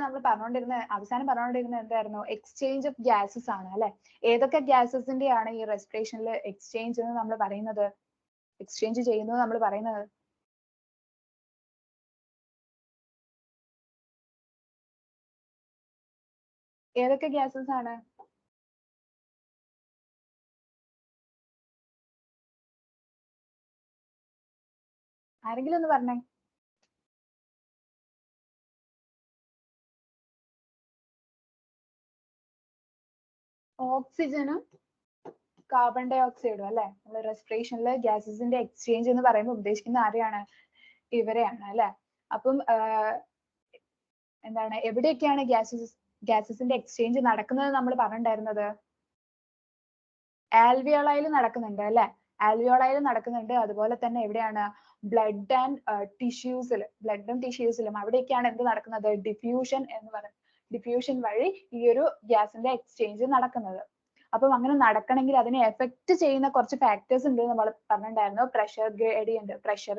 നമ്മൾ അവസാനം പറഞ്ഞുകൊണ്ടിരുന്നത് എന്തായിരുന്നു? എക്സ്ചേഞ്ച് ഓഫ് ഗ്യാസസ് ആണ് അല്ലെ? ഏതൊക്കെ ഗ്യാസസിന്റെ ആണ് ഈ റെസ്പിറേഷനിൽ എക്സ്ചേഞ്ച് എന്ന് നമ്മൾ പറയുന്നത്? എക്സ്ചേഞ്ച് ചെയ്യുന്നത് നമ്മൾ പറയുന്നത് ഏതൊക്കെ ഗ്യാസസ് ആണ്? ആരെങ്കിലും ഒന്ന് പറഞ്ഞേ. ഓക്സിജനും കാർബൺ ഡൈ ഓക്സൈഡും അല്ലെ? നമ്മൾ റെസ്പിറേഷനിലെ ഗ്യാസസിന്റെ എക്സ്ചേഞ്ച് എന്ന് പറയുമ്പോൾ ഉദ്ദേശിക്കുന്ന ആരെയാണ്? ഇവരെയാണ് അല്ലെ? അപ്പം എന്താണ്, എവിടെയൊക്കെയാണ് ഗ്യാസസിന്റെ എക്സ്ചേഞ്ച് നടക്കുന്നത് നമ്മൾ പറഞ്ഞിട്ടുണ്ടായിരുന്നത്? ആൽവിയോളയിൽ നടക്കുന്നുണ്ട് അല്ലെ? ആൽവിയോളയിൽ നടക്കുന്നുണ്ട്. അതുപോലെ തന്നെ എവിടെയാണ്? ബ്ലഡ് ആൻഡ് ബ്ലഡും ടിഷ്യൂസിലും അവിടെയൊക്കെയാണ് എന്ത് നടക്കുന്നത്? ഡിഫ്യൂഷൻ എന്ന് പറയുന്നത്. ഡിഫ്യൂഷൻ വഴി ഈ ഒരു ഗ്യാസിന്റെ എക്സ്ചേഞ്ച് നടക്കുന്നത്. അപ്പം അങ്ങനെ നടക്കണമെങ്കിൽ അതിനെ എഫക്ട് ചെയ്യുന്ന കുറച്ച് ഫാക്ടേഴ്സ് ഉണ്ട് നമ്മൾ പറഞ്ഞിട്ടുണ്ടായിരുന്നു. പ്രഷർ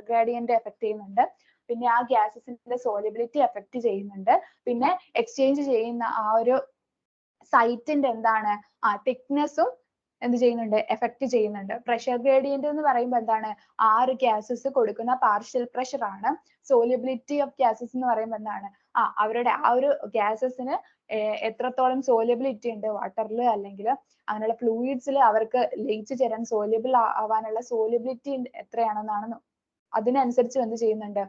ഗ്രേഡിയന്റ് എഫക്ട് ചെയ്യുന്നുണ്ട്. പിന്നെ ആ ഗ്യാസസിന്റെ സോലിബിലിറ്റി എഫക്ട് ചെയ്യുന്നുണ്ട്. പിന്നെ എക്സ്ചേഞ്ച് ചെയ്യുന്ന ആ ഒരു സൈറ്റിന്റെ എന്താണ് തിക്നെസ്സും എന്ത് ചെയ്യുന്നുണ്ട്? എഫക്ട് ചെയ്യുന്നുണ്ട്. പ്രഷർ ഗ്രേഡിയന്റ് എന്ന് പറയുമ്പോൾ എന്താണ്? ആ ഒരു ഗ്യാസസ് കൊടുക്കുന്ന പാർഷ്യൽ പ്രഷർ ആണ്. സോലിബിലിറ്റി ഓഫ് ഗ്യാസസ് എന്ന് പറയുമ്പോൾ എന്താണ്? അവരുടെ ആ ഒരു ഗ്യാസസിന് എത്രത്തോളം സോലിബിലിറ്റി ഉണ്ട് വാട്ടറിൽ അല്ലെങ്കിൽ അങ്ങനെയുള്ള ഫ്ലൂയിഡ്സിൽ അവർക്ക് ലയിച്ചു ചേരാൻ സോലിബിൾ ആവാനുള്ള സോലിബിലിറ്റി എത്രയാണെന്നാണ് അതിനനുസരിച്ച് എന്ത് ചെയ്യുന്നുണ്ട്?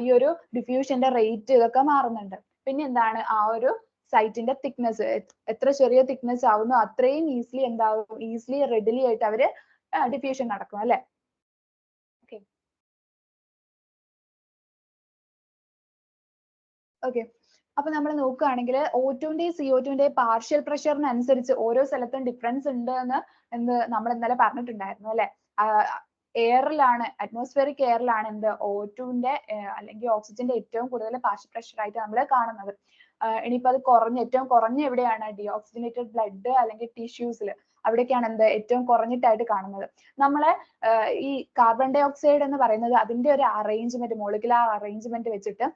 ഈ ഒരു ഡിഫ്യൂഷന്റെ റേറ്റ് ഇതൊക്കെ മാറുന്നുണ്ട്. പിന്നെ എന്താണ്? ആ ഒരു സൈറ്റിന്റെ തിക്നെസ് എത്ര ചെറിയ തിക്നെസ് ആവുന്നു അത്രയും ഈസിലി റെഡിലി ആയിട്ട് അവര് ഡിഫ്യൂഷൻ നടക്കും അല്ലെ? ഓക്കെ. അപ്പൊ നമ്മൾ നോക്കുകയാണെങ്കിൽ O2ന്റെയും CO2ന്റെയും പാർഷ്യൽ പ്രഷറിനനുസരിച്ച് ഓരോ സ്ഥലത്തും ഡിഫറൻസ് ഉണ്ട് എന്ന് നമ്മൾ ഇന്നലെ പറഞ്ഞിട്ടുണ്ടായിരുന്നു അല്ലെ? എയറിലാണ്, അറ്റ്മോസ്ഫിയറിക് എയറിലാണ് എന്ത് O2ന്റെ അല്ലെങ്കിൽ ഓക്സിജന്റെ ഏറ്റവും കൂടുതൽ പാർഷ്യൽ പ്രഷർ ആയിട്ട് നമ്മൾ കാണുന്നത്. ഇനിയിപ്പോ അത് ഏറ്റവും കുറഞ്ഞ എവിടെയാണ്? ഡിയോക്സിജനേറ്റഡ് ബ്ലഡ് അല്ലെങ്കിൽ ടിഷ്യൂസിൽ അവിടേക്കാണ് എന്ത് ഏറ്റവും കുറഞ്ഞിട്ടായിട്ട് കാണുന്നത്. നമ്മളെ ഈ കാർബൺ ഡൈ ഓക്സൈഡ് എന്ന് പറയുന്നത് അതിന്റെ ഒരു അറേഞ്ച്മെന്റ്, മോളിക്കുലാർ അറേഞ്ച്മെന്റ് വെച്ചിട്ട്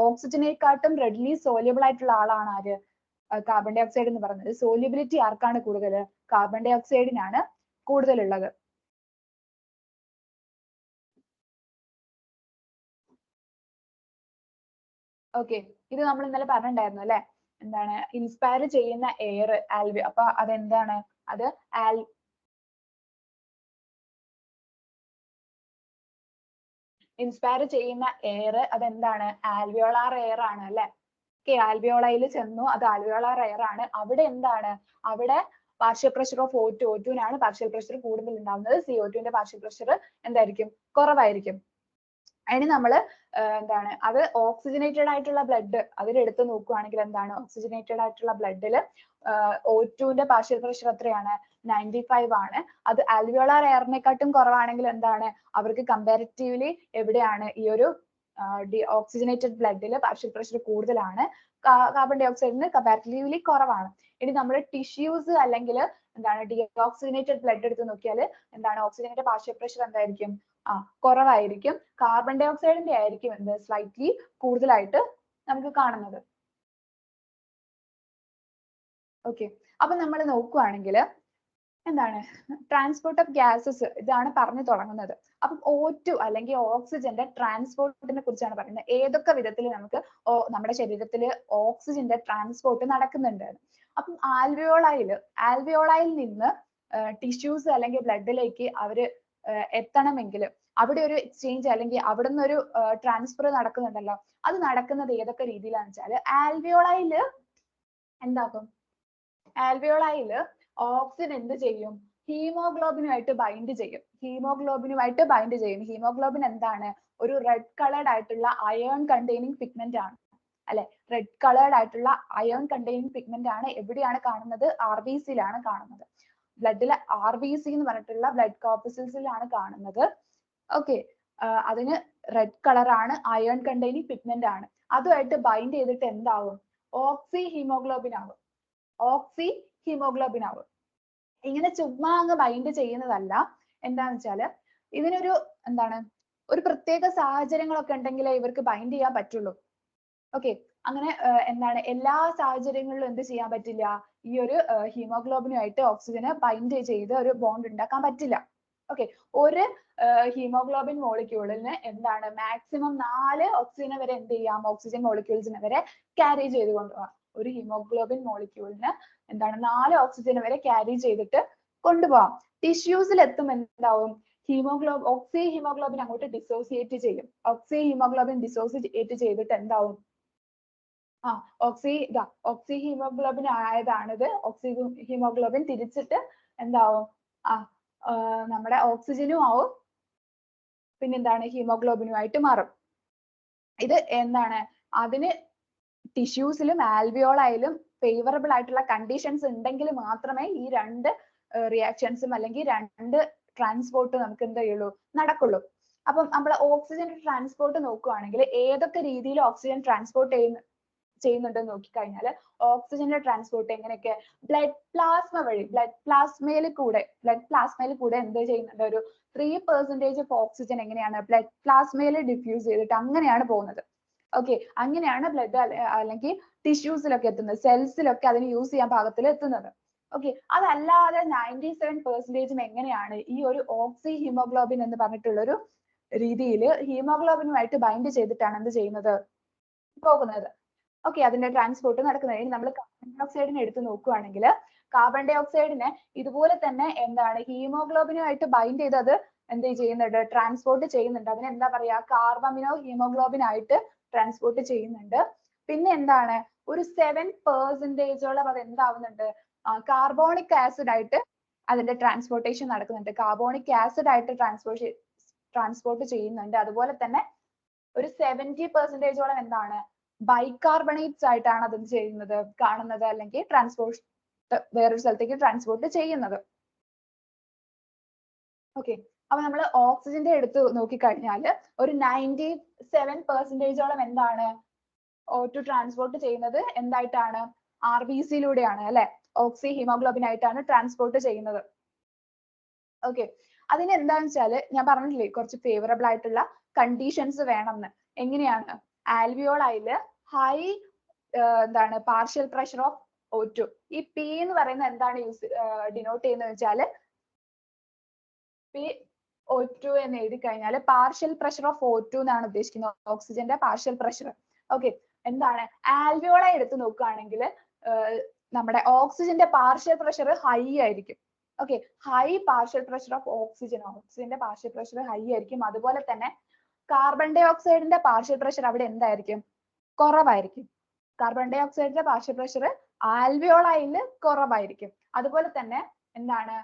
ഓക്സിജനേക്കാട്ടും റെഡിലി സോല്യൂബിൾ ആയിട്ടുള്ള ആളാണ് ആര്? കാർബൺ ഡൈ ഓക്സൈഡ് എന്ന് പറയുന്നത്. സോല്യൂബിലിറ്റി ആർക്കാണ് കൂടുതൽ? കാർബൺ ഡൈ ഓക്സൈഡിനാണ് കൂടുതലുള്ളത്. ഓക്കെ, ഇത് നമ്മൾ ഇന്നലെ പറഞ്ഞിട്ടുണ്ടായിരുന്നു അല്ലെ? എന്താണ്? ഇൻസ്പയർ ചെയ്യുന്ന എയർ അപ്പൊ അതെന്താണ്? അത് ഇൻസ്പയർ ചെയ്യുന്ന എയർ അതെന്താണ്? ആൽവിയോളാർ എയർ ആണ് അല്ലെ? ആൽവിയോളയിൽ ചെന്നു, അത് ആൽവിയോളാർ എയർ ആണ്. അവിടെ എന്താണ്? അവിടെ പാർഷ്യൽ പ്രഷർ ഓഫ് O2നാണ് പാർഷ്യൽ പ്രഷർ കൂടുതൽ ഉണ്ടാവുന്നത്. CO2ന്റെ പാർഷ്യൽ പ്രഷർ എന്തായിരിക്കും? കുറവായിരിക്കും. അതിന് നമ്മൾ എന്താണ്? അത് ഓക്സിജനേറ്റഡ് ആയിട്ടുള്ള ബ്ലഡ് അതിലെടുത്ത് നോക്കുകയാണെങ്കിൽ എന്താണ്? ഓക്സിജനേറ്റഡ് ആയിട്ടുള്ള ബ്ലഡിൽ O2ന്റെ പാർഷ്യൽ പ്രഷർ എത്രയാണ്? 95 ആണ്. അത് ആൽവിയോളാർ എയറിനെക്കാട്ടും കുറവാണെങ്കിൽ എന്താണ്? അവർക്ക് കമ്പാരിറ്റീവ്ലി എവിടെയാണ് ഈ ഒരു ഓക്സിജനേറ്റഡ് ബ്ലഡിൽ പാർഷ്യൽ പ്രഷർ കൂടുതലാണ്. കാർബൺ ഡൈ ഓക്സൈഡിന് കമ്പാരിറ്റീവ്ലി കുറവാണ്. ഇനി നമ്മൾ ടിഷ്യൂസ് അല്ലെങ്കിൽ എന്താണ് ഡീഓക്സിജനേറ്റഡ് ബ്ലഡ് എടുത്ത് നോക്കിയാൽ എന്താണ്? ഓക്സിജന്റെ പാർഷ്യൽ പ്രഷർ എന്തായിരിക്കും? കുറവായിരിക്കും. കാർബൺ ഡൈ ഓക്സൈഡിന്റെ ആയിരിക്കും എന്ത്? സ്ലൈറ്റ്ലി കൂടുതലായിട്ട് നമുക്ക് കാണുന്നത്. ഓക്കെ, അപ്പൊ നമ്മൾ നോക്കുകയാണെങ്കിൽ എന്താണ്? ട്രാൻസ്പോർട്ട് ഓഫ് ഗ്യാസസ് ഇതാണ് പറഞ്ഞു തുടങ്ങുന്നത്. അപ്പം O2 അല്ലെങ്കിൽ ഓക്സിജന്റെ ട്രാൻസ്പോർട്ടിനെ കുറിച്ചാണ് പറയുന്നത്. ഏതൊക്കെ വിധത്തിൽ നമുക്ക് നമ്മുടെ ശരീരത്തിൽ ഓക്സിജന്റെ ട്രാൻസ്പോർട്ട് നടക്കുന്നുണ്ട്. അപ്പം ആൽവിയോളയിൽ നിന്ന് ടിഷ്യൂസ് അല്ലെങ്കിൽ ബ്ലഡിലേക്ക് അവര് എത്തണമെങ്കിൽ അവിടെ ഒരു എക്സ്ചേഞ്ച് അല്ലെങ്കിൽ അവിടുന്ന് ഒരു ട്രാൻസ്ഫർ നടക്കുന്നുണ്ടല്ലോ. അത് നടക്കുന്നത് ഏതൊക്കെ രീതിയിലാണെന്ന് വെച്ചാൽ ആൽവിയോളയിൽ എന്താകും? ആൽവിയോളയിൽ ഓക്സിജൻ എന്ത് ചെയ്യും? ഹീമോഗ്ലോബിനുമായിട്ട് ബൈൻഡ് ചെയ്യും. ഹീമോഗ്ലോബിൻ എന്താണ്? ഒരു റെഡ് കളേർഡ് ആയിട്ടുള്ള അയേൺ കണ്ടെയ്നിങ് പിഗ്മെന്റ് ആണ് അല്ലെ? റെഡ് കളേർഡ് ആയിട്ടുള്ള അയേൺ കണ്ടെയ്നിങ് പിഗ്മെന്റ് ആണ്. എവിടെയാണ് കാണുന്നത്? RBCയിലാണ് കാണുന്നത്. ബ്ലഡിലെ RBC എന്ന് പറഞ്ഞിട്ടുള്ള ബ്ലഡ് കോർപ്പസൽസിലാണ് കാണുന്നത്. ഓക്കെ, അതിന് റെഡ് കളർ ആണ്, അയേൺ കണ്ടെയ്നിങ് പിഗ്മെന്റ് ആണ്. അതുമായിട്ട് ബൈൻഡ് ചെയ്തിട്ട് എന്താവും? ഓക്സി ഹീമോഗ്ലോബിൻ ആവും. ഇങ്ങനെ ചുമ്മാ അങ്ങ് ബൈൻഡ് ചെയ്യുന്നതല്ല. എന്താന്ന് വെച്ചാല് ഇതിനൊരു എന്താണ്? ഒരു പ്രത്യേക സാഹചര്യങ്ങളൊക്കെ ഉണ്ടെങ്കിലേ ഇവർക്ക് ബൈൻഡ് ചെയ്യാൻ പറ്റുള്ളൂ. ഓക്കെ, അങ്ങനെ എന്താണ് എല്ലാ സാഹചര്യങ്ങളിലും എന്ത് ചെയ്യാൻ പറ്റില്ല, ഈ ഒരു ഹീമോഗ്ലോബിനുമായിട്ട് ഓക്സിജന് ബൈൻഡ് ചെയ്ത് ഒരു ബോണ്ട് ഉണ്ടാക്കാൻ പറ്റില്ല. ഓക്കെ, ഒരു ഹീമോഗ്ലോബിൻ മോളിക്യൂളിന് എന്താണ് മാക്സിമം 4 ഓക്സിജനെ വരെ എന്ത് ചെയ്യാം, ഓക്സിജൻ മോളിക്യൂൾസിനെ വരെ ക്യാരി ചെയ്ത് കൊണ്ടുപോകാം. ഒരു ഹീമോഗ്ലോബിൻ മോളിക്യൂളിന് എന്താണ് 4 ഓക്സിജനെ വരെ ക്യാരി ചെയ്തിട്ട് കൊണ്ടുപോകാം. ടിഷ്യൂസിൽ എത്തുമ്പോൾ എന്താവും, ഓക്സി ഹീമോഗ്ലോബിൻ അങ്ങോട്ട് ഡിസോസിയേറ്റ് ചെയ്യും. ഓക്സി ഹീമോഗ്ലോബിൻ ഡിസോസിയേറ്റ് ചെയ്തിട്ട് എന്താവും, ഓക്സി ഹീമോഗ്ലോബിൻ ആയതാണിത്. ഓക്സി ഹീമോഗ്ലോബിൻ തിരിച്ചിട്ട് എന്താവും, നമ്മുടെ ഓക്സിജനും ആവും, പിന്നെന്താണ് ഹീമോഗ്ലോബിനുമായിട്ട് മാറും. ഇത് എന്താണ്, അതിന് ടിഷ്യൂസിലും ആൽവിയോളായാലും ഫേവറബിൾ ആയിട്ടുള്ള കണ്ടീഷൻസ് ഉണ്ടെങ്കിൽ മാത്രമേ ഈ രണ്ട് റിയാക്ഷൻസും അല്ലെങ്കിൽ രണ്ട് ട്രാൻസ്പോർട്ട് നമുക്ക് എന്ത് ചെയ്യുള്ളൂ, നടക്കുള്ളൂ. അപ്പം നമ്മൾ ഓക്സിജൻ ട്രാൻസ്പോർട്ട് നോക്കുകയാണെങ്കിൽ ഏതൊക്കെ രീതിയിൽ ഓക്സിജൻ ട്രാൻസ്പോർട്ട് ചെയ്യുന്നുണ്ടെന്ന് നോക്കിക്കഴിഞ്ഞാൽ ഓക്സിജന്റെ ട്രാൻസ്പോർട്ട് എങ്ങനെയൊക്കെ, ബ്ലഡ് പ്ലാസ്മ വഴി, ബ്ലഡ് പ്ലാസ്മയിൽ കൂടെ എന്ത് ചെയ്യുന്നുണ്ട്, ഒരു 3% ഓഫ് ഓക്സിജൻ എങ്ങനെയാണ് ബ്ലഡ് പ്ലാസ്മയിൽ ഡിഫ്യൂസ് ചെയ്തിട്ട് അങ്ങനെയാണ് പോകുന്നത്. ഓക്കെ, അങ്ങനെയാണ് ബ്ലഡ് അല്ലെങ്കിൽ ടിഷ്യൂസിലൊക്കെ എത്തുന്നത്, സെൽസിലൊക്കെ അതിന് യൂസ് ചെയ്യാൻ പാകത്തിൽ എത്തുന്നത്. ഓക്കെ, അതല്ലാതെ 97% എങ്ങനെയാണ് ഈ ഒരു ഓക്സി ഹീമോഗ്ലോബിൻ എന്ന് പറഞ്ഞിട്ടുള്ള ഒരു രീതിയിൽ ഹീമോഗ്ലോബിനുമായിട്ട് ബൈൻഡ് ചെയ്തിട്ടാണ് എന്ത് ചെയ്യുന്നത്, പോകുന്നത്. ഓക്കെ, അതിന്റെ ട്രാൻസ്പോർട്ട് നടക്കുന്നത്. ഇനി നമ്മൾ കാർബൺ ഡൈ ഓക്സൈഡിനെ എടുത്ത് നോക്കുകയാണെങ്കിൽ കാർബൺ ഡൈ ഓക്സൈഡിനെ ഇതുപോലെ തന്നെ എന്താണ് ഹീമോഗ്ലോബിനുമായിട്ട് ബൈൻഡ് ചെയ്ത് അത് എന്ത് ചെയ്യുന്നുണ്ട്, ട്രാൻസ്പോർട്ട് ചെയ്യുന്നുണ്ട്. അതിന് എന്താ പറയാ, കാർബമിനോ ഹീമോഗ്ലോബിൻ ആയിട്ട് ട്രാൻസ്പോർട്ട് ചെയ്യുന്നുണ്ട്. പിന്നെ എന്താണ്, ഒരു 7%ഓളം അത് എന്താവുന്നുണ്ട്, കാർബോണിക് ആസിഡ് ആയിട്ട് അതിന്റെ ട്രാൻസ്പോർട്ടേഷൻ നടക്കുന്നുണ്ട്. കാർബോണിക് ആസിഡ് ആയിട്ട് ട്രാൻസ്പോർട്ട് ചെയ്യുന്നുണ്ട്. അതുപോലെ തന്നെ ഒരു 70%ഓളം എന്താണ്, ബൈകാർബണേറ്റ്സ് ആയിട്ടാണ് അത് ചെയ്യുന്നത്, കാണുന്നത്, അല്ലെങ്കിൽ ട്രാൻസ്പോർട്ട് വേറൊരു സ്ഥലത്തേക്ക് ട്രാൻസ്പോർട്ട് ചെയ്യുന്നത്. ഓക്കെ, അപ്പൊ നമ്മൾ ഓക്സിജന്റെ എടുത്ത് നോക്കിക്കഴിഞ്ഞാൽ ഒരു 97%ഓളം എന്താണ് O2 ട്രാൻസ്പോർട്ട് ചെയ്യുന്നത് എന്തായിട്ടാണ്, RBC-ലൂടെയാണ് അല്ലെ, ഓക്സി ഹീമോഗ്ലോബിൻ ആയിട്ടാണ് ട്രാൻസ്പോർട്ട് ചെയ്യുന്നത്. ഓക്കെ, അതിന് എന്താണെന്ന് വെച്ചാൽ ഞാൻ പറഞ്ഞില്ലേ കുറച്ച് ഫേവറബിൾ ആയിട്ടുള്ള കണ്ടീഷൻസ് വേണമെന്ന്. എങ്ങനെയാണ്, ആൽവിയോളായില് ഹൈ എന്താണ് പാർഷ്യൽ പ്രഷർ ഓഫ് O2. ഈ P എന്ന് പറയുന്നത് എന്താണ് ഡിനോട്ട് ചെയ്യുന്നത് വെച്ചാൽ PO2 എന്ന് എഴുതി കഴിഞ്ഞാൽ പാർഷ്യൽ പ്രഷർ ഓഫ് O2 എന്നാണ് ഉദ്ദേശിക്കുന്നത്, ഓക്സിജന്റെ പാർഷ്യൽ പ്രഷർ. ഓക്കെ, എന്താണ് ആൽവിയോളായി എടുത്ത് നോക്കുകയാണെങ്കിൽ നമ്മുടെ ഓക്സിജന്റെ പാർഷ്യൽ പ്രഷർ ഹൈ ആയിരിക്കും. Okay, high partial pressure of ഓക്സിജന്റെ പാർഷ്യൽ പ്രഷർ ഹൈ ആയിരിക്കും. അതുപോലെ തന്നെ കാർബൺ ഡൈ ഓക്സൈഡിന്റെ പാർഷ്യൽ പ്രഷർ അവിടെ എന്തായിരിക്കും, കുറവായിരിക്കും. കാർബൺ ഡൈ ഓക്സൈഡിന്റെ പാർഷ്യൽ പ്രഷർ ആൽവിയോളായിൽ കുറവായിരിക്കും. അതുപോലെ തന്നെ എന്താണ്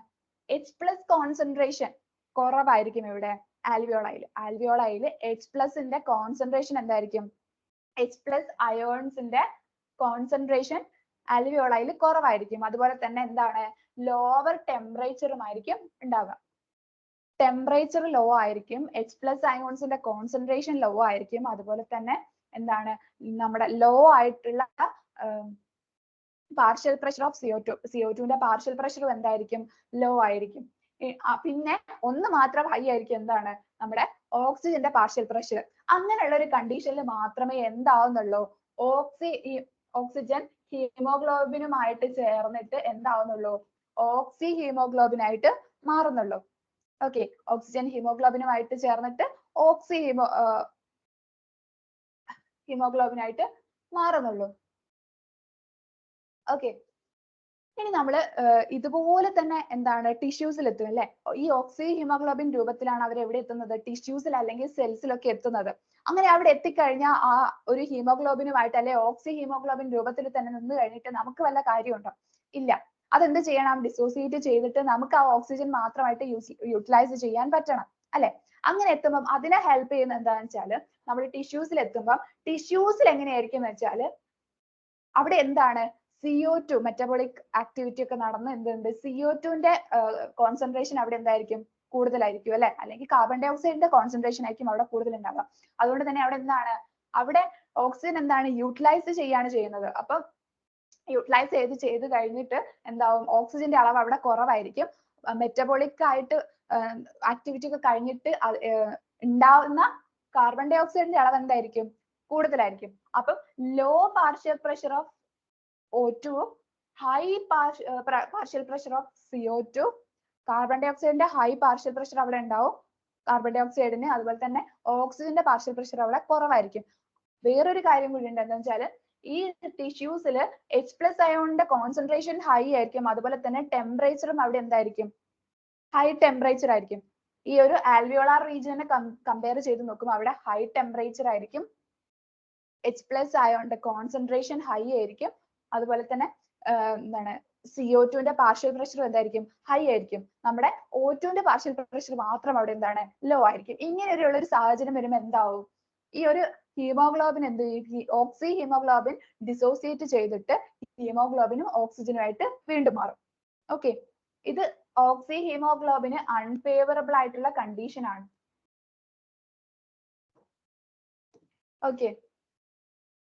H+ കോൺസെൻട്രേഷൻ കുറവായിരിക്കും ഇവിടെ ആൽവിയോളായിൽ H+ന്റെ കോൺസെൻട്രേഷൻ എന്തായിരിക്കും, H+ അയോൺസിന്റെ കോൺസെൻട്രേഷൻ ആൽവിയോളായിൽ കുറവായിരിക്കും. അതുപോലെ തന്നെ എന്താണ് ലോവർ ടെമ്പറേച്ചറും ആയിരിക്കും ഉണ്ടാവുക. ടെമ്പറേച്ചർ ലോ ആയിരിക്കും, H+ അയോൺസിന്റെ കോൺസെൻട്രേഷൻ ലോ ആയിരിക്കും. അതുപോലെ തന്നെ എന്താണ് നമ്മുടെ ലോ ആയിട്ടുള്ള പാർഷ്യൽ പ്രഷർ ഓഫ് CO2ന്റെ പാർഷ്യൽ പ്രഷർ എന്തായിരിക്കും, ലോ ആയിരിക്കും. പിന്നെ ഒന്ന് മാത്രം ഹൈ ആയിരിക്കും, എന്താണ് നമ്മുടെ ഓക്സിജന്റെ പാർഷ്യൽ പ്രഷർ. അങ്ങനെയുള്ള ഒരു കണ്ടീഷനിൽ മാത്രമേ എന്താവുന്നുള്ളൂ, ഓക്സിജൻ ഹീമോഗ്ലോബിനുമായിട്ട് ചേർന്നിട്ട് എന്താവുന്നുള്ളൂ, ഓക്സി ഹീമോഗ്ലോബിൻ ആയിട്ട് മാറുന്നുള്ളൂ. ഓക്കെ, ഓക്സിജൻ ഹീമോഗ്ലോബിനുമായിട്ട് ചേർന്നിട്ട് ഓക്സി ഹീമോഗ്ലോബിൻ ആയിട്ട് മാറുന്നുള്ളൂ. ഓക്കെ, ഇനി നമ്മൾ ഇതുപോലെ തന്നെ എന്താണ് ടിഷ്യൂസിൽ എത്തും അല്ലെ. ഈ ഓക്സി ഹീമോഗ്ലോബിൻ രൂപത്തിലാണ് അവർ എവിടെ എത്തുന്നത്, ടിഷ്യൂസിൽ അല്ലെങ്കിൽ സെൽസിലൊക്കെ എത്തുന്നത്. അങ്ങനെ അവിടെ എത്തിക്കഴിഞ്ഞാൽ ആ ഒരു ഹീമോഗ്ലോബിനുമായിട്ട് അല്ലെ ഓക്സി ഹീമോഗ്ലോബിൻ രൂപത്തിൽ തന്നെ നിന്ന് കഴിഞ്ഞിട്ട് നമുക്ക് വല്ല കാര്യമുണ്ടോ, ഇല്ല. അതെന്ത് ചെയ്യണം, ഡിസോസിയേറ്റ് ചെയ്തിട്ട് നമുക്ക് ആ ഓക്സിജൻ മാത്രമായിട്ട് യൂട്ടിലൈസ് ചെയ്യാൻ പറ്റണം അല്ലെ. അങ്ങനെ എത്തുമ്പോൾ അതിനെ ഹെൽപ്പ് ചെയ്യുന്ന എന്താണെന്ന് വെച്ചാൽ നമ്മൾ ടിഷ്യൂസിൽ എത്തുമ്പോൾ ടിഷ്യൂസിൽ എങ്ങനെയായിരിക്കും എന്ന് വെച്ചാൽ അവിടെ എന്താണ് CO2 മെറ്റബോളിക് ആക്ടിവിറ്റി ഒക്കെ നടന്ന് എന്തുണ്ട്, CO2ന്റെ കോൺസെൻട്രേഷൻ അവിടെ എന്തായിരിക്കും, കൂടുതലായിരിക്കും അല്ലെ. അല്ലെങ്കിൽ കാർബൺ ഡൈ ഓക്സൈഡിന്റെ കോൺസെൻട്രേഷൻ ആയിരിക്കും അവിടെ കൂടുതൽ ഉണ്ടാവുക. അതുകൊണ്ട് തന്നെ അവിടെ എന്താണ്, അവിടെ ഓക്സിജൻ എന്താണ് യൂട്ടിലൈസ് ചെയ്യാണ് ചെയ്യുന്നത്. അപ്പം യൂട്ടിലൈസ് ചെയ്ത് കഴിഞ്ഞിട്ട് എന്താവും, ഓക്സിജന്റെ അളവ് അവിടെ കുറവായിരിക്കും. മെറ്റബോളിക് ആയിട്ട് ആക്ടിവിറ്റി ഒക്കെ കഴിഞ്ഞിട്ട് ഉണ്ടാവുന്ന കാർബൺ ഡൈ ഓക്സൈഡിന്റെ അളവ് എന്തായിരിക്കും, കൂടുതലായിരിക്കും. അപ്പം low partial pressure of O2, high partial pressure of CO2, carbon ഡൈ ഓക്സൈഡിന്റെ ഹൈ പാർഷ്യൽ പ്രഷർ അവിടെ ഉണ്ടാവും, കാർബൺ ഡൈ ഓക്സൈഡിന്. അതുപോലെ തന്നെ ഓക്സിജന്റെ പാർഷ്യൽ പ്രഷർ അവിടെ കുറവായിരിക്കും. വേറൊരു കാര്യം കൂടി ഉണ്ട്, എന്താണെന്ന് വെച്ചാൽ ഈ ടിഷ്യൂസിൽ H+ അയോണിന്റെ കോൺസെൻട്രേഷൻ ഹൈ ആയിരിക്കും. അതുപോലെ തന്നെ ടെമ്പറേച്ചറും അവിടെ എന്തായിരിക്കും, ഹൈ ടെമ്പറേച്ചർ ആയിരിക്കും. ഈ ഒരു ആൽവിയോളാർ റീജിയനെ കമ്പയർ ചെയ്ത് നോക്കുമ്പോൾ അവിടെ ഹൈ ടെമ്പറേച്ചർ ആയിരിക്കും, H+ അയോണിന്റെ കോൺസെൻട്രേഷൻ ഹൈ ആയിരിക്കും. അതുപോലെ തന്നെ എന്താണ് CO2 ന്റെ പാർഷ്യൽ പ്രഷർ എന്തായിരിക്കും, ഹൈ ആയിരിക്കും. നമ്മുടെ O2 ന്റെ പാർഷ്യൽ പ്രഷർ മാത്രം അവിടെ എന്താണ്, ലോ ആയിരിക്കും. ഇങ്ങനെയുള്ള ഒരു സാഹചര്യം വരുമ്പോൾ എന്താവും, ഈ ഒരു ഹീമോഗ്ലോബിൻ എന്ത് ചെയ്യും, ഓക്സി ഹീമോഗ്ലോബിൻ ഡിസോസിയേറ്റ് ചെയ്തിട്ട് ഹീമോഗ്ലോബിനും ഓക്സിജനുമായിട്ട് വീണ്ടും മാറും. ഓക്കെ, ഇത് ഓക്സി ഹീമോഗ്ലോബിന് അൺഫേവറബിൾ ആയിട്ടുള്ള കണ്ടീഷൻ ആണ്. ഓക്കെ,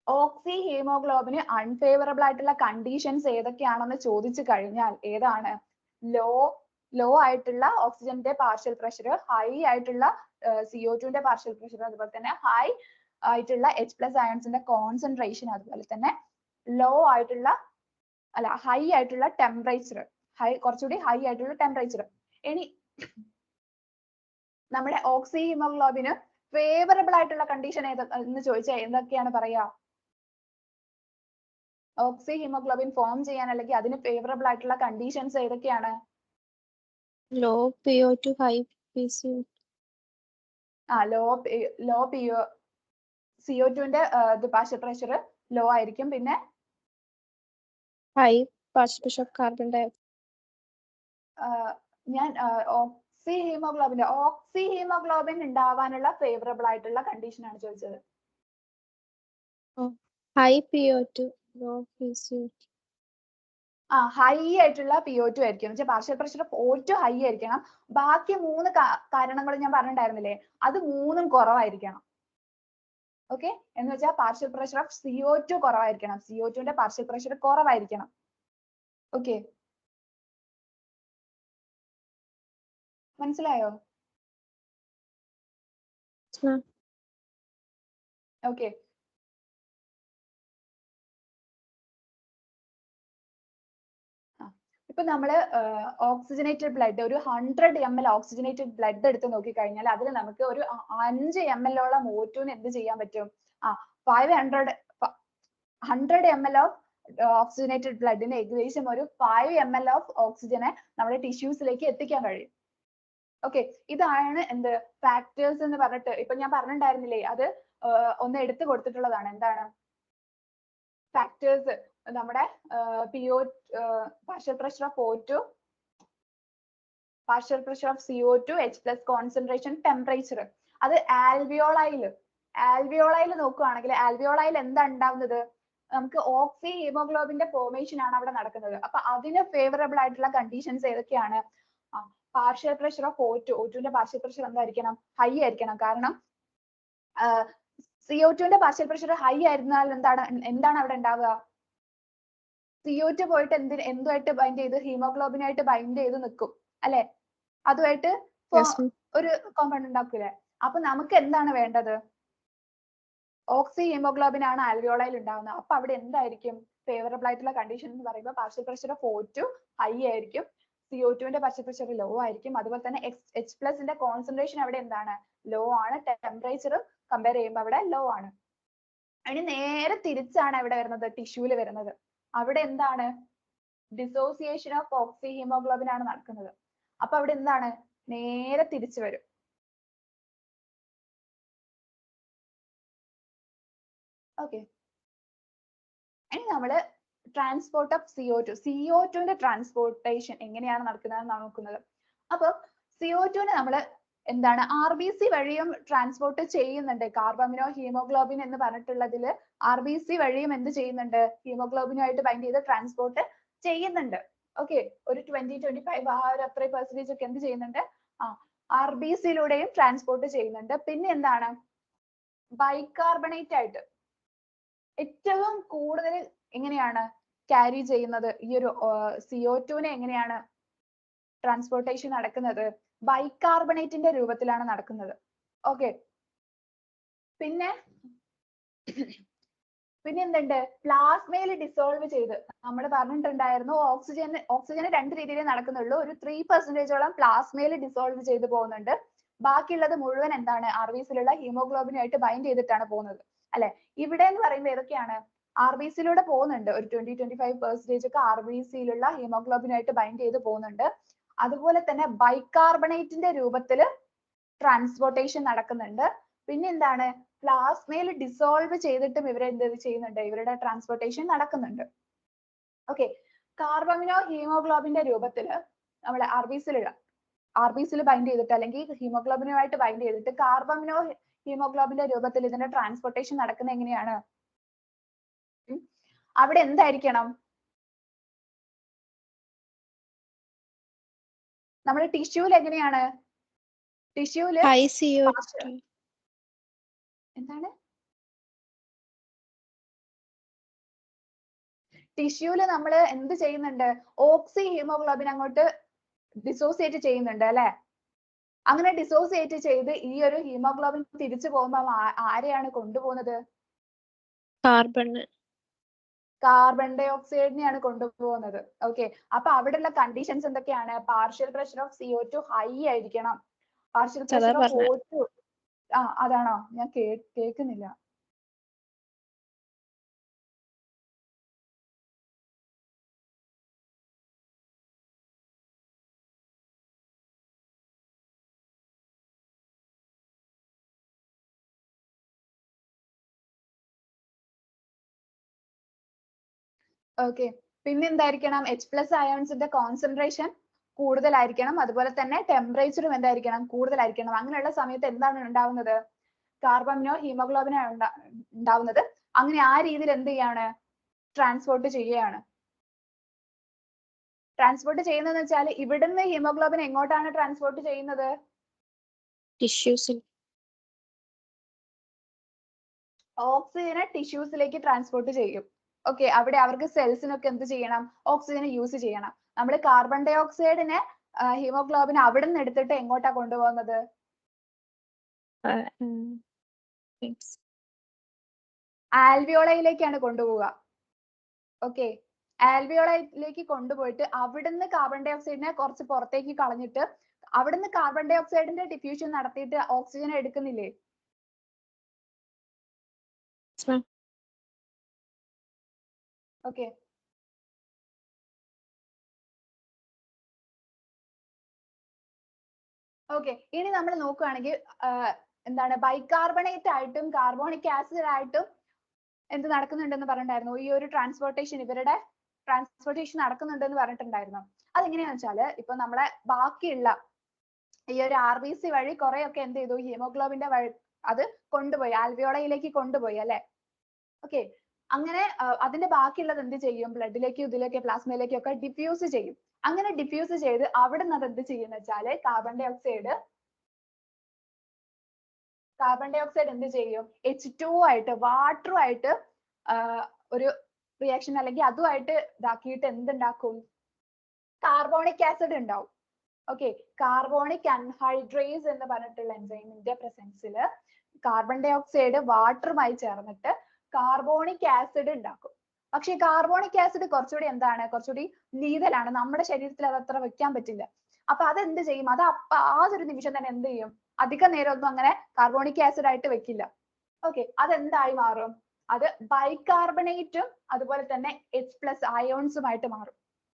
ഓക്സി ഹീമോഗ്ലോബിന് അൺഫേവറബിൾ ആയിട്ടുള്ള കണ്ടീഷൻസ് ഏതൊക്കെയാണെന്ന് ചോദിച്ചു കഴിഞ്ഞാൽ ഏതാണ്, ലോ ആയിട്ടുള്ള ഓക്സിജന്റെ പാർഷ്യൽ പ്രഷർ, ഹൈ ആയിട്ടുള്ള CO2 ന്റെ പാർഷ്യൽ പ്രഷർ, അതുപോലെ തന്നെ ഹൈ ആയിട്ടുള്ള H+ അയോൺസിന്റെ കോൺസെൻട്രേഷൻ, അതുപോലെ തന്നെ ലോ ആയിട്ടുള്ള ഹൈ ആയിട്ടുള്ള ടെമ്പറേച്ചർ, കുറച്ചുകൂടി ഹൈ ആയിട്ടുള്ള ടെമ്പറേച്ചർ. ഇനി നമ്മുടെ ഓക്സി ഹീമോഗ്ലോബിന് ഫേവറബിൾ ആയിട്ടുള്ള കണ്ടീഷൻ എന്ന് ചോദിച്ചാൽ എന്തൊക്കെയാണ് പറയാ, ഓക്സി ഹീമോഗ്ലോബിൻ ഫോം ചെയ്യാൻ അല്ലെങ്കിൽ അതിന് ഫേവറബിൾ ആയിട്ടുള്ള കണ്ടീഷൻസ് ഏതൊക്കെയാണ്, law PO2, high PCO. Law CO2 ന്റെ പാർഷ്യൽ പ്രഷർ ലോ ആയിരിക്കും. പിന്നെ high partial pressure of carbon ഡൈ ഞാൻ ഓക്സി ഹീമോഗ്ലോബിൻ ഉണ്ടാവാനുള്ള ഫേവറബിൾ ആയിട്ടുള്ള കണ്ടീഷൻ ആണ് ചോദിച്ചത്. High PO2, law PCO. High ആയിട്ടുള്ള PO2 ആയിരിക്കും. എന്ന് വെച്ചാൽ partial pressure of O2 high ആയിരിക്കണം. ബാക്കി 3 കാരണങ്ങൾ ഞാൻ പറഞ്ഞിട്ടുണ്ടായിരുന്നില്ലേ, അത് 3ഉം കുറവായിരിക്കണം. ഓക്കെ, എന്ന് വെച്ചാൽ പാർഷ്യൽ പ്രഷർ ഓഫ് CO2 കുറവായിരിക്കണം, CO2 ന്റെ പാർഷ്യൽ പ്രഷർ കുറവായിരിക്കണം. ഓക്കെ, മനസ്സിലായോ? ഓക്കെ, ഇപ്പൊ നമ്മള് ഓക്സിജനേറ്റഡ് ബ്ലഡ് ഒരു 100 ml ഓക്സിജനേറ്റഡ് ബ്ലഡ് എടുത്ത് നോക്കിക്കഴിഞ്ഞാൽ അതിൽ നമുക്ക് ഒരു 5 ml ഓളം O2 എന്ത് ചെയ്യാൻ പറ്റും, 100 ml ഓഫ് ഓക്സിജനേറ്റഡ് ബ്ലഡിന് ഏകദേശം ഒരു 5 ml ഓഫ് ഓക്സിജനെ നമ്മുടെ ടിഷ്യൂസിലേക്ക് എത്തിക്കാൻ കഴിയും. ഓക്കെ, ഇതാണ് എന്ത് ഫാക്ടേഴ്സ് എന്ന് പറഞ്ഞിട്ട് ഇപ്പൊ ഞാൻ പറഞ്ഞിട്ടുണ്ടായിരുന്നില്ലേ, അത് ഒന്ന് എടുത്തു കൊടുത്തിട്ടുള്ളതാണ്. എന്താണ് ഫാക്ടേഴ്സ്, നമ്മുടെ partial pressure of O2, partial pressure of CO2, H+ concentration, temperature. അത് ആൽവിയോളയിൽ നോക്കുകയാണെങ്കിൽ ആൽവിയോളയിൽ എന്താ ഉണ്ടാവുന്നത്, നമുക്ക് ഓക്സി ഹീമോഗ്ലോബിന്റെ ഫോർമേഷൻ ആണ് അവിടെ നടക്കുന്നത്. അപ്പൊ അതിന് ഫേവറബിൾ ആയിട്ടുള്ള കണ്ടീഷൻസ് ഏതൊക്കെയാണ്, പാർഷ്യൽ പ്രഷർ ഓഫ് O2 ന്റെ പാർഷ്യൽ പ്രഷർ എന്തായിരിക്കണം, ഹൈ ആയിരിക്കണം. കാരണം CO2 ന്റെ പാർഷ്യൽ പ്രഷർ ഹൈ ആയിരുന്നാൽ എന്താണ് അവിടെ ഉണ്ടാവുക, CO2 പോയിട്ട് എന്തുമായിട്ട് ബൈൻഡ് ചെയ്ത്, ഹീമോഗ്ലോബിനായിട്ട് ബൈൻഡ് ചെയ്ത് നിൽക്കും അല്ലെ, അതുമായിട്ട് ഒരു കോമ്പൗണ്ട് ഉണ്ടാക്കൂലേ. അപ്പൊ നമുക്ക് എന്താണ് വേണ്ടത്, ഓക്സി ഹീമോഗ്ലോബിൻ ആണ് ആൽവിയോളയിൽ ഉണ്ടാവുന്നത്. അപ്പൊ അവിടെ എന്തായിരിക്കും ഫേവറബിൾ ആയിട്ടുള്ള കണ്ടീഷൻ എന്ന് പറയുമ്പോൾ partial pressure of O2 high ആയിരിക്കും, CO2 ന്റെ പാർഷ്യൽ പ്രഷർ ലോ ആയിരിക്കും. അതുപോലെ തന്നെ H+ ന്റെ കോൺസെൻട്രേഷൻ അവിടെ എന്താണ്, ലോ ആണ്. ടെമ്പറേച്ചർ കമ്പയർ ചെയ്യുമ്പോൾ അവിടെ ലോ ആണ്. അതിന് നേരെ തിരിച്ചാണ് ഇവിടെ വരുന്നത്, ടിഷ്യൂല് വരുന്നത്. അവിടെ എന്താണ്, ഡിസോസിയേഷൻ ഓഫ് ഓക്സി ഹീമോഗ്ലോബിൻ ആണ് നടക്കുന്നത്. അപ്പൊ അവിടെ എന്താണ്, നേരെ തിരിച്ചു വരും. ഓക്കെ, ഇനി നമ്മള് ട്രാൻസ്പോർട്ട് ഓഫ് CO2 ന്റെ ട്രാൻസ്പോർട്ടേഷൻ എങ്ങനെയാണ് നടക്കുന്നത് നോക്കുന്നത്. അപ്പൊ CO2 നമ്മള് എന്താണ് RBC വഴിയും ട്രാൻസ്പോർട്ട് ചെയ്യുന്നുണ്ട്. കാർബമിനോ ഹീമോഗ്ലോബിൻ എന്ന് പറഞ്ഞിട്ടുള്ളതില് RBC വഴിയും എന്ത് ചെയ്യുന്നുണ്ട്, ഹീമോഗ്ലോബിനുമായിട്ട് ബൈൻഡ് ചെയ്ത് ട്രാൻസ്പോർട്ട് ചെയ്യുന്നുണ്ട്. ഓക്കെ, ഒരു 20-25 അത്രയും പെർസെന്റേജ് ഒക്കെ എന്ത് ചെയ്യുന്നുണ്ട്, RBC-യിലൂടെയും ട്രാൻസ്പോർട്ട് ചെയ്യുന്നുണ്ട്. പിന്നെ എന്താണ്, ബൈകാർബണേറ്റ് ആയിട്ട് ഏറ്റവും കൂടുതൽ എങ്ങനെയാണ് ക്യാരി ചെയ്യുന്നത്, ഈ ഒരു CO2 എങ്ങനെയാണ് ട്രാൻസ്പോർട്ടേഷൻ നടക്കുന്നത്, ബൈകാർബണേറ്റിന്റെ രൂപത്തിലാണ് നടക്കുന്നത്. ഓക്കെ, പിന്നെ പിന്നെ എന്തുണ്ട് പ്ലാസ്മയിൽ ഡിസോൾവ് ചെയ്ത് നമ്മൾ പറഞ്ഞിട്ടുണ്ടായിരുന്നു ഓക്സിജൻ രണ്ട് രീതിയിലേ നടക്കുന്നുള്ളൂ. ഒരു 3% പ്ലാസ്മയിൽ ഡിസോൾവ് ചെയ്ത് പോകുന്നുണ്ട്. ബാക്കിയുള്ളത് മുഴുവൻ എന്താണ് ആർബിസിലുള്ള ഹീമോഗ്ലോബിനുമായിട്ട് ബൈൻഡ് ചെയ്തിട്ടാണ് പോകുന്നത് അല്ലെ. ഇവിടെ എന്ന് പറയുമ്പോൾ ഏതൊക്കെയാണ് ആർബിസിലൂടെ പോകുന്നുണ്ട്. ഒരു 20-25% ഒക്കെ ആർബിസിയിലുള്ള ഹീമോഗ്ലോബിനുമായിട്ട് ബൈൻഡ് ചെയ്ത് പോകുന്നുണ്ട്. അതുപോലെ തന്നെ ബൈകാർബണേറ്റിന്റെ രൂപത്തിൽ ട്രാൻസ്പോർട്ടേഷൻ നടക്കുന്നുണ്ട്. പിന്നെ എന്താണ് പ്ലാസ്മയിൽ ഡിസോൾവ് ചെയ്തിട്ടും ഇവരെന്ത് ചെയ്യുന്നുണ്ട്, ഇവരുടെ ട്രാൻസ്പോർട്ടേഷൻ നടക്കുന്നുണ്ട്. ഓക്കെ, കാർബമിനോ ഹീമോഗ്ലോബിന്റെ രൂപത്തിൽ നമ്മൾ ആർബിസിൽ ബൈൻഡ് ചെയ്തിട്ട് അല്ലെങ്കിൽ ഹീമോഗ്ലോബിനുമായിട്ട് ബൈൻഡ് ചെയ്തിട്ട് കാർബമിനോ ഹീമോഗ്ലോബിന്റെ രൂപത്തിൽ ഇതിന്റെ ട്രാൻസ്പോർട്ടേഷൻ നടക്കുന്നത് എങ്ങനെയാണ്? അവിടെ എന്തായിരിക്കണം? നമ്മുടെ ടിഷ്യൂല് എങ്ങനെയാണ്? ടിഷ്യൂല് എന്താണ്? ടിഷ്യൂല് നമ്മൾ എന്ത് ചെയ്യുന്നുണ്ട്? ഓക്സി ഹീമോഗ്ലോബിൻ അങ്ങോട്ട് ഡിസോസിയേറ്റ് ചെയ്യുന്നുണ്ട് അല്ലെ. അങ്ങനെ ഡിസോസിയേറ്റ് ചെയ്ത് ഈ ഒരു ഹീമോഗ്ലോബിൻ തിരിച്ചു പോകുമ്പോൾ ആരെയാണ് കൊണ്ടുപോകുന്നത്? കാർബൺ ഡൈ ഓക്സൈഡിനെയാണ് കൊണ്ടുപോകുന്നത്. ഓക്കെ, അപ്പൊ അവിടെയുള്ള കണ്ടീഷൻസ് എന്തൊക്കെയാണ്? Partial pressure of CO2 high ആയിരിക്കണം. പാർഷ്യൽ പ്രഷർ ഓഫ് O2 അതാണോ? ഞാൻ കേൾക്കുന്നില്ല. ഓക്കെ, പിന്നെ എന്തായിരിക്കണം? H+ അയോൺസിന്റെ കോൺസെൻട്രേഷൻ കൂടുതലായിരിക്കണം. അതുപോലെ തന്നെ ടെമ്പറേച്ചറും എന്തായിരിക്കണം? കൂടുതലായിരിക്കണം. അങ്ങനെയുള്ള സമയത്ത് എന്താണ് ഉണ്ടാവുന്നത്? കാർബമിനോ ഹീമോഗ്ലോബിനാണ് ഉണ്ടാവുന്നത്. അങ്ങനെ ആ രീതിയിൽ എന്ത് ചെയ്യാണ്? ട്രാൻസ്പോർട്ട് ചെയ്യുകയാണ്. ട്രാൻസ്പോർട്ട് ചെയ്യുന്നതെന്ന് വെച്ചാൽ ഇവിടുന്ന് ഹീമോഗ്ലോബിൻ എങ്ങോട്ടാണ് ട്രാൻസ്പോർട്ട് ചെയ്യുന്നത്? ടിഷ്യൂസിൽ. ഓക്സിജനെ ടിഷ്യൂസിലേക്ക് ട്രാൻസ്പോർട്ട് ചെയ്യും. ഓക്കെ, അവിടെ അവർക്ക് സെൽസിനൊക്കെ എന്ത് ചെയ്യണം? ഓക്സിജനെ യൂസ് ചെയ്യണം. നമ്മൾ കാർബൺ ഡൈ ഓക്സൈഡിനെ ഹീമോഗ്ലോബിൻ അവിടെ നിന്ന് എടുത്തിട്ട് എങ്ങോട്ടാ കൊണ്ടുപോകുന്നത്? ആൽവിയോളയിലേക്കാണ് കൊണ്ടുപോവുക. ഓക്കെ, ആൽവിയോളയിലേക്ക് കൊണ്ടുപോയിട്ട് അവിടുന്ന് കാർബൺ ഡൈ ഓക്സൈഡിനെ കുറച്ച് പുറത്തേക്ക് കളഞ്ഞിട്ട് അവിടുന്ന് കാർബൺ ഡൈ ഓക്സൈഡിന്റെ ഡിഫ്യൂഷൻ നടത്തിയിട്ട് ഓക്സിജൻ എടുക്കുന്നില്ലേ? ഓക്കെ, ഓക്കെ, ഇനി നമ്മൾ നോക്കുകയാണെങ്കിൽ എന്താണ് ബൈകാർബണേറ്റ് ആയിട്ടും കാർബോണിക് ആസിഡ് ആയിട്ടും എന്ത് നടക്കുന്നുണ്ടെന്ന് പറഞ്ഞിട്ടുണ്ടായിരുന്നു? ഈ ഒരു ട്രാൻസ്പോർട്ടേഷൻ ഇവരുടെ ട്രാൻസ്പോർട്ടേഷൻ നടക്കുന്നുണ്ടെന്ന് പറഞ്ഞിട്ടുണ്ടായിരുന്നു. അതെങ്ങനെയാന്ന് വെച്ചാൽ ഇപ്പൊ നമ്മളെ ബാക്കിയുള്ള ഈ ഒരു RBC വഴി കുറെയൊക്കെ എന്ത് ചെയ്തു? ഹീമോഗ്ലോബിന്റെ വഴി അത് കൊണ്ടുപോയി ആൽവിയോളയിലേക്ക് കൊണ്ടുപോയി അല്ലെ. ഓക്കെ, അങ്ങനെ അതിന്റെ ബാക്കിയുള്ളത് എന്ത് ചെയ്യും? ബ്ലഡിലേക്കും ഇതിലേക്ക് പ്ലാസ്മയിലേക്കും ഒക്കെ ഡിഫ്യൂസ് ചെയ്യും. അങ്ങനെ ഡിഫ്യൂസ് ചെയ്ത് അവിടെ നിന്ന് അത് എന്ത് ചെയ്യുന്ന വെച്ചാല് കാർബൺ ഡൈ ഓക്സൈഡ് എന്ത് ചെയ്യും? H2 ആയിട്ട് വാട്ടറുമായിട്ട് ഒരു റിയാക്ഷൻ അല്ലെങ്കിൽ അതുമായിട്ട് ഇതാക്കിയിട്ട് എന്തുണ്ടാക്കും? കാർബോണിക് ആസിഡ് ഉണ്ടാവും. ഓക്കെ, കാർബോണിക് അൺഹൈഡ്രേസ് എന്ന് പറഞ്ഞിട്ടുള്ള എൻസൈമിന്റെ പ്രസൻസിൽ കാർബൺ ഡൈ ഓക്സൈഡ് വാട്ടറുമായി ചേർന്നിട്ട് കാർബോണിക് ആസിഡ് ഉണ്ടാക്കും. പക്ഷെ കാർബോണിക് ആസിഡ് കുറച്ചുകൂടി എന്താണ്? കുറച്ചുകൂടി ലീതലാണ്. നമ്മുടെ ശരീരത്തിൽ അത് അത്ര വെക്കാൻ പറ്റില്ല. അപ്പൊ അതെന്ത് ചെയ്യും? അത് ആ ഒരു നിമിഷം തന്നെ എന്ത് ചെയ്യും? അധിക നേരം ഒന്നും അങ്ങനെ കാർബോണിക് ആസിഡ് ആയിട്ട് വെക്കില്ല. ഓക്കെ, അതെന്തായി മാറും? അത് ബൈകാർബണേറ്റും അതുപോലെ തന്നെ H+ അയോൺസുമായിട്ട് മാറും.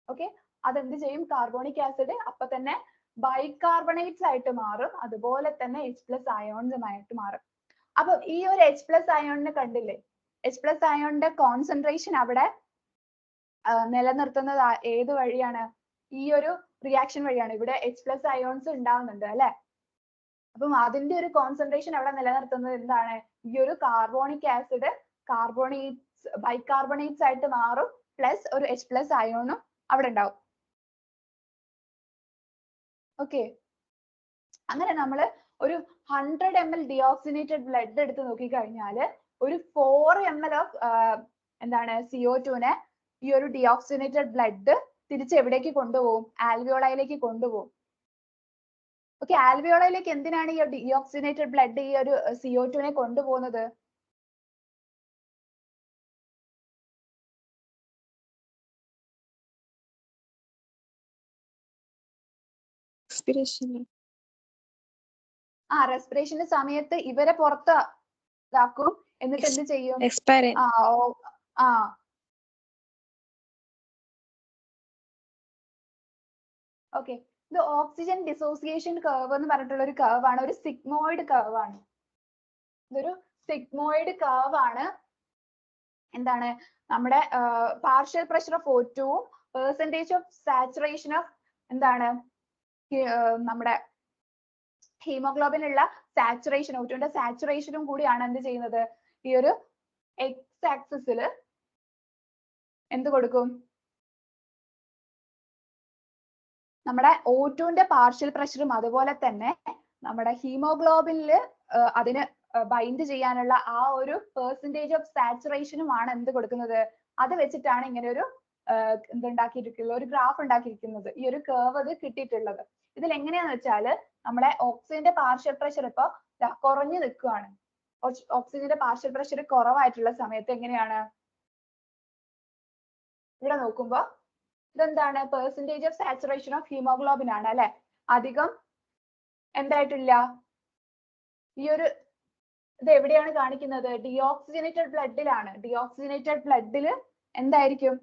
ഓക്കെ, അതെന്ത് ചെയ്യും? കാർബോണിക് ആസിഡ് അപ്പൊ തന്നെ ബൈകാർബണേറ്റ്സ് ആയിട്ട് മാറും. അതുപോലെ തന്നെ H+ അയോൺസുമായിട്ട് മാറും. അപ്പൊ ഈ ഒരു H+ അയോണിനെ കണ്ടില്ലേ? H+ അയോണിന്റെ കോൺസെൻട്രേഷൻ അവിടെ നിലനിർത്തുന്നത് ഏത് വഴിയാണ്? ഈ ഒരു റിയാക്ഷൻ വഴിയാണ്. ഇവിടെ H+ അയോൺസ് ഉണ്ടാവുന്നുണ്ട് അല്ലെ. അപ്പം അതിന്റെ ഒരു കോൺസെൻട്രേഷൻ അവിടെ നിലനിർത്തുന്നത് എന്താണ്? ഈ ഒരു കാർബോണിക് ആസിഡ് ബൈകാർബണേറ്റ്സ് ആയിട്ട് മാറും. പ്ലസ് ഒരു H+ അയോണും അവിടെ ഉണ്ടാവും. ഓക്കെ, അങ്ങനെ നമ്മൾ ഒരു 100 ml ഡിയോക്സിനേറ്റഡ് ബ്ലഡ് എടുത്ത് നോക്കിക്കഴിഞ്ഞാൽ ഒരു 4 ml ഓഫ് എന്താണ് CO2നെ ഈ ഒരു ഡിയോക്സിനേറ്റഡ് ബ്ലഡ് തിരിച്ച് എവിടേക്ക് കൊണ്ടുപോകും? ആൽവിയോളയിലേക്ക് കൊണ്ടുപോകും. ഓക്കെ, ആൽവിയോളയിലേക്ക് എന്തിനാണ് ഈ ഡിയോക്സിനേറ്റഡ് ബ്ലഡ് ഈ ഒരു CO2നെ കൊണ്ടുപോകുന്നത്? Expiration. റെസ്പിറേഷന്റെ സമയത്ത് ഇവരെ പുറത്ത് ഇതാക്കും, എന്നിട്ട് എന്ത് ചെയ്യും? Expire. ഓക്കെ, ഇത് ഓക്സിജൻ ഡിസോസിയേഷൻ കർവ് എന്ന് പറഞ്ഞിട്ടുള്ള ഒരു കർവ് ആണ്, ഒരു സിഗ്മോയിഡ് കർവ് ആണ്. ഇതൊരു സിഗ്മോയിഡ് കർവ് ആണ്. എന്താണ് നമ്മുടെ partial pressure of O2 percentage of saturation of എന്താണ് നമ്മുടെ ഹീമോഗ്ലോബിൻ ഉള്ള സാച്ചുറേഷൻ, O2ന്റെ സാച്ചുറേഷനും കൂടിയാണ് എന്ത് ചെയ്യുന്നത്? ഈ ഒരു എക്സ് ആക്സിസിൽ എന്ത് കൊടുക്കും? നമ്മുടെ O2ന്റെ പാർഷ്യൽ പ്രഷറും അതുപോലെ തന്നെ നമ്മുടെ ഹീമോഗ്ലോബിനിൽ അതിന് ബൈൻഡ് ചെയ്യാനുള്ള ആ ഒരു പെർസെന്റേജ് ഓഫ് സാച്ചുറേഷനുമാണ് എന്ത് കൊടുക്കുന്നത്? അത് വെച്ചിട്ടാണ് ഇങ്ങനെ ഒരു എന്തുണ്ടാക്കിയിരിക്കുന്നത്, ഒരു ഗ്രാഫ് ഉണ്ടാക്കിയിരിക്കുന്നത്, ഈ ഒരു കർവ് അത് കിട്ടിയിട്ടുള്ളത്. ഇതിൽ എങ്ങനെയാന്ന് വെച്ചാല് നമ്മുടെ ഓക്സിജന്റെ പാർഷ്യൽ പ്രഷർ ഇപ്പൊ കുറഞ്ഞു നിൽക്കുകയാണ്. ഓക്സിജന്റെ പാർഷ്യൽ പ്രഷർ കുറവായിട്ടുള്ള സമയത്ത് എങ്ങനെയാണ്? ഇവിടെ നോക്കുമ്പോ ഇതെന്താണ്? Percentage of saturation of haemoglobin ആണ് അല്ലെ. അധികം എന്തായിട്ടില്ല. ഈ ഒരു ഇത് എവിടെയാണ് കാണിക്കുന്നത്? ഡിയോക്സിജനേറ്റഡ് ബ്ലഡിലാണ്. ഡിയോക്സിജനേറ്റഡ് ബ്ലഡിൽ എന്തായിരിക്കും?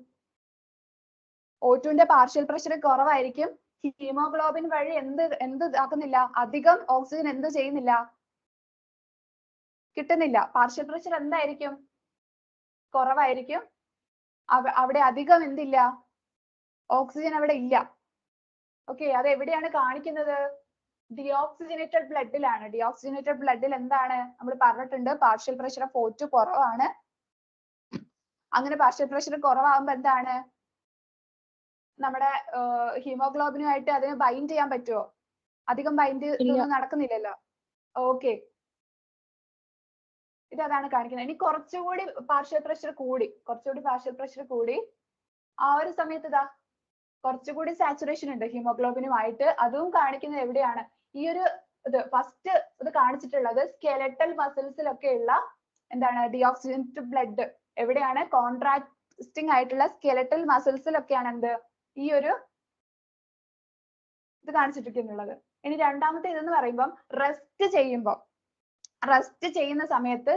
O2ന്റെ പാർഷ്യൽ പ്രഷർ കുറവായിരിക്കും. ഹീമോഗ്ലോബിൻ വഴി എന്ത് ആക്കുന്നില്ല? അധികം ഓക്സിജൻ എന്ത് ചെയ്യുന്നില്ല? കിട്ടുന്നില്ല. പാർഷ്യൽ പ്രഷർ എന്തായിരിക്കും? കുറവായിരിക്കും. അവിടെ അധികം എന്തില്ല? ഓക്സിജൻ അവിടെ ഇല്ല. ഓക്കെ, അത് എവിടെയാണ് കാണിക്കുന്നത്? ഡിയോക്സിജനേറ്റഡ് ബ്ലഡിലാണ്. ഡിയോക്സിജനേറ്റഡ് ബ്ലഡിൽ എന്താണ് നമ്മൾ പറഞ്ഞിട്ടുണ്ട്? പാർഷ്യൽ പ്രഷർ ഓഫ് O2 കുറവാണ്. അങ്ങനെ പാർഷ്യൽ പ്രഷർ കുറവാകുമ്പോ എന്താണ്? നമ്മുടെ ഹീമോഗ്ലോബിനുമായിട്ട് അതിന് ബൈൻഡ് ചെയ്യാൻ പറ്റുമോ? അധികം ബൈൻഡ് ഇതൊന്നും നടക്കുന്നില്ലല്ലോ. ഓക്കെ, ഇതാണ് കാണിക്കുന്നത്. ഇനി കുറച്ചുകൂടി പാർഷ്യൽ പ്രഷർ കൂടി ആ ഒരു സമയത്ത് ഇതാ കുറച്ചുകൂടി സാച്ചുറേഷൻ ഉണ്ട് ഹീമോഗ്ലോബിനുമായിട്ട്. അതും കാണിക്കുന്നത് എവിടെയാണ്? ഈ ഒരു ഇത് ഫസ്റ്റ് ഇത് കാണിച്ചിട്ടുള്ളത് സ്കെലറ്റൽ മസിൽസിലൊക്കെ ഉള്ള എന്താണ് ഡിയോക്സിജനേറ്റഡ് ബ്ലഡ് എവിടെയാണ്? കോൺട്രാക്റ്റിംഗ് ആയിട്ടുള്ള സ്കെലറ്റൽ മസിൽസിലൊക്കെയാണ് എന്ത് ഈ ഒരു ഇത് കാണിച്ചിട്ടുള്ളത്. ഇനി രണ്ടാമത്തെ ഇതെന്ന് പറയുമ്പോൾ റെസ്റ്റ് ചെയ്യുന്ന സമയത്ത്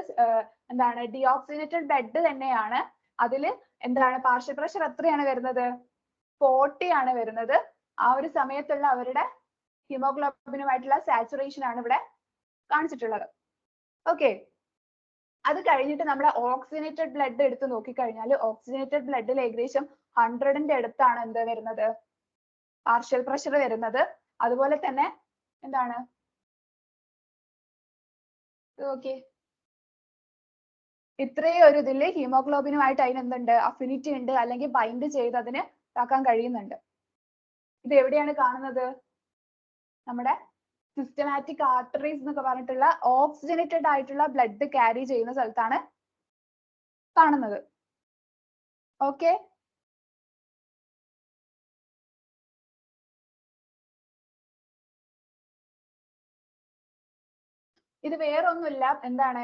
എന്താണ് ഡിയോക്സിജനേറ്റഡ് ബ്ലഡ് തന്നെയാണ്. അതിൽ എന്താണ് പാർഷ്യൽ പ്രഷർ എത്രയാണ് വരുന്നത്? 40 ആണ് വരുന്നത്. ആ ഒരു സമയത്തുള്ള അവരുടെ ഹീമോഗ്ലോബിനുമായിട്ടുള്ള സാച്ചുറേഷൻ ആണ് ഇവിടെ കാണിച്ചിട്ടുള്ളത്. ഓക്കെ, അത് കഴിഞ്ഞിട്ട് നമ്മൾ ഓക്സിജനേറ്റഡ് ബ്ലഡ് എടുത്ത് നോക്കിക്കഴിഞ്ഞാൽ ഓക്സിജനേറ്റഡ് ബ്ലഡിൽ ഏകദേശം 100ന്റെ അടുത്താണ് എന്ത് വരുന്നത്? പാർഷ്യൽ പ്രഷർ വരുന്നത്. അതുപോലെ തന്നെ എന്താണ് ഓക്കെ, ഇത്രയും ഒരു ഇതിൽ ഹീമോഗ്ലോബിനുമായിട്ട് അതിന് എന്തുണ്ട്? അഫിനിറ്റി ഉണ്ട്, അല്ലെങ്കിൽ ബൈൻഡ് ചെയ്ത് അതിന് ഇതാക്കാൻ കഴിയുന്നുണ്ട്. ഇത് എവിടെയാണ് കാണുന്നത്? നമ്മുടെ സിസ്റ്റമാറ്റിക് ആർട്ടറീസ് എന്നൊക്കെ പറഞ്ഞിട്ടുള്ള ഓക്സിജനേറ്റഡ് ആയിട്ടുള്ള ബ്ലഡ് ക്യാരി ചെയ്യുന്ന സ്ഥലത്താണ് കാണുന്നത്. ഓക്കെ, ഇത് വേറൊന്നുമില്ല. എന്താണ്?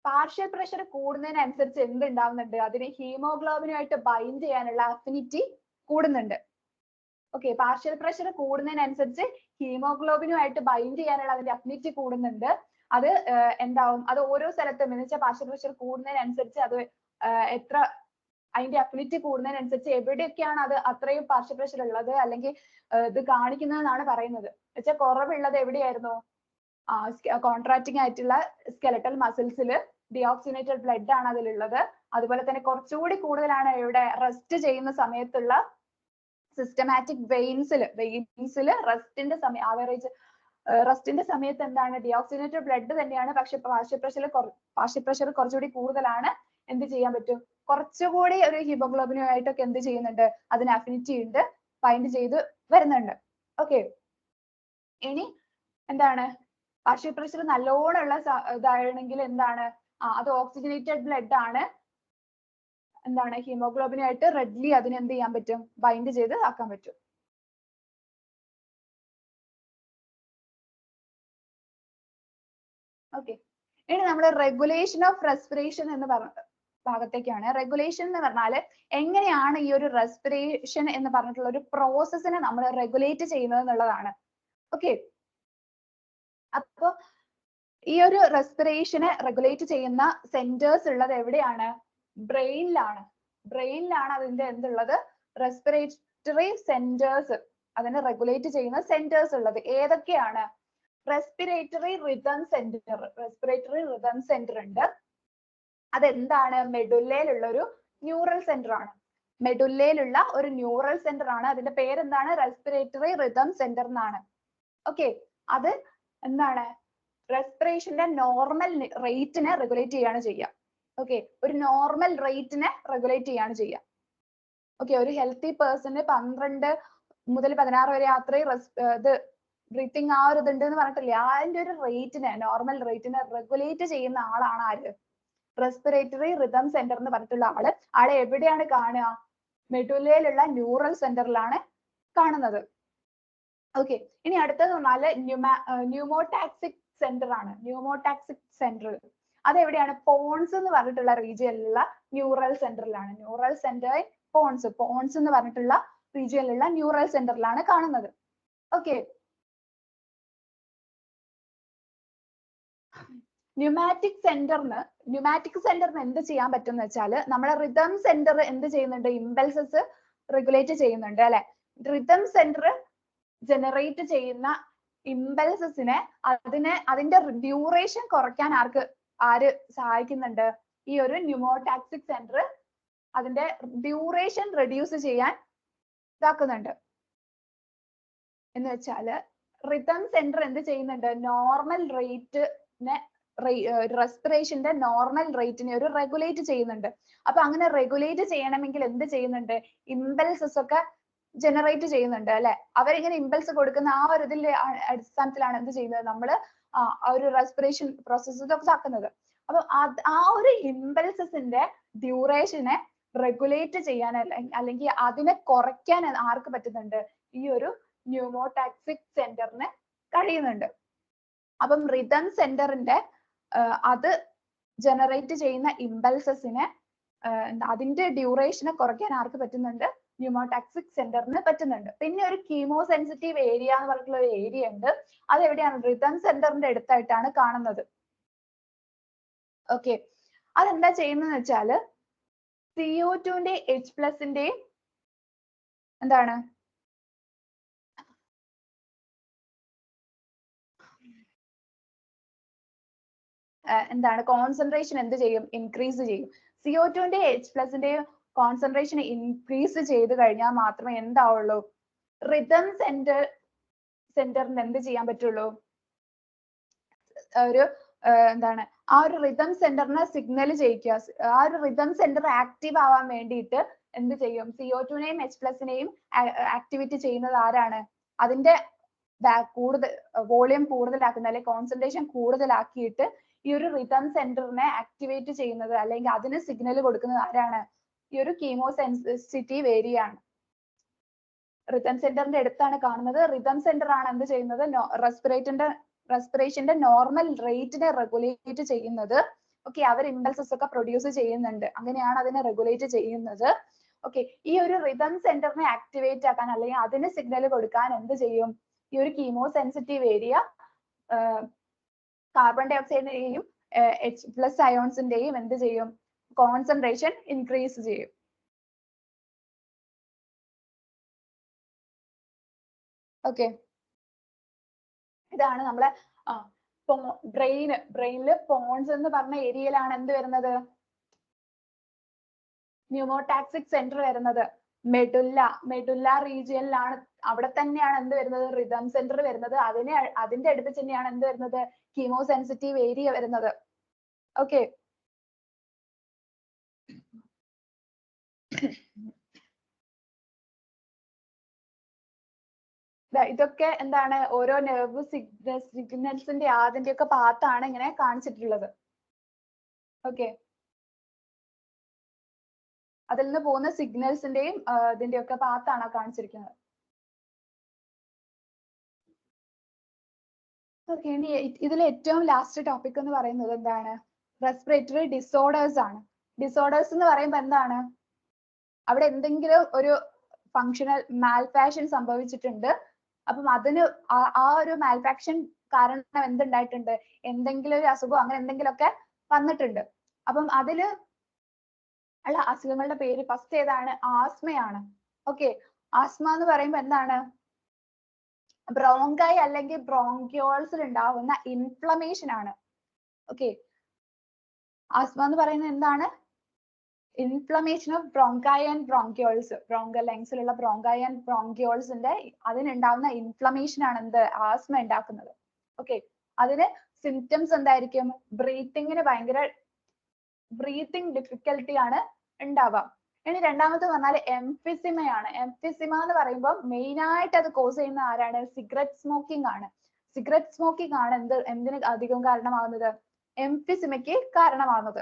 പാർഷ്യൽ പ്രഷർ കൂടുന്നതിനനുസരിച്ച് എന്തുണ്ടാവുന്നുണ്ട്? അതിന് ഹീമോഗ്ലോബിനുമായിട്ട് ബൈൻഡ് ചെയ്യാനുള്ള അഫിനിറ്റി കൂടുന്നുണ്ട്. ഓക്കെ, പാർഷ്യൽ പ്രഷർ കൂടുന്നതിനനുസരിച്ച് ഹീമോഗ്ലോബിനുമായിട്ട് ബൈൻഡ് ചെയ്യാനുള്ള അതിന്റെ അഫിനിറ്റി കൂടുന്നുണ്ട്. അത് എന്താവും? അത് ഓരോ സ്ഥലത്തും എന്ന് വെച്ചാൽ പാർഷ്യൽ പ്രഷർ കൂടുന്നതിനനുസരിച്ച് അത് എത്ര അതിന്റെ അഫിനിറ്റി കൂടുന്നതിനനുസരിച്ച് എവിടെയൊക്കെയാണ് അത് അത്രയും പാർഷ്യൽ പ്രഷർ ഉള്ളത് അല്ലെങ്കിൽ ഇത് കാണിക്കുന്നതെന്നാണ് പറയുന്നത്. വെച്ചാൽ കുറവുള്ളത് എവിടെയായിരുന്നു? കോൺട്രാക്റ്റിംഗ് ആയിട്ടുള്ള സ്കെലറ്റൽ മസിൽസിൽ ഡിയോക്സിനേറ്റഡ് ബ്ലഡ് ആണ് അതിലുള്ളത്. അതുപോലെ തന്നെ കുറച്ചുകൂടി കൂടുതലാണ് ഇവിടെ റെസ്റ്റ് ചെയ്യുന്ന സമയത്തുള്ള സിസ്റ്റമാറ്റിക് വെയിൻസിൽ റെസ്റ്റിന്റെ സമയം ആവറേജ് റെസ്റ്റിന്റെ സമയത്ത് എന്താണ്? ഡിയോക്സിനേറ്റഡ് ബ്ലഡ് തന്നെയാണ്. പക്ഷെ പാർഷ്യൽ പ്രഷർ കുറച്ചുകൂടി കൂടുതലാണ്. എന്ത് ചെയ്യാൻ പറ്റും? കുറച്ചുകൂടി ഒരു ഹീമോഗ്ലോബിനുമായിട്ടൊക്കെ എന്ത് ചെയ്യുന്നുണ്ട്? അതിന് അഫിനിറ്റി ഉണ്ട്, ബൈൻഡ് ചെയ്ത് വരുന്നുണ്ട്. ഓക്കെ, ഇനി എന്താണ്? പാർഷ്യൽ പ്രഷർ നല്ലോണം ഉള്ള ഇതാണെങ്കിൽ എന്താണ്? അത് ഓക്സിജനേറ്റഡ് ബ്ലഡ് ആണ്. എന്താണ്? ഹീമോഗ്ലോബിനായിട്ട് റെഡ്ലി അതിന് എന്ത് ചെയ്യാൻ പറ്റും? ബൈൻഡ് ചെയ്ത് ആക്കാൻ പറ്റും. ഓക്കെ, ഇനി നമ്മൾ റെഗുലേഷൻ ഓഫ് റെസ്പിറേഷൻ എന്ന് പറഞ്ഞ ഭാഗത്തേക്കാണ്. റെഗുലേഷൻ എന്ന് പറഞ്ഞാല് എങ്ങനെയാണ് ഈ ഒരു റെസ്പിറേഷൻ എന്ന് പറഞ്ഞിട്ടുള്ള ഒരു പ്രോസസ്സിനെ നമ്മൾ റെഗുലേറ്റ് ചെയ്യുന്നത് എന്നുള്ളതാണ്. ഓക്കെ. അപ്പൊ ഈ ഒരു റെസ്പിറേഷനെ റെഗുലേറ്റ് ചെയ്യുന്ന സെന്റേഴ്സ് ഉള്ളത് എവിടെയാണ്? ബ്രെയിനിലാണ്. ബ്രെയിനിലാണ് അതിന്റെ എന്തുള്ളത്? റെസ്പിറേറ്ററി സെന്റേഴ്സ്, അതിനെ റെഗുലേറ്റ് ചെയ്യുന്ന സെന്റേഴ്സ് ഉള്ളത്. ഏതൊക്കെയാണ്? Respiratory rhythm centre. Respiratory rhythm centre ഉണ്ട്. അതെന്താണ്? മെഡുല്ലയിലുള്ള ഒരു ന്യൂറൽ സെന്റർ ആണ്. മെഡുല്ലയിലുള്ള ഒരു ന്യൂറൽ സെന്റർ ആണ്. അതിന്റെ പേരെന്താണ്? റെസ്പിറേറ്ററി റിതം സെന്റർ എന്നാണ്. ഓക്കെ. അത് എന്താണ്? റെസ്പിറേഷന്റെ നോർമൽ റേറ്റിനെ റെഗുലേറ്റ് ചെയ്യാണ് ചെയ്യുക. ഓക്കെ. ഒരു നോർമൽ റേറ്റിനെ റെഗുലേറ്റ് ചെയ്യാണ് ചെയ്യുക. ഓക്കെ. ഒരു ഹെൽത്തി പേഴ്സണ് 12 മുതൽ 16 വരെ അത്രയും ഇത് ബ്രീത്തിങ് ആ ഒരു ഇതുണ്ട് എന്ന് പറഞ്ഞിട്ടില്ലേ? അതിന്റെ ഒരു റേറ്റിനെ, നോർമൽ റേറ്റിനെ റെഗുലേറ്റ് ചെയ്യുന്ന ആളാണ് ആര്? റെസ്പിറേറ്ററി റിതം സെന്റർ എന്ന് പറഞ്ഞിട്ടുള്ള ആളെ എവിടെയാണ് കാണുക? മെഡുല്ലയിലുള്ള ന്യൂറൽ സെന്ററിലാണ് കാണുന്നത്. ഓക്കെ. ഇനി അടുത്തത് ന്യൂമോടാക്സിക് സെന്റർ ആണ്. ന്യൂമോടാക്സിക് സെന്റർ അതെവിടെയാണ്? പോൺസ് എന്ന് പറഞ്ഞിട്ടുള്ള റീജിയനിലുള്ള ന്യൂറൽ സെന്ററിലാണ്. ന്യൂറൽ സെന്റർ പോൺസ് എന്ന് പറഞ്ഞിട്ടുള്ള റീജിയനിലുള്ള ന്യൂറൽ സെന്ററിലാണ് കാണുന്നത്. ഓക്കെ. ന്യൂമാറ്റിക് സെന്ററിന് എന്ത് ചെയ്യാൻ പറ്റും എന്ന് വെച്ചാൽ, നമ്മുടെ റിതം സെന്റർ എന്ത് ചെയ്യുന്നുണ്ട്? ഇമ്പൾസസ് റെഗുലേറ്റ് ചെയ്യുന്നുണ്ട് അല്ലെ? റിതം സെന്റർ ജനറേറ്റ് ചെയ്യുന്ന ഇമ്പൾസസിനെ അതിന്റെ ഡ്യൂറേഷൻ കുറയ്ക്കാൻ ആര് സഹായിക്കുന്നുണ്ട്? ഈ ഒരു ന്യൂമോടാക്സിക് സെന്റർ അതിന്റെ ഡ്യൂറേഷൻ റെഡ്യൂസ് ചെയ്യാൻ ഇതാക്കുന്നുണ്ട്. എന്ന് വെച്ചാല് റിതം സെന്റർ എന്ത് ചെയ്യുന്നുണ്ട്? നോർമൽ റേറ്റിനെ, റെസ്പിറേഷന്റെ നോർമൽ റേറ്റിനെ ഒരു റെഗുലേറ്റ് ചെയ്യുന്നുണ്ട്. അപ്പൊ അങ്ങനെ റെഗുലേറ്റ് ചെയ്യണമെങ്കിൽ എന്ത് ചെയ്യുന്നുണ്ട്? ഇമ്പൾസസ് ഒക്കെ ജനറേറ്റ് ചെയ്യുന്നുണ്ട് അല്ലെ? അവരിങ്ങനെ ഇമ്പൾസ് കൊടുക്കുന്ന ആ ഒരു ഇതിന്റെ അടിസ്ഥാനത്തിലാണ് എന്ത് ചെയ്യുന്നത്? നമ്മള് ആ ഒരു റെസ്പിറേഷൻ പ്രോസസ് ഇതൊക്കെ ആക്കുന്നത്. അപ്പൊ ആ ഒരു ഇമ്പൾസസിന്റെ ഡ്യൂറേഷനെ റെഗുലേറ്റ് ചെയ്യാൻ അല്ലെങ്കിൽ അതിനെ കുറയ്ക്കാൻ ആർക്ക് പറ്റുന്നുണ്ട്? ഈ ഒരു ന്യൂമോടാക്സിക് സെന്ററിന് കഴിയുന്നുണ്ട്. അപ്പം റിതം സെന്ററിന്റെ അത് ജനറേറ്റ് ചെയ്യുന്ന ഇമ്പൾസസിനെ അതിന്റെ ഡ്യൂറേഷനെ കുറയ്ക്കാൻ ആർക്ക് പറ്റുന്നുണ്ട്? ന്യൂമോടാക്സിക് സെന്ററിന് പറ്റുന്നുണ്ട്. പിന്നെ ഒരു കീമോ സെൻസിറ്റീവ് ഏരിയ എന്ന് പറഞ്ഞിട്ടുള്ള ഒരു ഏരിയ ഉണ്ട്. അത് എവിടെയാണ്? റിതം സെന്ററിന്റെ അടുത്തായിട്ടാണ് കാണുന്നത്. ഓക്കെ. അതെന്താ ചെയ്യുന്നത് വെച്ചാല് CO2ന്റെ H+ന്റെയും എന്താണ് കോൺസെൻട്രേഷൻ എന്ത് ചെയ്യും? ഇൻക്രീസ് ചെയ്യും. CO2ന്റെ H+ന്റെയും കോൺസെൻട്രേഷൻ ഇൻക്രീസ് ചെയ്ത് കഴിഞ്ഞാൽ മാത്രമേ എന്താവുള്ളൂ? റിതം സെന്ററിന് എന്ത് ചെയ്യാൻ പറ്റുള്ളൂ? ഒരു എന്താണ് ആ ഒരു റിതം സെന്ററിനെ സിഗ്നൽ ചെയ്യിക്കുക. ആ ഒരു റിതം സെന്റർ ആക്റ്റീവ് ആവാൻ വേണ്ടിയിട്ട് എന്ത് ചെയ്യും? CO2നെയും H+നെയും ആക്ടിവേറ്റ് ചെയ്യുന്നത് ആരാണ്? അതിന്റെ കൂടുതൽ വോളിയം കൂടുതലാക്കുന്ന അല്ലെങ്കിൽ കോൺസെൻട്രേഷൻ കൂടുതലാക്കിയിട്ട് ഈ ഒരു റിതം സെന്ററിനെ ആക്ടിവേറ്റ് ചെയ്യുന്നത് അല്ലെങ്കിൽ അതിന് സിഗ്നൽ കൊടുക്കുന്നത് ആരാണ്? ഈ ഒരു കീമോ സെൻസിറ്റീവ് ഏരിയ ആണ്. റിതം സെന്ററിന്റെ അടുത്താണ് കാണുന്നത്. റിതം സെന്റർ ആണ് എന്ത് ചെയ്യുന്നത്? റെസ്പിറേഷന്റെ നോർമൽ റേറ്റിനെ റെഗുലേറ്റ് ചെയ്യുന്നത്. ഓക്കെ. അവർ ഇമ്പൾസസ് ഒക്കെ പ്രൊഡ്യൂസ് ചെയ്യുന്നുണ്ട്. അങ്ങനെയാണ് അതിനെ റെഗുലേറ്റ് ചെയ്യുന്നത്. ഓക്കെ. ഈ ഒരു റിതം സെന്ററിനെ ആക്ടിവേറ്റ് ആക്കാൻ അല്ലെങ്കിൽ അതിന് സിഗ്നൽ കൊടുക്കാൻ എന്ത് ചെയ്യും? ഈ ഒരു കീമോ സെൻസിറ്റീവ് ഏരിയ കാർബൺ ഡൈ ഓക്സൈഡിന്റെയും H+ അയോൺസിന്റെയും എന്ത് ചെയ്യും? കോൺസെൻട്രേഷൻ ഇൻക്രീസ് ചെയ്യും. ഓക്കെ. ഇതാണ് നമ്മളെ ബ്രെയിനില് പോൺസ് എന്ന് പറഞ്ഞ ഏരിയയിലാണ് എന്ത് വരുന്നത്? ന്യൂമോടാക്സിക് സെന്റർ വരുന്നത്. മെഡുല്ല റീജിയനിലാണ്. അവിടെ തന്നെയാണ് എന്ത് വരുന്നത്? റിതം സെന്റർ വരുന്നത്. അതിന്റെ അടുത്ത് തന്നെയാണ് എന്ത് വരുന്നത്? കീമോ സെൻസിറ്റീവ് ഏരിയ വരുന്നത്. ഓക്കെ. ഇതൊക്കെ എന്താണ്? ഓരോ നെർവ് സിഗ്നൽസിന്റെ അതിന്റെ ഒക്കെ പാത്താണ് ഇങ്ങനെ കാണിച്ചിട്ടുള്ളത്. ഓക്കെ. അതിൽ നിന്ന് പോകുന്ന സിഗ്നൽസിന്റെയും ഇതിന്റെ ഒക്കെ പാത്താണ് കാണിച്ചിരിക്കുന്നത്. ഓക്കെ. ഇനി ഇതിൽ ഏറ്റവും ലാസ്റ്റ് ടോപ്പിക് എന്ന് പറയുന്നത് എന്താണ്? റെസ്പിറേറ്ററി ഡിസോർഡേഴ്സ് ആണ്. ഡിസോർഡേഴ്സ് എന്ന് പറയുമ്പോൾ എന്താണ്? അവിടെ എന്തെങ്കിലും ഒരു ഫങ്ഷണൽ മാൽപാഷൻ സംഭവിച്ചിട്ടുണ്ട്. അപ്പം അതിന് ആ ഒരു മാൽഫാക്ഷൻ കാരണം എന്തുണ്ടായിട്ടുണ്ട്, എന്തെങ്കിലും ഒരു അസുഖം അങ്ങനെ എന്തെങ്കിലുമൊക്കെ വന്നിട്ടുണ്ട്. അപ്പം അതില് ഉള്ള അസുഖങ്ങളുടെ പേര് ഫസ്റ്റ് ഏതാണ്? ആസ്മയാണ്. ഓക്കെ, ആസ്മ എന്ന് പറയുമ്പോൾ എന്താണ്? ബ്രോങ്കൈ അല്ലെങ്കിൽ ബ്രോങ്കിയോൾസിൽ ഉണ്ടാവുന്ന ഇൻഫ്ലമേഷൻ ആണ്. ഓക്കെ, ആസ്മ എന്ന് പറയുന്നത് എന്താണ്? Inflammation of bronchi and bronchioles. Bronchial ലങ്സിലുള്ള ബ്രോങ്കൈ ആൻഡ് ബ്രോങ്കിയോൾസിന്റെ അതിനുണ്ടാവുന്ന ഇൻഫ്ലമേഷൻ ആണ് എന്ത്? ആസ്മ ഉണ്ടാക്കുന്നത്. ഓക്കെ, അതിന് സിംറ്റംസ് എന്തായിരിക്കും? ബ്രീത്തിങ്ങിന് ഭയങ്കര ബ്രീത്തിങ് ഡിഫിക്കൽട്ടി ആണ് ഉണ്ടാവുക. ഇനി രണ്ടാമത് പറഞ്ഞാൽ എംഫിസിമയാണ്. എംഫിസിമ എന്ന് പറയുമ്പോൾ മെയിൻ ആയിട്ട് അത് കോസ് ചെയ്യുന്ന ആരാണ്? സിഗരറ്റ് സ്മോക്കിംഗ് ആണ്. സിഗരറ്റ് സ്മോക്കിംഗ് ആണ് എന്തിന് അധികം കാരണമാവുന്നത്? എംഫിസിമയ്ക്ക് കാരണമാവുന്നത്.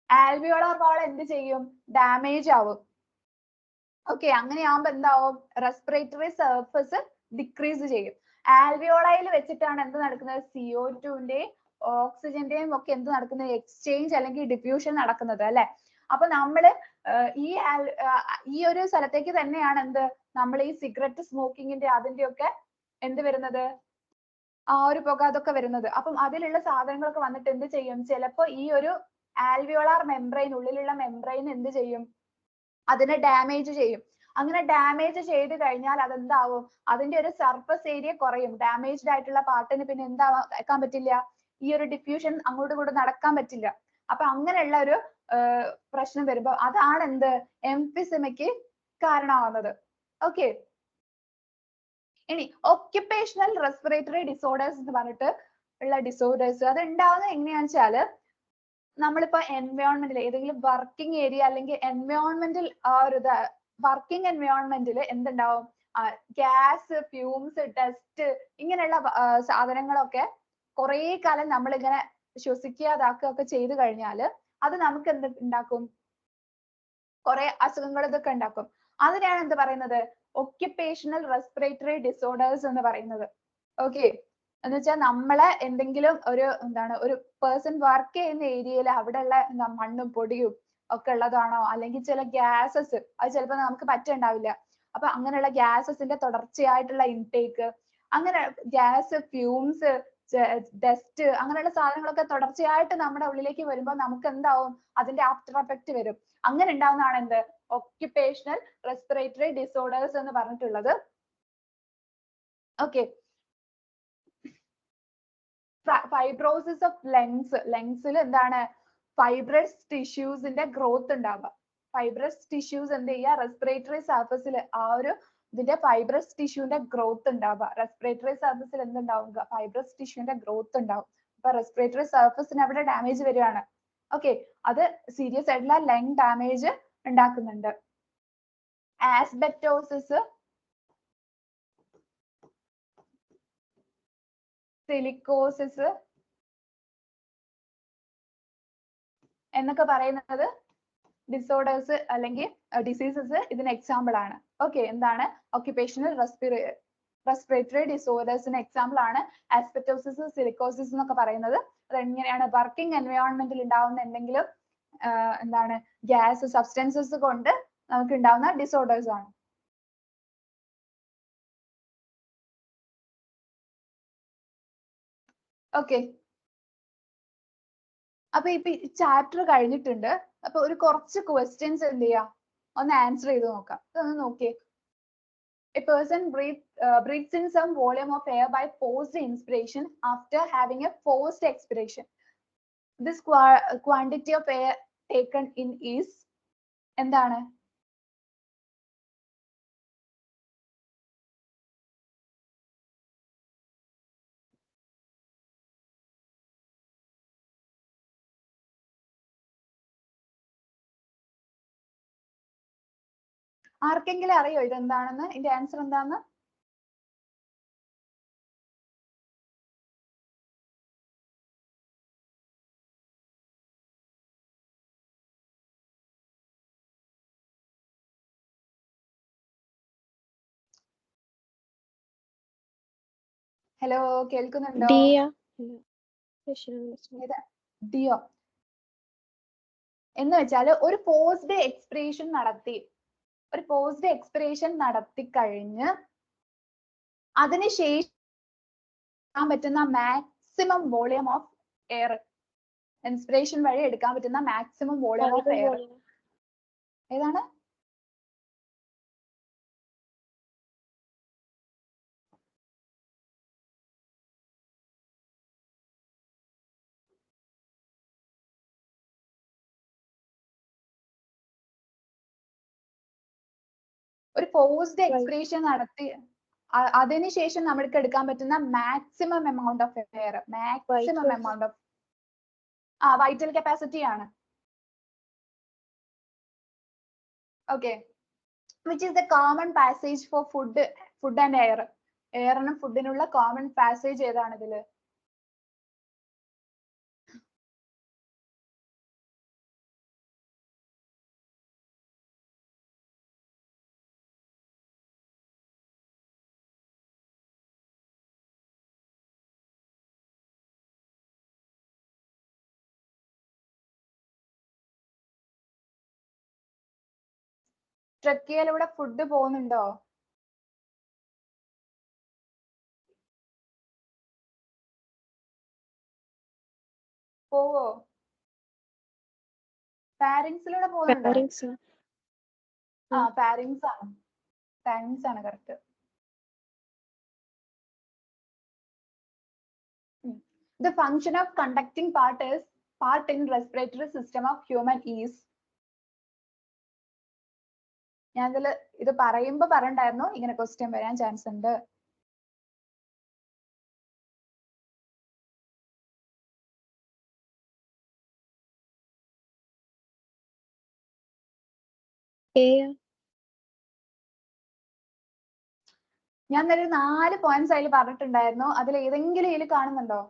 ആൽവിയോളാർ വാൾ എന്ത് ചെയ്യും? ഡാമേജ് ആവും. ഓക്കെ, അങ്ങനെയാവുമ്പോ എന്താവും? റെസ്പിറേറ്ററി സർഫസ് ഡിക്രീസ് ചെയ്യും. ആൽവിയോളയിൽ വെച്ചിട്ടാണ് എന്ത് നടക്കുന്നത്? CO2ന്റെയും ഓക്സിജന്റെയും ഒക്കെ എന്ത് നടക്കുന്നത്? എക്സ്ചേഞ്ച് അല്ലെങ്കിൽ ഡിഫ്യൂഷൻ നടക്കുന്നത് അല്ലെ? അപ്പൊ നമ്മള് ഈ ഒരു സ്ഥലത്തേക്ക് തന്നെയാണ് എന്ത് നമ്മൾ ഈ സിഗരറ്റ് സ്മോക്കിങ്ങിന്റെ അതിന്റെ ഒക്കെ എന്ത് വരുന്നത്? ആ ഒരു പുക അതൊക്കെ വരുന്നത്. അപ്പം അതിലുള്ള സാധനങ്ങളൊക്കെ വന്നിട്ട് എന്ത് ചെയ്യും? ചിലപ്പോ ഈ ഒരു ആൽവിയോളാർ മെംബ്രെയിൻ, ഉള്ളിലുള്ള മെംബ്രെയിൻ എന്ത് ചെയ്യും? അതിനെ ഡാമേജ് ചെയ്യും. അങ്ങനെ ഡാമേജ് ചെയ്ത് കഴിഞ്ഞാൽ അതെന്താവും? അതിന്റെ ഒരു സർഫസ് ഏരിയ കുറയും. ഡാമേജ്ഡ് ആയിട്ടുള്ള പാർട്ടിന് പിന്നെ എന്താക്കാൻ പറ്റില്ല? ഈ ഒരു ഡിഫ്യൂഷൻ അങ്ങോട്ടും ഇങ്ങോട്ടും നടക്കാൻ പറ്റില്ല. അപ്പൊ അങ്ങനെയുള്ള ഒരു പ്രശ്നം വരുമ്പോ അതാണ് എന്ത്? എംഫിസിമയ്ക്ക് കാരണമാവുന്നത്. ഓക്കെ, ഇനി ഒക്യുപേഷണൽ റെസ്പിറേറ്ററി ഡിസോർഡേഴ്സ് എന്ന് പറഞ്ഞിട്ട് ഉള്ള ഡിസോർഡേഴ്സ് അത് ഉണ്ടാവുന്നത് എങ്ങനെയാണെന്ന് വെച്ചാല് നമ്മളിപ്പോ എൻവയോൺമെന്റിൽ ഏതെങ്കിലും വർക്കിംഗ് ഏരിയ അല്ലെങ്കിൽ എൻവയോൺമെന്റിൽ ആ ഒരു വർക്കിംഗ് എൻവയോൺമെന്റിൽ എന്തുണ്ടാവും? ഗ്യാസ്, ഫ്യൂംസ്, ഡസ്റ്റ് ഇങ്ങനെയുള്ള സാധനങ്ങളൊക്കെ കുറെ കാലം നമ്മളിങ്ങനെ ശ്വസിക്കാതാക്കുകയൊക്കെ ചെയ്തു കഴിഞ്ഞാല് അത് നമുക്ക് എന്ത് ഉണ്ടാക്കും? കുറെ അസുഖങ്ങൾ ഇതൊക്കെ ഉണ്ടാക്കും. അതിനെയാണ് എന്ത് പറയുന്നത്? ഒക്യുപേഷണൽ റെസ്പിറേറ്ററി ഡിസോർഡേഴ്സ് എന്ന് പറയുന്നത്. ഓക്കെ, എന്ന് വെച്ചാൽ നമ്മളെ എന്തെങ്കിലും ഒരു എന്താണ് ഒരു പേഴ്സൺ വർക്ക് ചെയ്യുന്ന ഏരിയയിൽ അവിടെയുള്ള മണ്ണും പൊടിയും ഒക്കെ ഉള്ളതാണോ, അല്ലെങ്കിൽ ചില ഗ്യാസസ് അത് ചിലപ്പോൾ നമുക്ക് പറ്റുണ്ടാവില്ല. അപ്പൊ അങ്ങനെയുള്ള ഗ്യാസസിന്റെ തുടർച്ചയായിട്ടുള്ള ഇൻടേക്ക്, അങ്ങനെ ഗ്യാസ്, ഫ്യൂംസ്, ഡസ്റ്റ് അങ്ങനെയുള്ള സാധനങ്ങളൊക്കെ തുടർച്ചയായിട്ട് നമ്മുടെ ഉള്ളിലേക്ക് വരുമ്പോൾ നമുക്ക് എന്താവും? അതിന്റെ ആഫ്റ്റർ എഫക്റ്റ് വരും. അങ്ങനെ ഉണ്ടാവുന്നതാണ് എന്ത്? ഒക്യുപേഷണൽ റെസ്പിറേറ്ററി ഡിസോർഡേഴ്സ് എന്ന് പറഞ്ഞിട്ടുള്ളത്. ഓക്കെ, ഫൈബ്രോസിസ് ഓഫ് ലങ്സിൽ എന്താണ്? ഫൈബ്രസ് ടിഷ്യൂസിന്റെ ഗ്രോത്ത് ഉണ്ടാവുക. ഫൈബ്രസ് ടിഷ്യൂസ് എന്ത് ചെയ്യുക? റെസ്പിറേറ്ററി സർഫസിൽ ആ ഒരു ഇതിന്റെ ഫൈബ്രസ് ടിഷ്യൂന്റെ ഗ്രോത്ത് ഉണ്ടാവുക. റെസ്പിറേറ്ററി സർഫസിൽ എന്തുണ്ടാവുക? ഫൈബ്രസ് ടിഷ്യൂന്റെ ഗ്രോത്ത് ഉണ്ടാവും. അപ്പൊ റെസ്പിറേറ്ററി സർഫസിന് അവിടെ ഡാമേജ് വരികയാണ്. ഓക്കെ, അത് സീരിയസ് ആയിട്ടുള്ള ലങ് ഡാമേജ് ഉണ്ടാക്കുന്നുണ്ട്. ആസ്ബെറ്റോസിസ്, സിലിക്കോസിസ് എന്നൊക്കെ പറയുന്നത് ഡിസോർഡേഴ്സ് അല്ലെങ്കിൽ ഡിസീസസ് ഇതിന് എക്സാമ്പിൾ ആണ്. ഓക്കെ, എന്താണ്? ഒക്യുപേഷണൽ റെസ്പിറേറ്ററി ഡിസോർഡേഴ്സിന് എക്സാമ്പിൾ ആണ് ആസ്ബെറ്റോസിസ്, സിലിക്കോസിസ് എന്നൊക്കെ പറയുന്നത്. അതെങ്ങനെയാണ്? വർക്കിംഗ് എൻവയോൺമെന്റിൽ ഉണ്ടാവുന്ന എന്തെങ്കിലും എന്താണ് ഗ്യാസ്, സബ്സ്റ്റൻസസ് കൊണ്ട് നമുക്ക് ഉണ്ടാവുന്ന ഡിസോർഡേഴ്സ് ആണ്. ഓക്കെ, അപ്പൊ ഇപ്പൊ ചാപ്റ്റർ കഴിഞ്ഞിട്ടുണ്ട്. അപ്പൊ ഒരു കുറച്ച് ക്വസ്റ്റ്യൻസ് എന്ത് ചെയ്യാം, ഒന്ന് ആൻസർ ചെയ്ത് നോക്കാം. ഇതൊന്ന് നോക്കിയേ. A person breathes in some volume of air by forced inspiration after having a forced expiration. This quantity of air taken in is എന്താണ്? ആർക്കെങ്കിലും അറിയോ ഇതെന്താണെന്ന്? ഇതിന്റെ ആൻസർ എന്താന്ന്? ഹലോ, കേൾക്കുന്നുണ്ടോ? ഡിയോ എന്ന് വെച്ചാല് ഒരു പോസ്ഡ് എക്സ്പിറേഷൻ നടത്തി കഴിഞ്ഞ് അതിനുശേഷം പറ്റുന്ന maximum volume of air, inspiration വഴി എടുക്കാൻ പറ്റുന്ന മാക്സിമം വോളിയം ഓഫ് എയർ ഏതാണ്? ഒരു ഫോഴ്സ്ഡ് എക്സ്പിറേഷൻ നടത്തി അതിനുശേഷം നമ്മൾക്ക് എടുക്കാൻ പറ്റുന്ന maximum amount of air, maximum amount of vital capacity ആണ്. Okay, which is the common passage for food and air? എയറിനും ഫുഡിനുള്ള കോമൺ പാസേജ് ഏതാണ് ഇതില്? ട്രക്കിയയിലൂടെ ഫുഡ് പോകുന്നുണ്ടോ? പോവോ? ഫാരിങ്സിലൂടെ പോകുന്നുണ്ടോ? ഫാരിങ്സ് ആണ്, ഫാരിങ്സ് ആണ് correct. The function of conducting part in respiratory system of human is. ഞാൻ ഇതില് ഇത് പറയുമ്പോ പറയണ്ടായിരുന്നു ഇങ്ങനെ ക്വസ്റ്റ്യൻ വരാൻ ചാൻസ് ഉണ്ട്. ഞാൻ ഒരു 4 പോയിന്റ്സ് അതിൽ പറഞ്ഞിട്ടുണ്ടായിരുന്നു. അതിൽ ഏതെങ്കിലും ഇതിൽ കാണുന്നുണ്ടോ?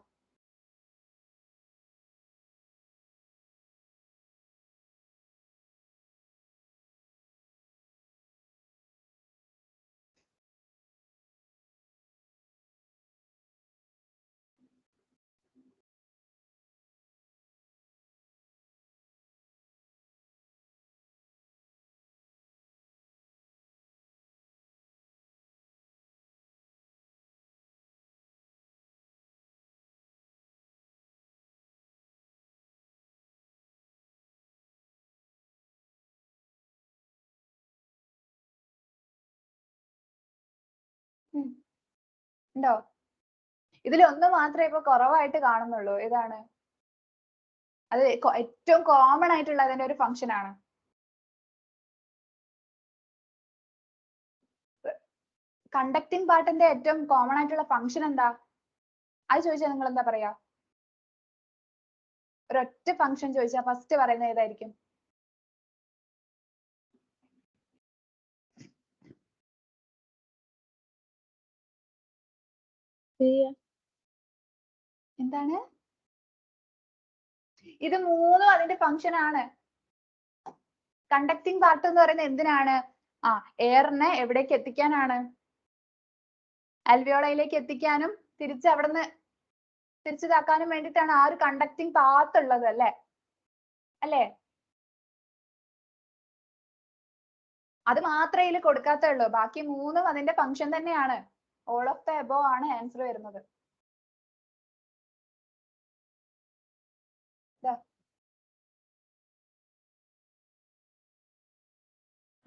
ഉണ്ടോ? ഇതിലൊന്ന് മാത്രമേ ഇപ്പൊ കുറവായിട്ട് കാണുന്നുള്ളൂ. ഏതാണ്? അത് ഏറ്റവും കോമൺ ആയിട്ടുള്ള അതിന്റെ ഒരു ഫംഗ്ഷൻ ആണ്. കണ്ടക്ടിങ് പാർട്ടിന്റെ ഏറ്റവും കോമൺ ആയിട്ടുള്ള ഫംഗ്ഷൻ എന്താ? അത് ചോദിച്ചാൽ നിങ്ങൾ എന്താ പറയാ? ഒരൊറ്റ ഫംഗ്ഷൻ ചോദിച്ചാൽ ഫസ്റ്റ് പറയുന്നത് ഏതായിരിക്കും? എന്താണ്? ഇത് മൂന്നും അതിന്റെ ഫംഗ്ഷൻ ആണ്. കണ്ടക്ടിങ് പാർട്ട് എന്ന് പറയുന്നത് എന്തിനാണ്? എയറിനെ എവിടേക്ക് എത്തിക്കാനാണ്? അൽവിയോളയിലേക്ക് എത്തിക്കാനും തിരിച്ച് അവിടുന്ന് തിരിച്ചിതാക്കാനും വേണ്ടിയിട്ടാണ് ആ ഒരു കണ്ടക്ടിങ് പാർട്ട് ഉള്ളത്, അല്ലേ? അത് മാത്രമേ ഇതിൽ കൊടുക്കാത്തേ ഉള്ളൂ. ബാക്കി മൂന്നും അതിന്റെ ഫംഗ്ഷൻ തന്നെയാണ്. ഓൾ ഓഫ് ദ എബോവ് ആണ് ആൻസർ വരുന്നത്.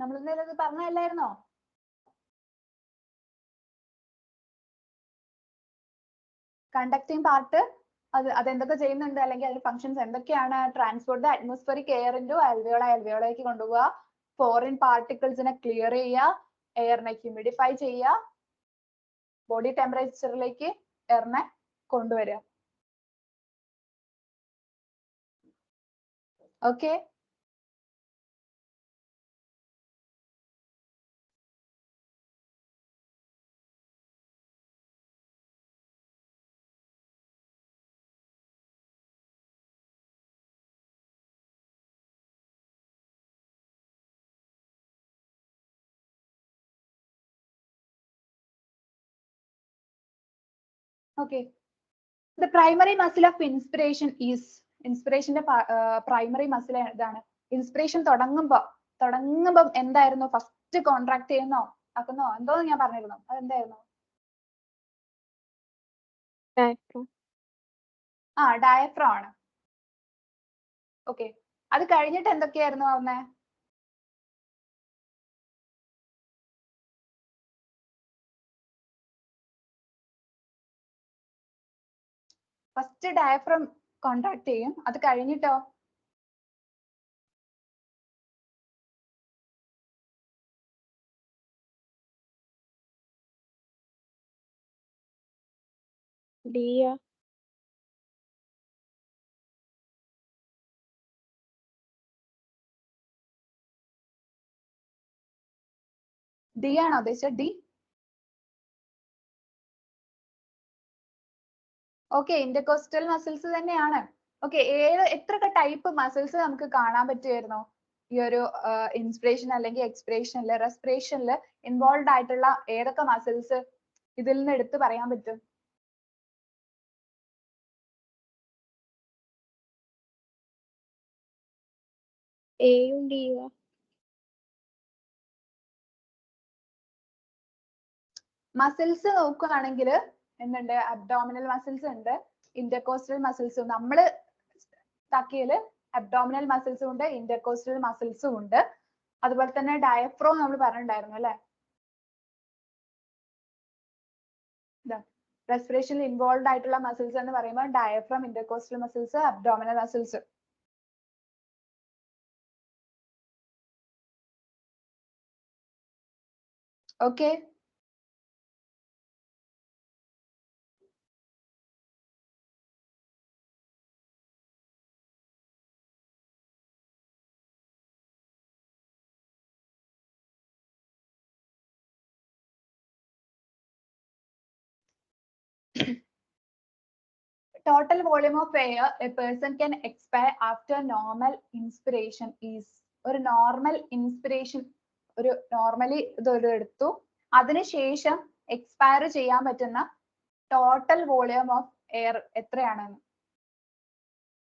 നമ്മൾ ഇന്നലെ ഇത് പറഞ്ഞല്ലായിരുന്നോ? കണ്ടക്ടിങ് പാർട്ട് അതെന്തൊക്കെ ചെയ്യുന്നുണ്ട്, അല്ലെങ്കിൽ അതിന്റെ ഫംഗ്ഷൻസ് എന്തൊക്കെയാണ്? Transport the atmospheric air into അൽവിയോളയിലേക്ക് കൊണ്ടുപോവുക, ഫോറിൻ പാർട്ടിക്കിൾസിനെ ക്ലിയർ ചെയ്യുക, എയറിനെ ഹ്യൂമിഡിഫൈ ചെയ്യുക, ബോഡി ടെമ്പറേച്ചറിലേക്ക് എയറിനെ കൊണ്ടുവരിക. Okay, okay. The primary muscle of inspiration is, ഇൻസ്പിറേഷന്റെ primary muscle ഏതാണ്? ഇൻസ്പിറേഷൻ തുടങ്ങുമ്പോ എന്തായിരുന്നു? ഫസ്റ്റ് കോൺട്രാക്ട് ചെയ്യുന്നോ ആക്കുന്നോ എന്തോ ഞാൻ പറഞ്ഞിരുന്നു. അതെന്തായിരുന്നു? diaphragm, ഡയഫ്രം ആണ്. ഓക്കെ, അത് കഴിഞ്ഞിട്ട് എന്തൊക്കെയായിരുന്നു പറഞ്ഞേ? ഫസ്റ്റ് ഡയഫ്രം കോൺട്രാക്ട് ചെയ്യും, അത് കഴിഞ്ഞിട്ടോ? dia, ഡി ആണോ ഉദ്ദേശിച്ചത്? ഡി? ഓക്കെ, ഇന്റർകോസ്റ്റൽ മസിൽസ് തന്നെയാണ്. ഓക്കെ, എത്ര ടൈപ്പ് മസിൽസ് നമുക്ക് കാണാൻ പറ്റുമായിരുന്നു ഈ ഒരു ഇൻസ്പിറേഷൻ അല്ലെങ്കിൽ എക്സ്പിറേഷനിൽ, റെസ്പിറേഷനിൽ ഇൻവോൾവ് ആയിട്ടുള്ള ഏതൊക്കെ മസിൽസ് ഇതിൽ നിന്ന് എടുത്ത് പറയാൻ പറ്റും? A-യും D-യും. മസിൽസ് നോക്കുകയാണെങ്കിൽ എന്തുണ്ട്? അബ്ഡോമിനൽ മസിൽസ് ഉണ്ട്, ഇന്റർകോസ്റ്റൽ മസിൽസും. നമ്മള് തക്കിയില് അബ്ഡോമിനൽ മസിൽസും ഉണ്ട്, ഇന്റർകോസ്റ്റൽ മസിൽസും ഉണ്ട്. അതുപോലെ തന്നെ ഡയഫ്രോം നമ്മൾ പറഞ്ഞിട്ടുണ്ടായിരുന്നു അല്ലെ? റെസ്പിറേഷനിൽ ഇൻവോൾവ് ആയിട്ടുള്ള മസിൽസ് എന്ന് പറയുമ്പോൾ diaphragm, intercostal muscles, abdominal muscles. Okay, total volume of air a person can expire after normal inspiration is. ഒരു നോർമൽ ഇൻസ്പിറേഷൻ, ഒരു നോർമലി ഇതൊരു എടുത്തു, അതിനുശേഷം എക്സ്പയർ ചെയ്യാൻ പറ്റുന്ന ടോട്ടൽ വോളിയം ഓഫ് എയർ എത്രയാണെന്ന്?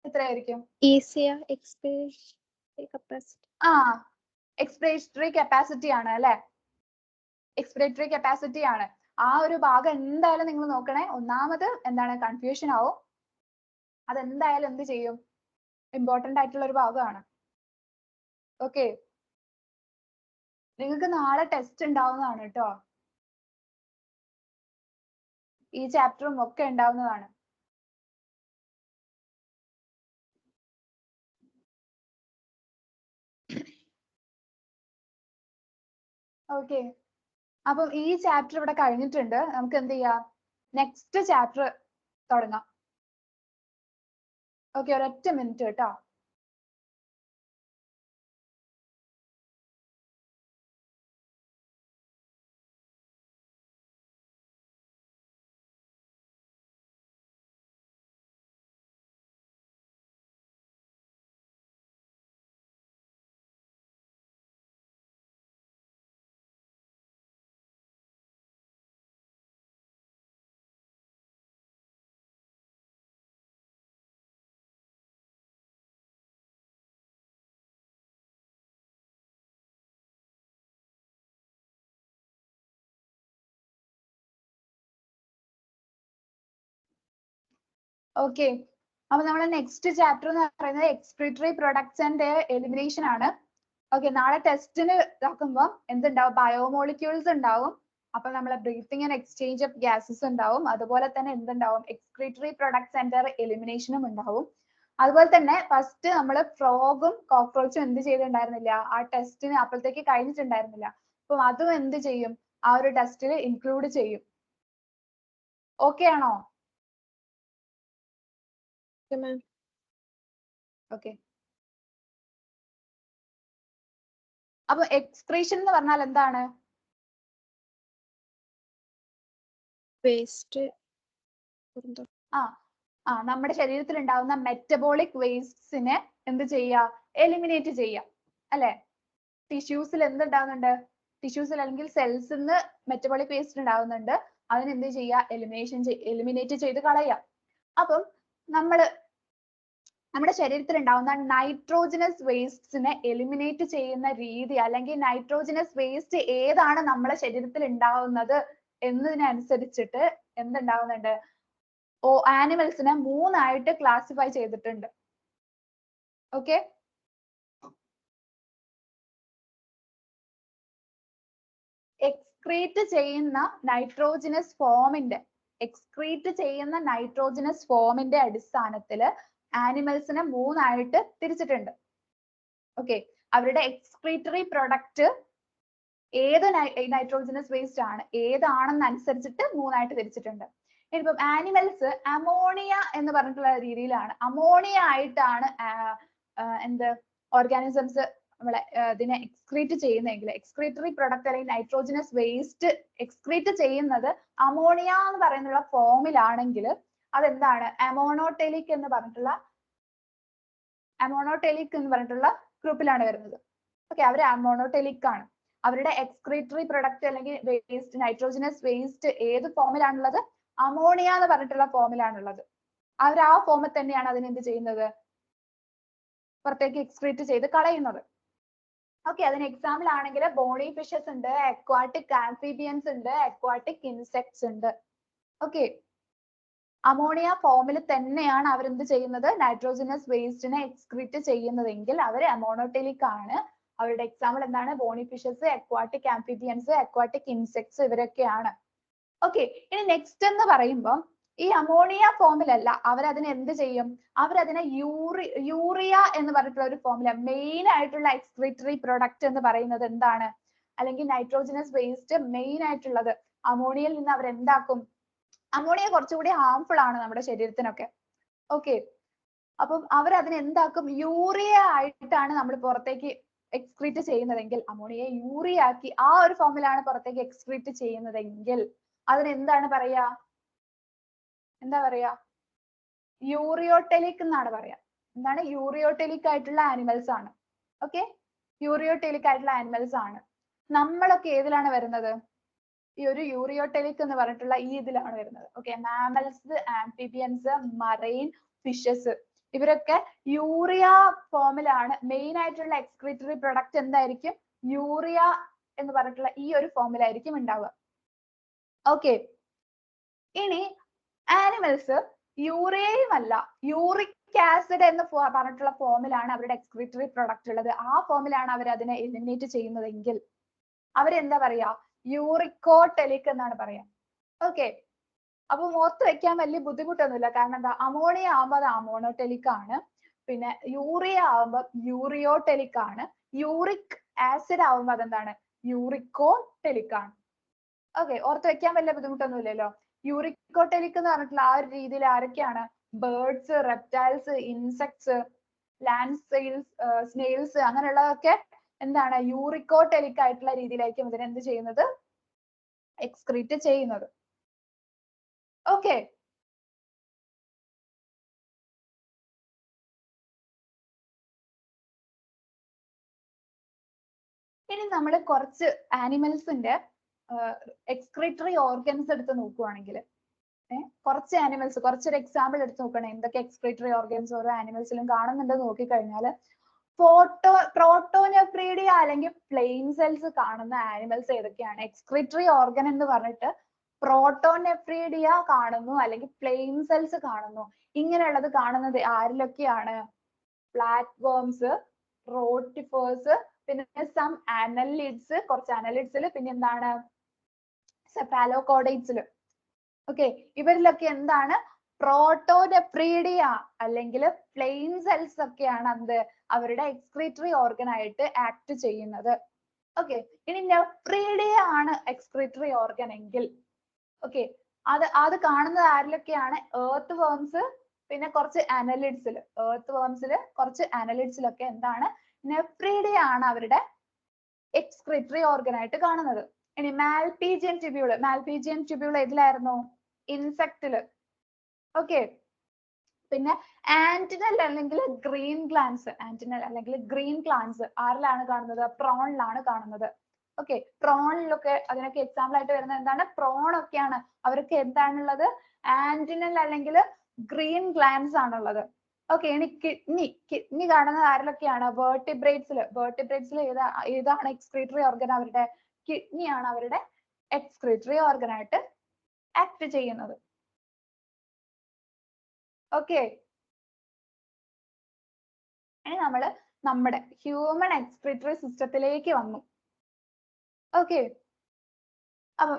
എത്രയായിരിക്കും? Easier expiratory capacity. Expiratory capacity ആണ് അല്ലെ? എക്സ്പിറേറ്ററി കപ്പാസിറ്റി ആണ്. ആ ഒരു ഭാഗം എന്തായാലും നിങ്ങൾ നോക്കണേ. ഒന്നാമത് എന്താണ്? കൺഫ്യൂഷൻ ആവും. അതെന്തായാലും എന്ത് ചെയ്യും? ഇമ്പോർട്ടന്റ് ആയിട്ടുള്ള ഒരു ഭാഗമാണ്. ഓക്കെ, നിങ്ങൾക്ക് നാളെ ടെസ്റ്റ് ഉണ്ടാവുന്നതാണ് കേട്ടോ. ഈ ചാപ്റ്ററും ഒക്കെ ഉണ്ടാവുന്നതാണ്. ഓക്കെ, അപ്പം ഈ ചാപ്റ്റർ ഇവിടെ കഴിഞ്ഞിട്ടുണ്ട്. നമുക്ക് എന്ത് ചെയ്യാം? നെക്സ്റ്റ് ചാപ്റ്റർ തുടങ്ങാം. ഓക്കെ, ഒരൊറ്റ മിനിറ്റ് കേട്ടോ. ഓക്കെ, അപ്പൊ നമ്മളെ നെക്സ്റ്റ് ചാപ്റ്റർ എന്ന് പറയുന്നത് എക്സ്ക്രീറ്ററി പ്രൊഡക്ട്സ് ആൻഡ് എലിമിനേഷൻ ആണ്. ഓക്കെ, നാളെ ടെസ്റ്റിന് ഇതാക്കുമ്പോൾ എന്തുണ്ടാവും? ബയോമോളിക്യൂൾസ് ഉണ്ടാവും. അപ്പൊ നമ്മളെ breathing and exchange of gases ഉണ്ടാവും. അതുപോലെ തന്നെ എന്തുണ്ടാവും? എക്സ്ക്രീറ്ററി പ്രൊഡക്ട്സ് ആൻഡ് എലിമിനേഷനും ഉണ്ടാവും. അതുപോലെ തന്നെ ഫസ്റ്റ് നമ്മൾ ഫ്രോഗും കോക്രോച്ചും എന്ത് ചെയ്തിട്ടുണ്ടായിരുന്നില്ല? ആ ടെസ്റ്റിന് അപ്പോഴത്തേക്ക് കഴിഞ്ഞിട്ടുണ്ടായിരുന്നില്ല. അപ്പൊ അതും എന്ത് ചെയ്യും? ആ ഒരു ടെസ്റ്റിൽ ഇൻക്ലൂഡ് ചെയ്യും. ഓക്കെ ആണോ? Okay, ma'am. ഓക്കെ, അപ്പൊ എക്സ്ക്രീഷൻ എന്ന് പറഞ്ഞാൽ എന്താണ്? Waste. നമ്മുടെ ശരീരത്തിൽ ഉണ്ടാവുന്ന മെറ്റബോളിക് വേസ്റ്റ്സിനെ എന്ത് ചെയ്യുക? എലിമിനേറ്റ് ചെയ്യുക അല്ലെ? ടിഷ്യൂസിൽ എന്തുണ്ടാവുന്നുണ്ട്? ടിഷ്യൂസിൽ അല്ലെങ്കിൽ സെൽസിന്ന് മെറ്റബോളിക് വേസ്റ്റ് ഉണ്ടാവുന്നുണ്ട്. അതിന് എന്ത് ചെയ്യുക? എലിമിനേറ്റ് ചെയ്ത് കളയുക. അപ്പം നമ്മുടെ ശരീരത്തിൽ ഉണ്ടാവുന്ന നൈട്രോജനസ് വേസ്റ്റ്സിനെ എലിമിനേറ്റ് ചെയ്യുന്ന രീതി, അല്ലെങ്കിൽ നൈട്രോജനസ് വേസ്റ്റ് ഏതാണ് നമ്മുടെ ശരീരത്തിൽ ഉണ്ടാവുന്നത് എന്നതിനനുസരിച്ചിട്ട് എന്തുണ്ടാവുന്നുണ്ട്? ആനിമൽസിനെ 3 ആയിട്ട് ക്ലാസിഫൈ ചെയ്തിട്ടുണ്ട്. ഓക്കെ, എക്സ്ക്രീറ്റ് ചെയ്യുന്ന നൈട്രോജനസ് ഫോമിന്റെ അടിസ്ഥാനത്തിൽ ആനിമൽസിനെ 3 ആയിട്ട് തിരിച്ചിട്ടുണ്ട്. ഓക്കെ, അവരുടെ എക്സ്ക്രീറ്ററി പ്രൊഡക്റ്റ് ഏത് നൈട്രോജനസ് വേസ്റ്റ് ആണ്, ഏതാണെന്നനുസരിച്ചിട്ട് 3 ആയിട്ട് തിരിച്ചിട്ടുണ്ട്. ഇനിയിപ്പം ആനിമൽസ് അമോണിയ എന്ന് പറഞ്ഞിട്ടുള്ള രീതിയിലാണ്, അമോണിയ ആയിട്ടാണ് എന്ത് ഓർഗാനിസംസ് നമ്മളെ ഇതിനെ എക്സ്ക്രീറ്റ് ചെയ്യുന്നതെങ്കിൽ, എക്സ്ക്രീറ്ററി പ്രൊഡക്റ്റ് അല്ലെങ്കിൽ നൈട്രോജനസ് വേസ്റ്റ് എക്സ്ക്രീറ്റ് ചെയ്യുന്നത് അമോണിയ എന്ന് പറയുന്ന ഫോമിലാണെങ്കിൽ അതെന്താണ്, അമോണോടെലിക് എന്ന് പറഞ്ഞിട്ടുള്ള ഗ്രൂപ്പിലാണ് വരുന്നത്. ഓക്കെ, അവർ അമോണോടെലിക് ആണ്. അവരുടെ എക്സ്ക്രീറ്ററി പ്രൊഡക്റ്റ് അല്ലെങ്കിൽ വേസ്റ്റ്, നൈട്രോജനസ് വേസ്റ്റ് ഏത് ഫോമിലാണുള്ളത്, അമോണിയ എന്ന് പറഞ്ഞിട്ടുള്ള ഫോമിലാണുള്ളത്. അവർ ആ ഫോമിൽ തന്നെയാണ് അതിനെന്ത് ചെയ്യുന്നത്, പുറത്തേക്ക് എക്സ്ക്രീറ്റ് ചെയ്ത് കളയുന്നത്. ഓക്കെ, അതിന് എക്സാമ്പിൾ ആണെങ്കിൽ ബോണി ഫിഷസ് ഉണ്ട്, അക്വാട്ടിക് ആംഫിബിയൻസ് ഉണ്ട്, അക്വാട്ടിക് ഇൻസെക്ട്സ് ഉണ്ട്. ഓക്കെ, അമോണിയ ഫോമിൽ തന്നെയാണ് അവരെന്ത് ചെയ്യുന്നത്, നൈട്രോജനസ് വേസ്റ്റിനെ എക്സ്ക്രീറ്റ് ചെയ്യുന്നതെങ്കിൽ അവർ അമോണോടെലിക് ആണ്. അവരുടെ എക്സാമ്പിൾ എന്താണ്, Boney fishes, aquatic amphibians, aquatic insects ഇവരൊക്കെയാണ്. ഓക്കെ, ഇനി നെക്സ്റ്റ് എന്ന് പറയുമ്പോൾ ഈ അമോണിയ ഫോമിലല്ല, അവരതിനെ എന്ത് ചെയ്യും, അവരതിനെ യൂറിയ എന്ന് പറഞ്ഞിട്ടുള്ള ഒരു ഫോമില, മെയിൻ ആയിട്ടുള്ള എക്സ്ക്രീറ്ററി പ്രൊഡക്റ്റ് എന്ന് പറയുന്നത് എന്താണ്, അല്ലെങ്കിൽ നൈട്രോജനസ് വേസ്റ്റ് മെയിൻ ആയിട്ടുള്ളത് അമോണിയയിൽ നിന്ന് അവരെന്താക്കും, അമോണിയ കുറച്ചുകൂടി ഹാർംഫുൾ ആണ് നമ്മുടെ ശരീരത്തിനൊക്കെ. ഓക്കെ, അപ്പം അവരതിനെ എന്താക്കും, യൂറിയ ആയിട്ടാണ് നമ്മൾ പുറത്തേക്ക് എക്സ്ക്രീറ്റ് ചെയ്യുന്നതെങ്കിൽ, അമോണിയയെ യൂറിയ ആക്കി ആ ഒരു ഫോമിലാണ് പുറത്തേക്ക് എക്സ്ക്രീറ്റ് ചെയ്യുന്നതെങ്കിൽ അതിന് എന്താണ് പറയാ, യൂറിയോടെലിക് എന്നാണ് പറയാ. എന്താണ്, യൂറിയോടെലിക് ആയിട്ടുള്ള ആനിമൽസ് ആണ്. ഓക്കെ, യൂറിയോടെലിക് ആയിട്ടുള്ള ആനിമൽസ് ആണ്. നമ്മളൊക്കെ ഏതിലാണ് വരുന്നത്, ഈ ഒരു യൂറിയോടെലിക് എന്ന് പറഞ്ഞിട്ടുള്ള ഈ ഇതിലാണ് വരുന്നത്. Okay, mammals, amphibians, marine fishes ഇവരൊക്കെ യൂറിയ ഫോമിലാണ്. മെയിൻ ആയിട്ടുള്ള എക്സ്ക്രീറ്ററി പ്രൊഡക്റ്റ് എന്തായിരിക്കും, യൂറിയ എന്ന് പറഞ്ഞിട്ടുള്ള ഈ ഒരു ഫോമിലായിരിക്കും ഉണ്ടാവുക. ഓക്കെ, ഇനി ആനിമൽസ് യൂറിയയും അല്ല, യൂറിക് ആസിഡ് എന്ന് പറഞ്ഞിട്ടുള്ള ഫോമിലാണ് അവരുടെ എക്സ്ക്രീറ്ററി പ്രൊഡക്റ്റ് ഉള്ളത്. ആ ഫോമിലാണ് അവർ അതിനെ എലിമിനേറ്റ് ചെയ്യുന്നതെങ്കിൽ അവരെന്താ പറയാ, യൂറിക്കോടെലിക് എന്നാണ് പറയാ. ഓക്കെ, അപ്പൊ ഓർത്ത് വെക്കാൻ വലിയ ബുദ്ധിമുട്ടൊന്നുമില്ല. കാരണം എന്താ, അമോണിയ ആവുമ്പോൾ അത് അമോണോടെലിക് ആണ്, പിന്നെ യൂറിയ ആവുമ്പോൾ യൂറിയോടെലിക് ആണ്, യൂറിക് ആസിഡ് ആവുമ്പോൾ അതെന്താണ്, യൂറിക്കോടെലിക് ആണ്. ഓക്കെ, ഓർത്ത് വെക്കാൻ വലിയ ബുദ്ധിമുട്ടൊന്നുമില്ലല്ലോ. യൂറിക്കോടെലിക് എന്ന് പറഞ്ഞിട്ടുള്ള ആ ഒരു രീതിയിൽ ആരൊക്കെയാണ്, birds, reptiles, insects, land snails അങ്ങനെയുള്ളതൊക്കെ എന്താണ്, യൂറിക്കോടെലിക് ആയിട്ടുള്ള രീതിയിലായിരിക്കും ഇതിനെ എന്ത് ചെയ്യുന്നത്, എക്സ്ക്രീറ്റ് ചെയ്യുന്നത്. ഓക്കെ, ഇനി നമ്മൾ കുറച്ച് ആനിമൽസിന്റെ എക്സ്ക്രീറ്ററി ഓർഗൻസ് എടുത്ത് നോക്കുവാണെങ്കിൽ, കുറച്ച് ആനിമൽസ്, കുറച്ചൊരു എക്സാമ്പിൾ എടുത്ത് നോക്കണം, എന്തൊക്കെ എക്സ്ക്രീറ്ററി ഓർഗൻസ് ഓരോ ആനിമൽസിലും കാണുന്നുണ്ടെന്ന് നോക്കിക്കഴിഞ്ഞാൽ, പ്രോട്ടോനെഫ്രീഡിയ അല്ലെങ്കിൽ പ്ലെയിൻ സെൽസ് കാണുന്ന ആനിമൽസ് ഏതൊക്കെയാണ്, എക്സ്ക്രീറ്ററി ഓർഗൻ എന്ന് പറഞ്ഞിട്ട് പ്രോട്ടോനെഫ്രീഡിയ കാണുന്നു അല്ലെങ്കിൽ പ്ലെയിൻ സെൽസ് കാണുന്നു. ഇങ്ങനെയുള്ളത് കാണുന്നത് ആരിലൊക്കെയാണ്, പ്ലാറ്റ്ഫോംസ്, റോട്ടിഫേഴ്സ്, പിന്നെ സം അനലിഡ്സ്, കുറച്ച് അനലിഡ്സിൽ, പിന്നെ എന്താണ് സെഫാലോകോഡൈറ്റ്സിൽ. ഓക്കെ, ഇവരിലൊക്കെ എന്താണ്, പ്രോട്ടോനെഫ്രീഡിയ അല്ലെങ്കിൽ പ്ലെയിൻ സെൽസ് ഒക്കെയാണ് എന്ത്, അവരുടെ എക്സ്ക്രീറ്ററി ഓർഗൻ ആയിട്ട് ആക്ട് ചെയ്യുന്നത്. ഓക്കെ, ഇനി നെഫ്രീഡിയ ആണ് എക്സ്ക്രീറ്ററി ഓർഗൻ എങ്കിൽ, ഓക്കെ, അത് കാണുന്നത് ആരിലൊക്കെയാണ്, എർത്ത് വേംസ്, പിന്നെ കുറച്ച് അനലിഡ്സിൽ, എർത്ത് വേംസിൽ കുറച്ച് അനലിഡ്സിലൊക്കെ എന്താണ്, നെഫ്രീഡിയ ആണ് അവരുടെ എക്സ്ക്രീറ്ററി ഓർഗൻ ആയിട്ട് കാണുന്നത്. ഇനി മാൽപീജിയൻ ട്യൂബ്യൂൾ ഏതിലായിരുന്നു, ഇൻസെക്റ്റില്. ഓക്കെ, പിന്നെ ആന്റിനൽ അല്ലെങ്കിൽ ഗ്രീൻ ഗ്ലാൻസ് ആരിലാണ് കാണുന്നത്, പ്രോണിലാണ് കാണുന്നത്. ഓക്കെ, പ്രോണിലൊക്കെ അതിനൊക്കെ എക്സാമ്പിൾ ആയിട്ട് വരുന്നത് എന്താണ്, പ്രോൺ ഒക്കെയാണ്. അവർക്ക് എന്താണുള്ളത്, ആന്റിനൽ അല്ലെങ്കിൽ ഗ്രീൻ ഗ്ലാൻസ് ആണുള്ളത്. ഓക്കെ, ഇനി കിഡ്നി കാണുന്നത് ആരിലൊക്കെയാണ്, വേർട്ടിബ്രേറ്റ്സിൽ ഏതാണ് എക്സ്ക്രീറ്ററി ഓർഗൻ, അവരുടെ കിഡ്നി ആണ് അവരുടെ എക്സ്ക്രീറ്ററി ഓർഗൻ ആയിട്ട് ആക്ട് ചെയ്യുന്നത്. ഓക്കെ, ഇനി നമ്മള് നമ്മുടെ ഹ്യൂമൻ എക്സ്ക്രീറ്ററി സിസ്റ്റത്തിലേക്ക് വന്നു. ഓക്കെ, അപ്പൊ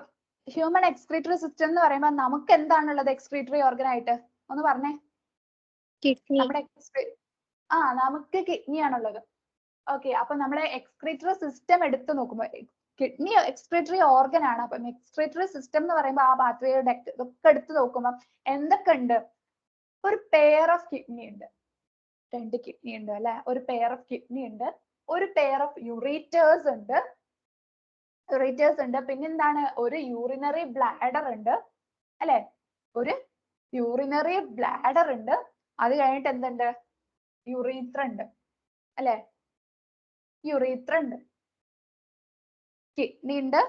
ഹ്യൂമൻ എക്സ്ക്രീറ്ററി സിസ്റ്റം എന്ന് പറയുമ്പോൾ നമുക്ക് എന്താണുള്ളത് എക്സ്ക്രീറ്ററി ഓർഗൻ ആയിട്ട്? ഒന്ന് പറഞ്ഞേ. Kidney. നമ്മുടെ നമുക്ക് കിഡ്നി ആണുള്ളത്. ഓക്കെ, അപ്പൊ നമ്മളെ എക്സ്ക്രീറ്ററി സിസ്റ്റം എടുത്തു നോക്കുമ്പോൾ കിഡ്നി എക്സ്ക്രീറ്ററി ഓർഗൻ ആണ്. അപ്പം എക്സ്ക്രീറ്ററി സിസ്റ്റം എന്ന് പറയുമ്പോൾ ആ പാത്വേ ഡക്ട് ഇതൊക്കെ എടുത്തു നോക്കുമ്പോൾ എന്തൊക്കെ ഉണ്ട്? ഒരു പെയർ ഓഫ് കിഡ്നി ഉണ്ട്, 2 കിഡ്നി ഉണ്ട് അല്ലെ, ഒരു പെയർ ഓഫ് കിഡ്നി ഉണ്ട്, ഒരു പെയർ ഓഫ് യുറീറ്റേഴ്സ് ഉണ്ട്, പിന്നെന്താണ്, ഒരു യൂറിനറി ബ്ലാഡർ ഉണ്ട് അല്ലെ, ഒരു യൂറിനറി ബ്ലാഡർ ഉണ്ട്, അത് കഴിഞ്ഞിട്ട് എന്തുണ്ട്, യുറീത്ര ഉണ്ട് അല്ലെ, യുറീത്ര ഉണ്ട്, കിഡ്നി ഉണ്ട്,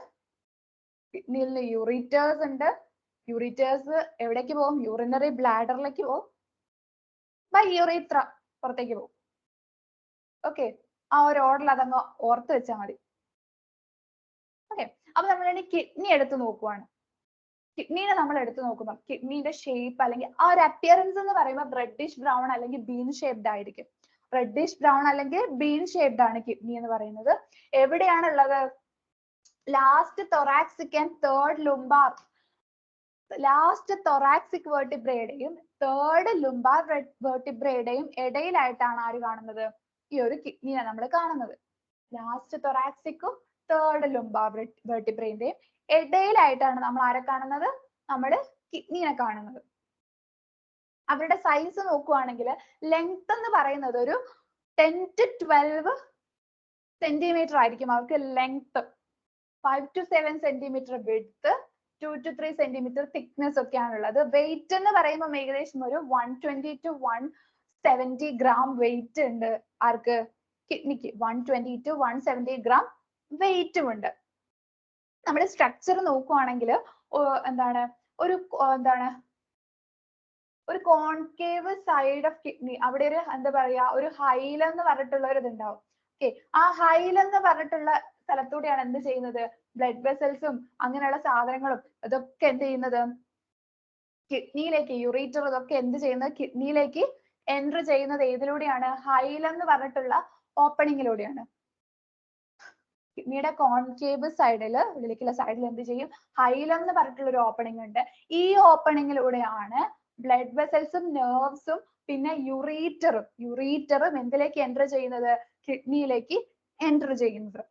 കിഡ്നിയിൽ നിന്ന് യുറീറ്റേഴ്സ് ഉണ്ട്, യുറീറ്റേഴ്സ് എവിടേക്ക് പോകും, യൂറിനറി ബ്ലാഡറിലേക്ക് പോകും, ബൈ യുറീത്ര പുറത്തേക്ക് പോകും. ഓക്കെ, ആ ഒരു ഓർഡറിൽ അതങ്ങ് ഓർത്ത് വെച്ചാൽ മതി. ഓക്കെ, അപ്പൊ നമ്മൾ കിഡ്നി എടുത്ത് നോക്കുവാണ്. കിഡ്നീനെ നമ്മൾ എടുത്തു നോക്കുമ്പോൾ കിഡ്നിയുടെ ഷേപ്പ് അല്ലെങ്കിൽ ആ ഒരു അപ്പിയറൻസ് എന്ന് പറയുമ്പോൾ റെഡിഷ് ബ്രൗൺ അല്ലെങ്കിൽ ബീൻ ഷേപ്ഡ് ആയിരിക്കും. റെഡിഷ് ബ്രൗൺ അല്ലെങ്കിൽ ബീൻ ഷേപ്ഡ് ആണ് കിഡ്നി എന്ന് പറയുന്നത്. എവിടെയാണ് ഉള്ളത്? Last thoracic and third lumbar, last thoracic vertebrae-യുടെയും തേർഡ് ലുംബാർ vertebrae-യുടെയും ഇടയിലായിട്ടാണ് ആര് കാണുന്നത്? ഈ ഒരു കിഡ്നിയെ നമ്മൾ കാണുന്നത്. ലാസ്റ്റ് thoracic-ഉം തേർഡ് ലുംബാർ vertebrae-യുടെയും ഇടയിലായിട്ടാണ് നമ്മൾ ആരെ കാണുന്നത്? നമ്മൾ കിഡ്നിയെ കാണുന്നത്. അവരുടെ സൈസ് നോക്കുവാണെങ്കിൽ ലെങ്ത് എന്ന് പറയുന്നത് ഒരു 10 to 12 സെന്റിമീറ്റർ ആയിരിക്കും അവർക്ക് length. 5 to 7 centimetre width, 2 to 3 centimetre thickness ഒക്കെയാണുള്ളത്. വെയിറ്റ് എന്ന് പറയുമ്പോൾ ഏകദേശം ഒരു 120 to 170 ഗ്രാം വെയിറ്റ് ഉണ്ട് ആർക്ക്? കിഡ്നിക്ക് 120 to 170 ഗ്രാം വെയിറ്റും ഉണ്ട്. നമ്മുടെ സ്ട്രക്ചർ നോക്കുവാണെങ്കിൽ എന്താണ് ഒരു ഒരു കോൺകേവ് സൈഡ് ഓഫ് കിഡ്നി, അവിടെ ഒരു എന്താ പറയാ, ഒരു ഹൈലം എന്ന് പറഞ്ഞിട്ടുള്ള ഒരു ഇതുണ്ടാവും. ഓക്കെ, ആ ഹൈലം എന്ന് പറഞ്ഞിട്ടുള്ള സ്ഥലത്തൂടെയാണ് എന്ത് ചെയ്യുന്നത്? ബ്ലഡ് വെസൽസും അങ്ങനെയുള്ള സാധനങ്ങളും ഇതൊക്കെ എന്ത് ചെയ്യുന്നത്? കിഡ്നിയിലേക്ക്, യുറീറ്റർ ഇതൊക്കെ എന്ത് ചെയ്യുന്നത്? കിഡ്നിയിലേക്ക് എൻറ്റർ ചെയ്യുന്നത് ഏതിലൂടെയാണ്? ഹൈലം എന്ന് പറഞ്ഞിട്ടുള്ള ഓപ്പണിങ്ങിലൂടെയാണ്. കിഡ്നിയുടെ കോൺകേവ് സൈഡിൽ, ഉള്ളിലേക്കുള്ള സൈഡിൽ എന്ത് ചെയ്യും? ഹൈലം എന്ന് പറഞ്ഞിട്ടുള്ള ഒരു ഓപ്പണിംഗ് ഉണ്ട്. ഈ ഓപ്പണിങ്ങിലൂടെയാണ് ബ്ലഡ് വെസൽസും നെർവ്സും പിന്നെ യുറീറ്ററും എന്തിലേക്ക് എൻറ്റർ ചെയ്യുന്നത്? കിഡ്നിയിലേക്ക് എൻറ്റർ ചെയ്യുന്നത്.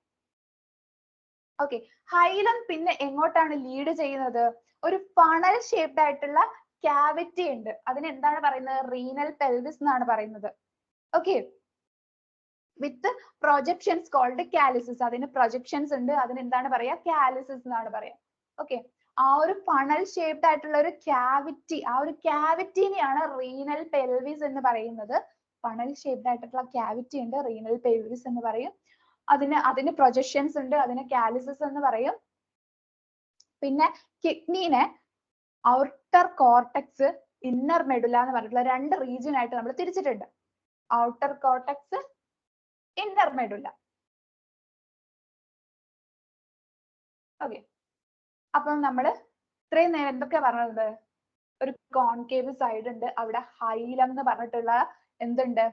ഓക്കെ, ഹൈലം പിന്നെ എങ്ങോട്ടാണ് ലീഡ് ചെയ്യുന്നത്? ഒരു ഫണൽ ഷേപ്ഡ് ആയിട്ടുള്ള ക്യാവിറ്റി ഉണ്ട്, അതിന് എന്താണ് പറയുന്നത്? റീനൽ പെൽവിസ് എന്നാണ് പറയുന്നത്. ഓക്കെ, വിത്ത് പ്രൊജക്ഷൻസ് കോൾഡ് കാലിസിസ്. അതിന് പ്രൊജക്ഷൻസ് ഉണ്ട്, അതിന് എന്താണ് പറയാ? കാലിസിസ് എന്നാണ് പറയാ. ഓക്കെ, ആ ഒരു ഫണൽ ഷേപ്ഡ് ആയിട്ടുള്ള ഒരു ക്യാവിറ്റി, ആ ഒരു ക്യാവിറ്റിനെയാണ് റീനൽ പെൽവിസ് എന്ന് പറയുന്നത്. ഫണൽ ഷേപ്ഡ് ആയിട്ടുള്ള ക്യാവിറ്റി ഉണ്ട്, റീനൽ പെൽവിസ് എന്ന് പറയും. അതിന് പ്രൊജക്ഷൻസ് ഉണ്ട്, അതിന് കാലിസിസ് എന്ന് പറയും. പിന്നെ കിഡ്നീനെ ഔട്ടർ കോർട്ടെക്സ്, ഇന്നർ മെഡുല എന്ന് പറഞ്ഞിട്ടുള്ള 2 റീജിയൻ ആയിട്ട് നമ്മൾ തിരിച്ചിട്ടുണ്ട്. Outer cortex, inner medulla. Okay, അപ്പം നമ്മൾ ഇത്രയും നേരം എന്തൊക്കെയാ പറഞ്ഞത്? ഒരു കോൺകേവ് സൈഡ് ഉണ്ട്, അവിടെ ഹൈലം എന്ന് പറഞ്ഞിട്ടുള്ള എന്തുണ്ട്?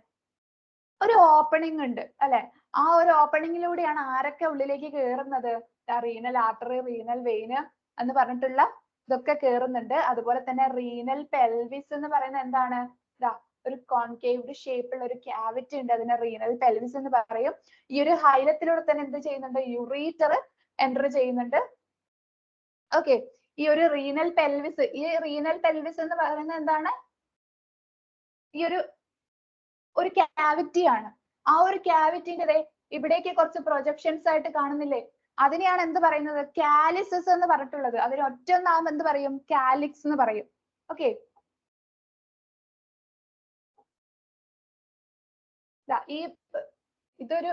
ഒരു ഓപ്പണിംഗ് ഉണ്ട് അല്ലെ. ആ ഒരു ഓപ്പണിങ്ങിലൂടെയാണ് ആരൊക്കെ ഉള്ളിലേക്ക് കയറുന്നത്? റീനൽ ആർട്ടറി, റീനൽ വെയിന് എന്ന് പറഞ്ഞിട്ടുള്ള ഇതൊക്കെ കയറുന്നുണ്ട്. അതുപോലെ തന്നെ റീനൽ പെൽവിസ് എന്ന് പറയുന്നത് എന്താണ്? ഒരു കോൺകേവ് ഷേപ്പുള്ള ഒരു ക്യാവിറ്റി ഉണ്ട്, അതിനെ റീനൽ പെൽവിസ് എന്ന് പറയും. ഈ ഒരു ഹൈലത്തിലൂടെ തന്നെ എന്ത് ചെയ്യുന്നുണ്ട്? യുറീറ്റർ എൻറ്റർ ചെയ്യുന്നുണ്ട്. ഓക്കെ, ഈ ഒരു റീനൽ പെൽവിസ് എന്ന് പറയുന്നത് എന്താണ്? ഈ ഒരു ക്യാവിറ്റി ആണ്. ആ ഒരു ക്യാവിറ്റിന്റെ ഇവിടേക്ക് കുറച്ച് പ്രൊജക്ഷൻസ് ആയിട്ട് കാണുന്നില്ലേ? അതിനെയാണ് എന്ത് പറയുന്നത്? കാലിസിസ് എന്ന് പറഞ്ഞിട്ടുള്ളത്. അതിന് ഒറ്റ നാമം എന്ത് പറയും? കാലിക്സ് എന്ന് പറയും. ഓക്കെ, ഇതൊരു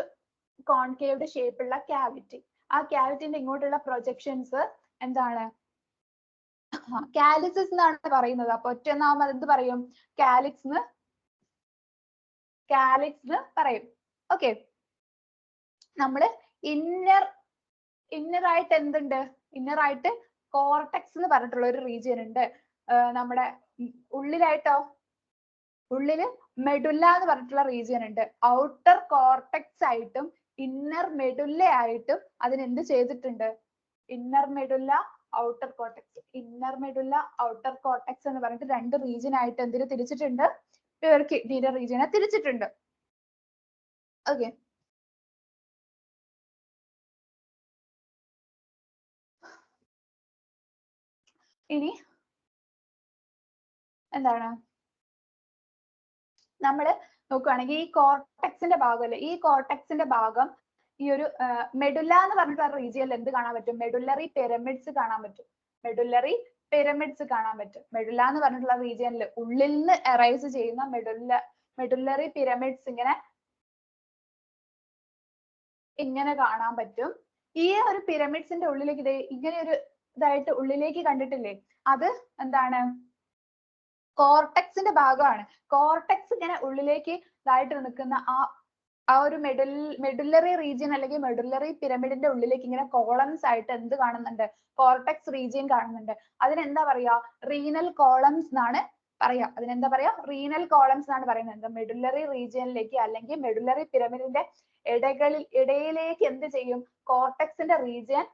കോൺകേവ്ഡ് ഷേപ്പുള്ള ക്യാവിറ്റി. ആ ക്യാവിറ്റിന്റെ ഇങ്ങോട്ടുള്ള പ്രൊജക്ഷൻസ് എന്താണ്? കാലിസിസ് എന്നാണ് പറയുന്നത്. അപ്പൊ ഒറ്റ നാമം എന്ത് പറയും? കാലിക്സ് എന്ന് പറയും. ഓക്കെ, നമ്മള് ഇന്നർ ആയിട്ട് എന്തുണ്ട്? ഇന്നർ ആയിട്ട് കോർട്ടെക്സ് എന്ന് പറഞ്ഞിട്ടുള്ള ഒരു റീജിയൻ ഉണ്ട്. നമ്മുടെ ഉള്ളിലായിട്ടോ ഉള്ളില് മെഡുല്ല എന്ന് പറഞ്ഞിട്ടുള്ള റീജിയൻ ഉണ്ട്. ഔട്ടർ കോർട്ടെക്സ് ആയിട്ടും ഇന്നർ മെഡുല്ല ആയിട്ടും അതിന് എന്ത് ചെയ്തിട്ടുണ്ട്? Inner medulla, outer cortex. Inner medulla, outer cortex എന്ന് പറഞ്ഞിട്ട് രണ്ട് റീജിയൻ ആയിട്ട് എന്തിനു തിരിച്ചിട്ടുണ്ട്? ഒരു കിഡ്നിയുടെ റീജിയനെ തിരിച്ചിട്ടുണ്ട്. ഓക്കെ. ഇനി എന്താണ് നമ്മള് നോക്കുകയാണെങ്കിൽ ഈ കോർട്ടെക്സിന്റെ ഭാഗമല്ലേ, ഈ കോർട്ടെക്സിന്റെ ഭാഗം ഈ ഒരു മെഡുല്ല എന്ന് പറഞ്ഞിട്ടുള്ള റീജിയനിൽ എന്ത് കാണാൻ പറ്റും? മെഡുല്ലറി പിരമിഡ്സ് കാണാൻ പറ്റും. മെഡുല്ലറി പിരമിഡ്സ് കാണാൻ പറ്റും. മെഡുല്ല എന്ന് പറഞ്ഞിട്ടുള്ള റീജിയനിൽ ഉള്ളിൽ നിന്ന് എറൈസ് ചെയ്യുന്ന മെഡുല്ലറി പിരമിഡ്സ് ഇങ്ങനെ കാണാൻ പറ്റും. ഈ ഒരു പിരമിഡ്സിന്റെ ഉള്ളിലേക്ക് ഇങ്ങനെ ഒരു ഇതായിട്ട് ഉള്ളിലേക്ക് കണ്ടിട്ടില്ലേ? അത് എന്താണ്? കോർട്ടെക്സിന്റെ ഭാഗമാണ്. കോർട്ടെക്സ് ഇങ്ങനെ ഉള്ളിലേക്ക് ഇതായിട്ട് നിൽക്കുന്ന ആ ഒരു മെഡുല്ലറി റീജിയൻ അല്ലെങ്കിൽ മെഡുല്ലറി പിരമിഡിന്റെ ഉള്ളിലേക്ക് ഇങ്ങനെ കോളംസ് ആയിട്ട് എന്ത് കാണുന്നുണ്ട്? കോർട്ടെക്സ് റീജിയൻ കാണുന്നുണ്ട്. അതിനെന്താ പറയാ? റീനൽ കോളംസ് എന്നാണ് പറയാ. അതിനെന്താ പറയാ? റീനൽ കോളംസ് എന്നാണ് പറയുന്നത്. മെഡുല്ലറി റീജിയനിലേക്ക് അല്ലെങ്കിൽ മെഡുല്ലറി പിരമിഡിന്റെ ഇടയിലേക്ക് എന്ത് ചെയ്യും? കോർട്ടെക്സിന്റെ റീജിയൻ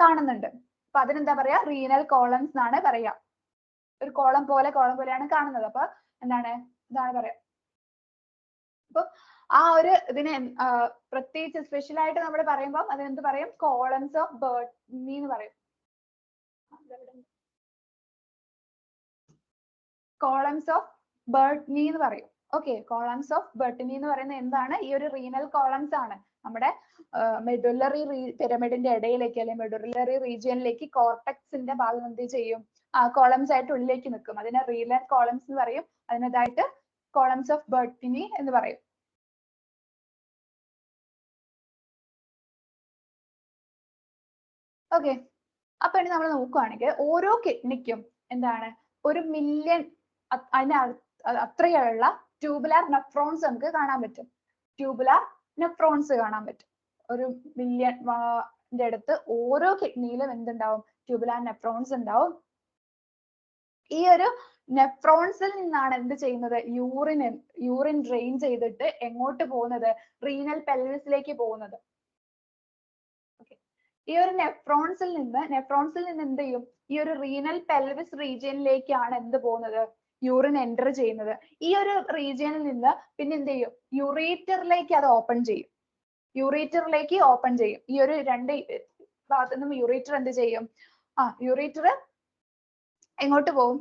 കാണുന്നുണ്ട്. അപ്പൊ അതിനെന്താ പറയാ? റീനൽ കോളംസ് എന്നാണ് പറയാ. ഒരു കോളം പോലെയാണ് കാണുന്നത്. അപ്പൊ എന്താണ്? ഇതാണ് പറയാ. അപ്പൊ ആ ഒരു ഇതിനെ പ്രത്യേകിച്ച് സ്പെഷ്യൽ ആയിട്ട് നമ്മൾ പറയുമ്പോൾ അതിനെന്ത് പറയും? കോളംസ് ഓഫ് ബർട്ട്നി എന്ന് പറയും. കോളംസ് ഓഫ് ബർട്ട്നി എന്ന് പറയും. ഓക്കെ, കോളംസ് ഓഫ് ബർട്ട്നി എന്ന് പറയുന്നത് എന്താണ്? ഈ ഒരു റീനൽ കോളംസ് ആണ്. നമ്മുടെ മെഡുല്ലറി പിരമിഡിന്റെ ഇടയിലേക്ക് അല്ലെങ്കിൽ മെഡുല്ലറി റീജിയനിലേക്ക് കോർട്ടെക്സിന്റെ ഭാഗം എന്ത് ചെയ്യും? കോളംസ് ആയിട്ട് ഉള്ളിലേക്ക് നിൽക്കും. അതിനെ റീനൽ കോളംസ് എന്ന് പറയും. അതിനതായിട്ട് കോളംസ് ഓഫ് ബർട്ട്നി എന്ന് പറയും. ഓക്കെ, അപ്പൊ ഇനി നമ്മൾ നോക്കുകയാണെങ്കിൽ ഓരോ കിഡ്നിക്കും എന്താണ്? 1,000,000 അതിന് അത്രയുള്ള ട്യൂബുലാർ നെഫ്രോൺസ് നമുക്ക് കാണാൻ പറ്റും. ട്യൂബുലാർ നെഫ്രോൺസ് കാണാൻ പറ്റും. 1,000,000 അടുത്ത് ഓരോ കിഡ്നിയിലും എന്തുണ്ടാവും? ട്യൂബുലാർ നെഫ്രോൺസ് ഉണ്ടാവും. ഈ ഒരു നെഫ്രോൺസിൽ നിന്നാണ് എന്ത് ചെയ്യുന്നത്? യൂറിൻ ഡ്രെയിൻ ചെയ്തിട്ട് എങ്ങോട്ട് പോകുന്നത്? റീനൽ പെൽവിസിലേക്ക് പോകുന്നത്. ഈ ഒരു നെഫ്രോൺസിൽ നിന്ന് എന്ത് ചെയ്യും? ഈ ഒരു റീനൽ പെൽവിസ് റീജിയനിലേക്കാണ് എന്ത് പോകുന്നത്? യൂറിൻ എൻ്റർ ചെയ്യുന്നത്. ഈ ഒരു റീജിയനിൽ നിന്ന് പിന്നെ എന്ത് ചെയ്യും? യുറേറ്ററിലേക്ക് അത് ഓപ്പൺ ചെയ്യും. യുറേറ്ററിലേക്ക് ഓപ്പൺ ചെയ്യും. ഈ ഒരു രണ്ട് ഭാഗത്തു നിന്നും യുറേറ്റർ എന്ത് ചെയ്യും? യുറേറ്റർ എങ്ങോട്ട് പോകും?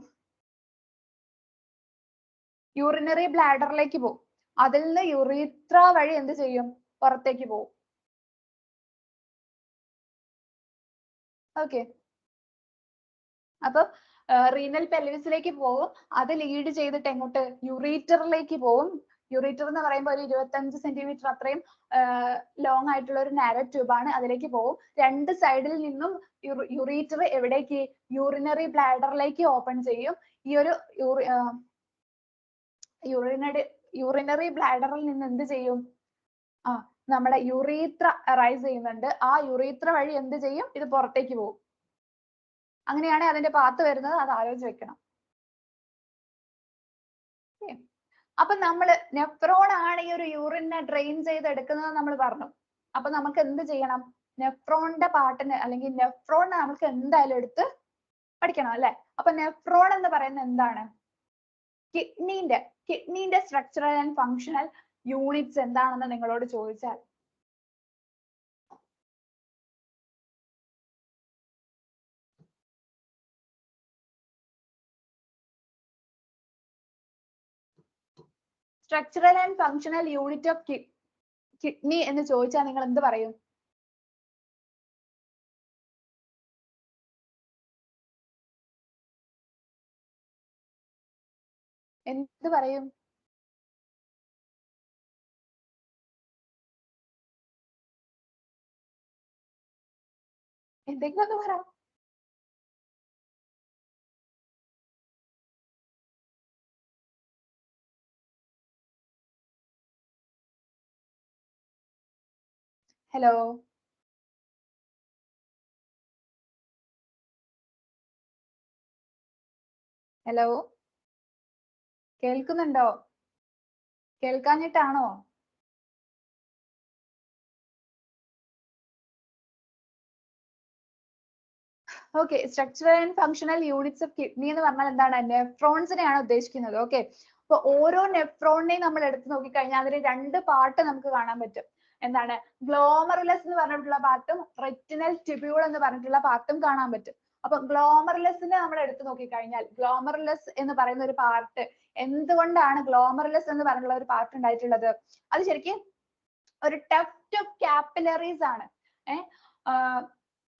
യൂറിനറി ബ്ലാഡറിലേക്ക് പോകും. അതിൽ നിന്ന് യുറേത്ര വഴി എന്ത് ചെയ്യും? പുറത്തേക്ക് പോകും. ഓക്കെ, അപ്പൊ റീനൽ പെൽവിസിലേക്ക് പോകും. അത് ലീഡ് ചെയ്തിട്ട് എങ്ങോട്ട്? യുറേറ്ററിലേക്ക് പോകും. യുറേറ്റർ എന്ന് പറയുമ്പോൾ ഒരു 25 സെന്റിമീറ്റർ അത്രയും ലോങ് ആയിട്ടുള്ള ഒരു നാരോ ട്യൂബ് ആണ്. അതിലേക്ക് പോകും. രണ്ട് സൈഡിൽ നിന്നും യുറേറ്റർ എവിടേക്ക്? യൂറിനറി ബ്ലാഡറിലേക്ക് ഓപ്പൺ ചെയ്യും. ഈ ഒരു യൂറിനറി ബ്ലാഡറിൽ നിന്ന് എന്ത് ചെയ്യും? നമ്മുടെ യുറേത്ര അറൈസ് ചെയ്യുന്നുണ്ട്. ആ യുറേത്ര വഴി എന്ത് ചെയ്യും? ഇത് പുറത്തേക്ക് പോകും. അങ്ങനെയാണ് അതിന്റെ പാത്ത് വരുന്നത്. അത് ആലോചിച്ച് വെക്കണം. അപ്പൊ നമ്മള് നെഫ്രോൺ ആണ് ഈ ഒരു യൂറിനെ ഡ്രെയിൻ ചെയ്ത് എടുക്കുന്നത് നമ്മൾ പറഞ്ഞു. അപ്പൊ നമുക്ക് എന്ത് ചെയ്യണം? നെഫ്രോണിന്റെ പാർട്ടിന് അല്ലെങ്കിൽ നെഫ്രോണിനെ നമുക്ക് എന്തായാലും എടുത്ത് പഠിക്കണം അല്ലെ? അപ്പൊ നെഫ്രോൺ എന്ന് പറയുന്നത് എന്താണ്? കിഡ്നിന്റെ സ്ട്രക്ചറൽ ആൻഡ് ഫങ്ഷണൽ യൂണിറ്റ്സ് എന്താണെന്ന് നിങ്ങളോട് ചോദിച്ചാൽ structural and functional unit of kidney എന്ന് ചോദിച്ചാൽ നിങ്ങൾ എന്ത് പറയും? എന്ത് പറയും? എന്തെങ്കിലും ഒന്ന് പറ. ഹലോ, ഹലോ, കേൾക്കുന്നുണ്ടോ? കേൾക്കാഞ്ഞിട്ടാണോ? Okay, structural and functional units of kidney എന്ന് പറഞ്ഞാൽ എന്താണ്? നെഫ്രോൺസിനെയാണ് ഉദ്ദേശിക്കുന്നത്. ഓക്കെ, അപ്പൊ ഓരോ നെഫ്രോണിനെയും നമ്മൾ എടുത്തു നോക്കിക്കഴിഞ്ഞാൽ അതിന് രണ്ട് പാർട്ട് നമുക്ക് കാണാൻ പറ്റും. എന്താണ്? ഗ്ലോമറുലസ് എന്ന് പറഞ്ഞിട്ടുള്ള പാർട്ടും റെറ്റിനൽ ട്യൂബ്യൂൾ എന്ന് പറഞ്ഞിട്ടുള്ള പാർട്ടും കാണാൻ പറ്റും. അപ്പൊ ഗ്ലോമറുലസിനെ നമ്മൾ എടുത്തു നോക്കിക്കഴിഞ്ഞാൽ ഗ്ലോമറുലസ് എന്ന് പറയുന്ന ഒരു പാർട്ട്, എന്തുകൊണ്ടാണ് ഗ്ലോമറുലസ് എന്ന് പറഞ്ഞിട്ടുള്ള ഒരു പാർട്ട് ഉണ്ടായിട്ടുള്ളത്? അത് ശരിക്കും ഒരു ടെഫ്റ്റ് ഓഫ് കാപ്പിലറീസ് ആണ്.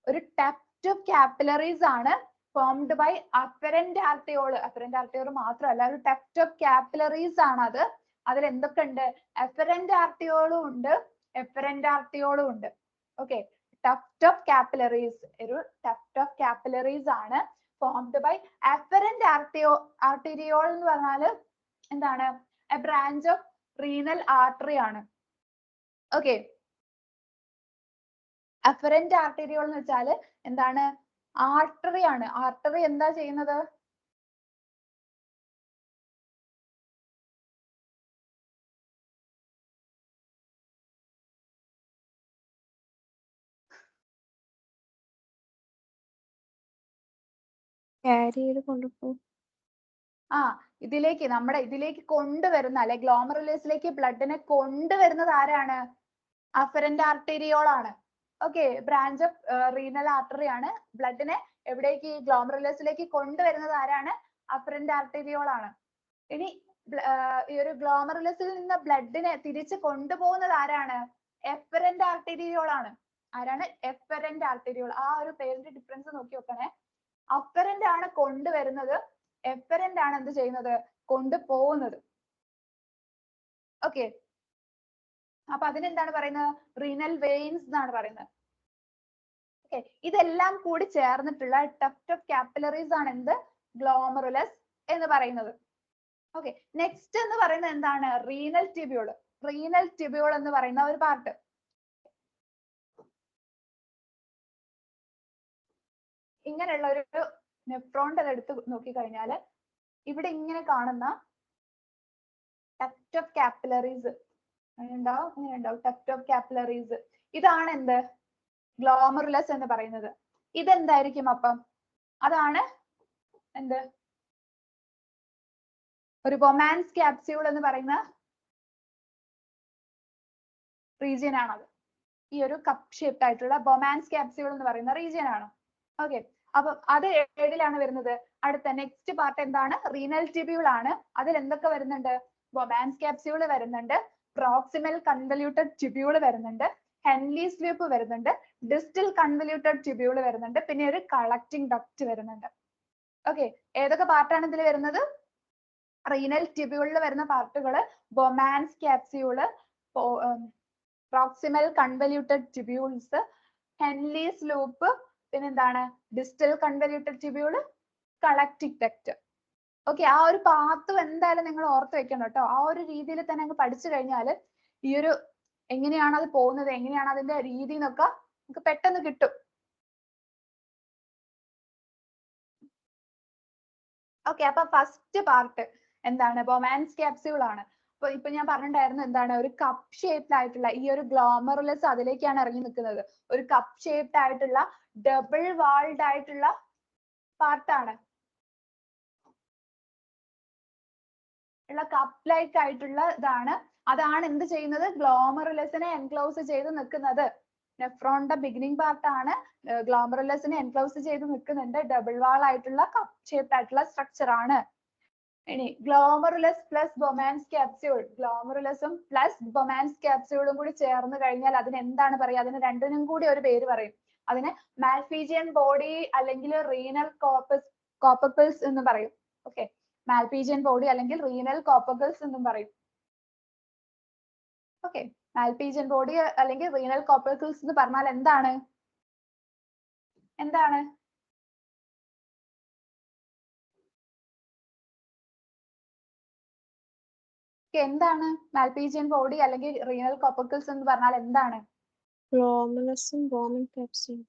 ഒരു ടെഫ്റ്റ് ഓഫ് കാപ്പിലറീസ് ആണ് ഫോംഡ് ബൈ അഫറന്റ് ആർട്ടിയോൾ. അഫറന്റ് ആർട്ടിയോൾ മാത്രമല്ല, ഒരു ടെഫ്റ്റ് ഓഫ് കാപ്പിലറീസ് ആണ് അത്. അതിൽ എന്തൊക്കെ ഉണ്ട്? എഫറന്റ് ആർട്ടിയോളും ഉണ്ട്, എഫറന്റ് ആർട്ടിയോളും ഉണ്ട്. ഓക്കെ, ടെഫ്റ്റ് ഓഫ് കാപ്പിലറീസ്, ഒരു ടെഫ്റ്റ് ഓഫ് കാപ്പിലറീസ് ആണ് ഫോംഡ് ബൈ അഫറന്റ് ആർട്ടിരിയോൾ എന്ന് പറഞ്ഞാൽ എന്താണ്? A branch of renal artery ആണ്. ഓക്കെ, അഫറന്റ് ആർട്ടറിയോൾ എന്ന് വെച്ചാൽ എന്താണ്? ആർട്ടറി ആണ്. ആർട്ടറി എന്താ ചെയ്യുന്നത്? ക്യാരി ചെയ്ത് കൊണ്ടുപോകും. ഇതിലേക്ക് കൊണ്ടുവരുന്ന അല്ലെ ഗ്ലോമറുലസിലേക്ക് ബ്ലഡിനെ കൊണ്ടുവരുന്നത് ആരാണ്? അഫറന്റ് ആർട്ടീരിയോൾ ആണ്. Okay, branch of renal artery ആണ്. ബ്ലഡിനെ എവിടേക്ക്? ഗ്ലോമറുലസിലേക്ക് കൊണ്ടുവരുന്നത് ആരാണ്? അഫറന്റ് ആർട്ടീരിയോൾ ആണ്. ഇനി ഈ ഒരു ഗ്ലോമറുലസിൽ നിന്ന് ബ്ലഡിനെ തിരിച്ച് കൊണ്ടുപോകുന്നത് ആരാണ്? എഫറന്റ് ആർട്ടീരിയോൾ ആണ്. ആരാണ്? Efferent arteriole. ആ ഒരു പേരിന്റെ ഡിഫറൻസ് നോക്കി നോക്കണേ. അഫറന്റ് ആണ് കൊണ്ടുവരുന്നത്, എഫറന്റ് ആണ് എന്ത് ചെയ്യുന്നത്? കൊണ്ടുപോകുന്നത്. ഓക്കെ, അപ്പൊ അതിനെന്താണ് പറയുന്നത്? റീനൽ വെയിൻസ് എന്നാണ് പറയുന്നത്. ഓക്കെ, ഇതെല്ലാം കൂടി ചേർന്നിട്ടുള്ള ടെഫ്റ്റ് ഓഫ് കാപ്പിലറീസ് ആണ് എന്ത്? ഗ്ലോമറുലസ് എന്ന് പറയുന്നത്. ഓക്കെ, നെക്സ്റ്റ് എന്ന് പറയുന്നത് എന്താണ്? Renal tubule. റീനൽ ട്യൂബ്യൂൾ എന്ന് പറയുന്ന ഒരു പാർട്ട്. ഇങ്ങനെയുള്ള ഒരു നെഫ്രോണിന്റെ എടുത്ത് നോക്കിക്കഴിഞ്ഞാൽ ഇവിടെ ഇങ്ങനെ കാണുന്ന ടെഫ്റ്റ് ഓഫ് കാപ്പിലറീസ് ഉണ്ടാവും, ഇങ്ങനെ ഉണ്ടാവും ടെഫ്റ്റ് ഓഫ് കാപ്പിലറീസ്. ഇതാണ് എന്ത്? ഗ്ലോമറുലസ് എന്ന് പറയുന്നത്. ഇതെന്തായിരിക്കും അപ്പം? അതാണ് എന്ത്? ഒരു ബൊമാൻസ് ക്യാപ്സ്യൂൾ എന്ന് പറയുന്ന റീജിയൻ ആണത്. ഈ ഒരു കപ്പ് ഷേപ്ഡ് ആയിട്ടുള്ള ബൊമാൻസ് ക്യാപ്സ്യൂൾ എന്ന് പറയുന്ന റീജിയൻ ആണ്. ഓക്കെ, അപ്പൊ അത് ഏതിലാണ് വരുന്നത്? അടുത്ത നെക്സ്റ്റ് പാർട്ട് എന്താണ്? റീനൽ ട്യൂബ്യൂൾ ആണ്. അതിൽ എന്തൊക്കെ വരുന്നുണ്ട്? ബൊമാൻസ് ക്യാപ്സ്യൂൾ വരുന്നുണ്ട്, പ്രോക്സിമൽ കൺവല്യൂട്ടഡ് ട്യൂബ്യൂൾ വരുന്നുണ്ട്, ഹെൻലീസ് ലൂപ്പ് വരുന്നുണ്ട്, ഡിസ്റ്റൽ കൺവല്യൂട്ടഡ് ട്യൂബ്യൂൾ വരുന്നുണ്ട്, പിന്നെ ഒരു കളക്ടിങ് ഡക്ട് വരുന്നുണ്ട്. ഓക്കെ, ഏതൊക്കെ പാർട്ടാണ് ഇതിൽ വരുന്നത്? റീനൽ ട്യൂബ്യൂളിൽ വരുന്ന പാർട്ടുകൾ Bowman's capsule, proximal convoluted tubules, Henle's loop, പിന്നെന്താണ്? Distal convoluted tubule, collecting duct. Okay, ആ ഒരു പാത്തും എന്തായാലും നിങ്ങൾ ഓർത്ത് വെക്കണം കേട്ടോ. ആ ഒരു രീതിയിൽ തന്നെ അങ്ങ് പഠിച്ചു കഴിഞ്ഞാൽ ഈ ഒരു എങ്ങനെയാണ് അത് പോകുന്നത്, എങ്ങനെയാണ് അതിന്റെ രീതി എന്നൊക്കെ നമുക്ക് പെട്ടെന്ന് കിട്ടും. ഓക്കെ, അപ്പൊ ഫസ്റ്റ് പാർട്ട് എന്താണ്? ബൊമാൻസ് ക്യാപ്സ്യൂൾ ആണ്. ഇപ്പൊ ഞാൻ പറഞ്ഞിട്ടുണ്ടായിരുന്നു എന്താണ്? ഒരു കപ്പ് ഷേപ്ഡ് ആയിട്ടുള്ള ഈ ഒരു ഗ്ലോമറുലസ് അതിലേക്കാണ് ഇറങ്ങി നിൽക്കുന്നത്. ഒരു കപ്പ് ഷേപ്ഡ് ആയിട്ടുള്ള ഡബിൾ വാൾഡ് ആയിട്ടുള്ള പാർട്ടാണ്. ഉള്ള കപ്പ് ലൈക്ക് ആയിട്ടുള്ള ഇതാണ്. അതാണ് എന്ത് ചെയ്യുന്നത്? ഗ്ലോമറുലസിനെ എൻക്ലോസ് ചെയ്ത് നിൽക്കുന്നത്. നെഫ്രോണിന്റെ ബിഗിനിങ് പാർട്ട് ആണ്. ഗ്ലോമറുലസിനെ എൻക്ലോസ് ചെയ്ത് നിൽക്കുന്നുണ്ട്. ഡബിൾ വാൾ ആയിട്ടുള്ള കപ്പ് ഷേപ്ഡ് ആയിട്ടുള്ള സ്ട്രക്ചർ ആണ്. ഇനി ഗ്ലോമറുലസ് പ്ലസ് ബൊമാൻസ് ക്യാപ്സ്യൂൾ, ഗ്ലോമറുലസും പ്ലസ് ബൊമാൻസ് ക്യാപ്സ്യൂളും കൂടി ചേർന്ന് കഴിഞ്ഞാൽ അതിന് എന്താണ് പറയുക? അതിന് രണ്ടിനും കൂടി ഒരു പേര് പറയും. അതിന് മാൽപീജിയൻ ബോഡി അല്ലെങ്കിൽ റീനൽ കോർപ്പക്കിൾസ് എന്ന് പറയും. ഓക്കെ, മാൽപീജിയൻ ബോഡി അല്ലെങ്കിൽ റീനൽ കോർപ്പക്കിൾസ് എന്നും പറയും. ഓക്കെ, മാൽപീജിയൻ ബോഡി അല്ലെങ്കിൽ റീനൽ കോർപ്പക്കിൾസ് എന്ന് പറഞ്ഞാൽ എന്താണ്? എന്താണ്? എന്താണ് മാൽപീജിയൻ ബോഡി അല്ലെങ്കിൽ റീനൽ കോർപ്പക്കിൾസ് എന്ന് പറഞ്ഞാൽ എന്താണ്? ഗ്ലോമറുലസും ബൊമാൻ ക്യാപ്സ്യൂൾ.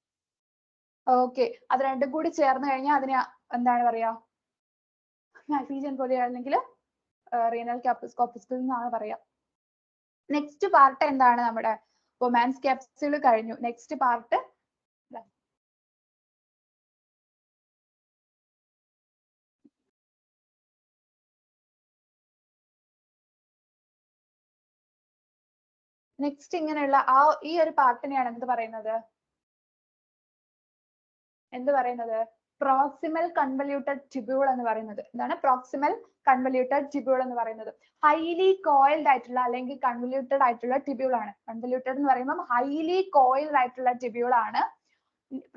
ഓക്കെ, അത് രണ്ടും കൂടി ചേർന്ന് കഴിഞ്ഞാൽ അതിന് എന്താണ് പറയാ? മാൽപീജിയൻ ബോഡി അല്ലെങ്കിൽ റീനൽ കോർപ്പസ്കിൾ എന്നാണ് പറയാ. നെക്സ്റ്റ് പാർട്ട് എന്താണ്? നമ്മുടെ ബൊമാൻസ് ക്യാപ്സ്യൂൾ കഴിഞ്ഞു. നെക്സ്റ്റ് പാർട്ട് നെക്സ്റ്റ് ഇങ്ങനെയുള്ള ഈ ഒരു പാർട്ടിനെയാണ് എന്ത് പറയുന്നത്? പ്രോക്സിമൽ കൺവല്യൂട്ടഡ് ട്യൂബ്യൂൾ എന്ന് പറയുന്നത്. എന്താണ് പ്രോക്സിമൽ കൺവല്യൂട്ടഡ് ട്യൂബ്യൂൾ എന്ന് പറയുന്നത്? ഹൈലി കോയിൽഡ് ആയിട്ടുള്ള അല്ലെങ്കിൽ കൺവല്യൂട്ടഡ് ആയിട്ടുള്ള ട്യൂബ്യൂൾ ആണ്. കൺവല്യൂട്ടഡ് എന്ന് പറയുമ്പോൾ ഹൈലി കോയിൽഡ് ആയിട്ടുള്ള ട്യൂബ്യൂൾ ആണ്.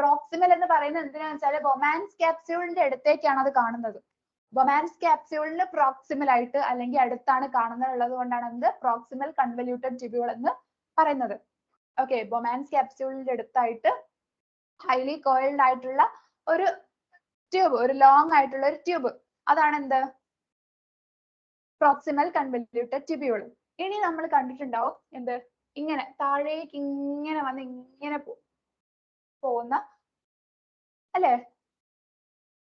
പ്രോക്സിമൽ എന്ന് പറയുന്നത് എന്തിനാണെന്ന് വെച്ചാൽ ബൊമാൻസ് ക്യാപ്സ്യൂളിന്റെ അടുത്തേക്കാണ് അത് കാണുന്നത്. ബൊമാൻസ് ക്യാപ്സ്യൂളിന് പ്രോക്സിമൽ ആയിട്ട് അല്ലെങ്കിൽ അടുത്താണ് കാണുന്നത് ഉള്ളത് കൊണ്ടാണ് എന്ത് പ്രോക്സിമൽ കൺവല്യൂട്ടഡ് ട്യൂബ്യൂൾ എന്ന് പറയുന്നത്. ഓക്കെ, ബൊമാൻസ് ക്യാപ്സ്യൂളിന്റെ അടുത്തായിട്ട് ഹൈലി കോയിൽഡ് ആയിട്ടുള്ള ഒരു ട്യൂബ്, ഒരു ലോങ് ആയിട്ടുള്ള ഒരു ട്യൂബ്, അതാണ് എന്ത് പ്രോക്സിമൽ കൺവല്യൂട്ടഡ് ട്യൂബ്യൂൾ. ഇനി നമ്മൾ കണ്ടിട്ടുണ്ടാവും എന്ത് ഇങ്ങനെ താഴേക്ക് ഇങ്ങനെ വന്ന് ഇങ്ങനെ പോകുന്ന അല്ലെ